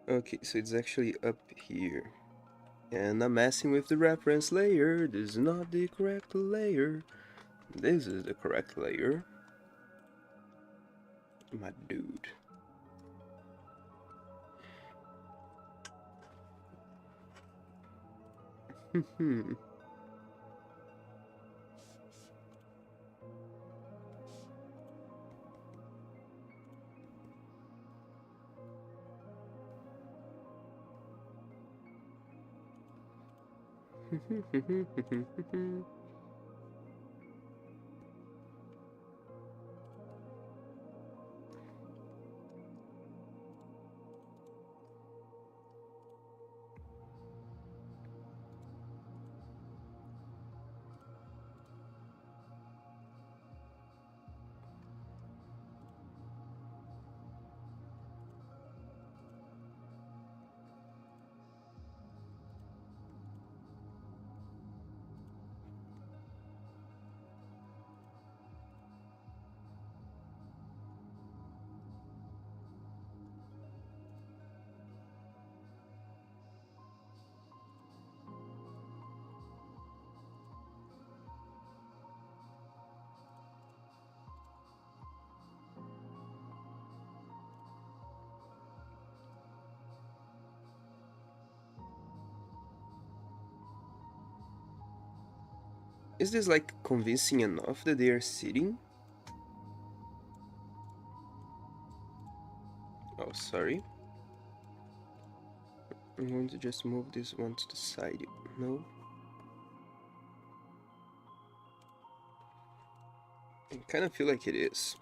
Okay, so it's actually up here. And I'm messing with the reference layer. This is not the correct layer. This is the correct layer. My dude. Is this like convincing enough that they are sitting? Oh, sorry. I'm going to just move this one to the side. No. I kind of feel like it is.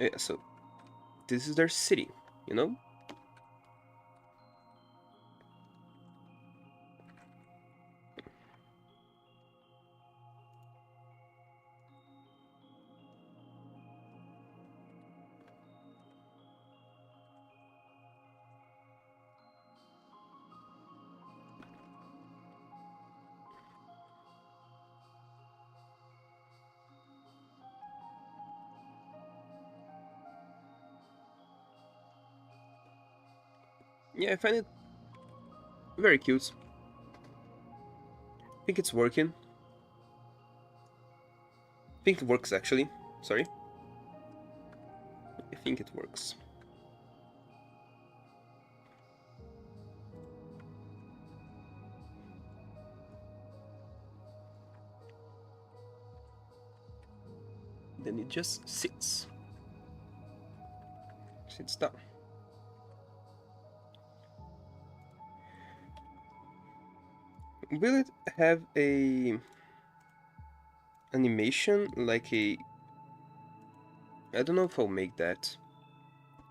Yeah, so this is their city, you know? Yeah, I find it very cute. I think it's working. I think it works actually. Sorry. I think it works. Then it just sits. Sits down. Will it have a animation like a... I don't know if I'll make that.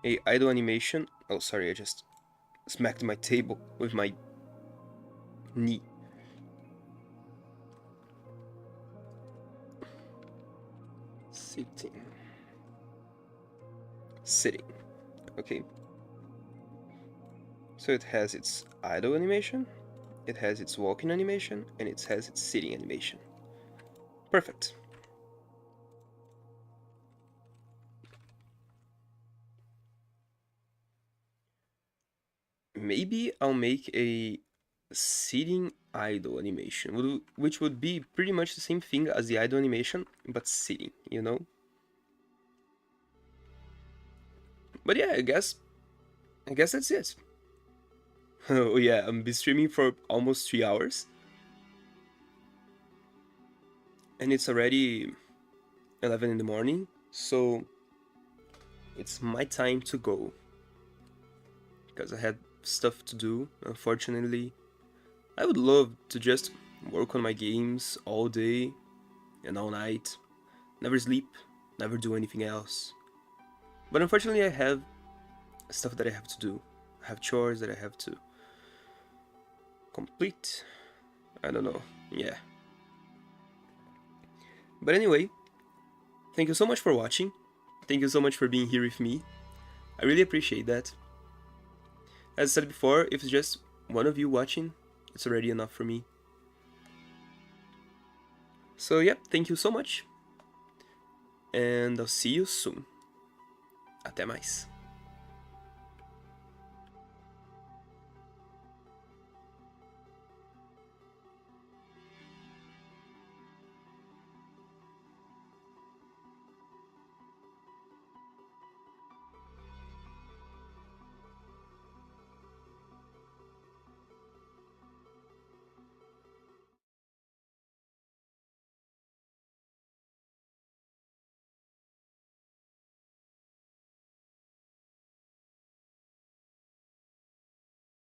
A idle animation. Oh, sorry, I just smacked my table with my knee. Sitting. Sitting. Okay. So it has its idle animation, it has its walking animation, and it has its sitting animation. Perfect. Maybe I'll make a sitting idle animation, which would be pretty much the same thing as the idle animation, but sitting, you know? But yeah, I guess I guess that's it. Oh yeah, I'm be streaming for almost 3 hours. And it's already 11 in the morning, so it's my time to go. Because I had stuff to do, unfortunately. I would love to just work on my games all day and all night. Never sleep, never do anything else. But unfortunately I have stuff that I have to do. I have chores that I have to complete. I don't know, yeah. But anyway, thank you so much for watching. Thank you so much for being here with me. I really appreciate that. As I said before, if it's just one of you watching, it's already enough for me. So yeah, thank you so much. And I'll see you soon. Até mais.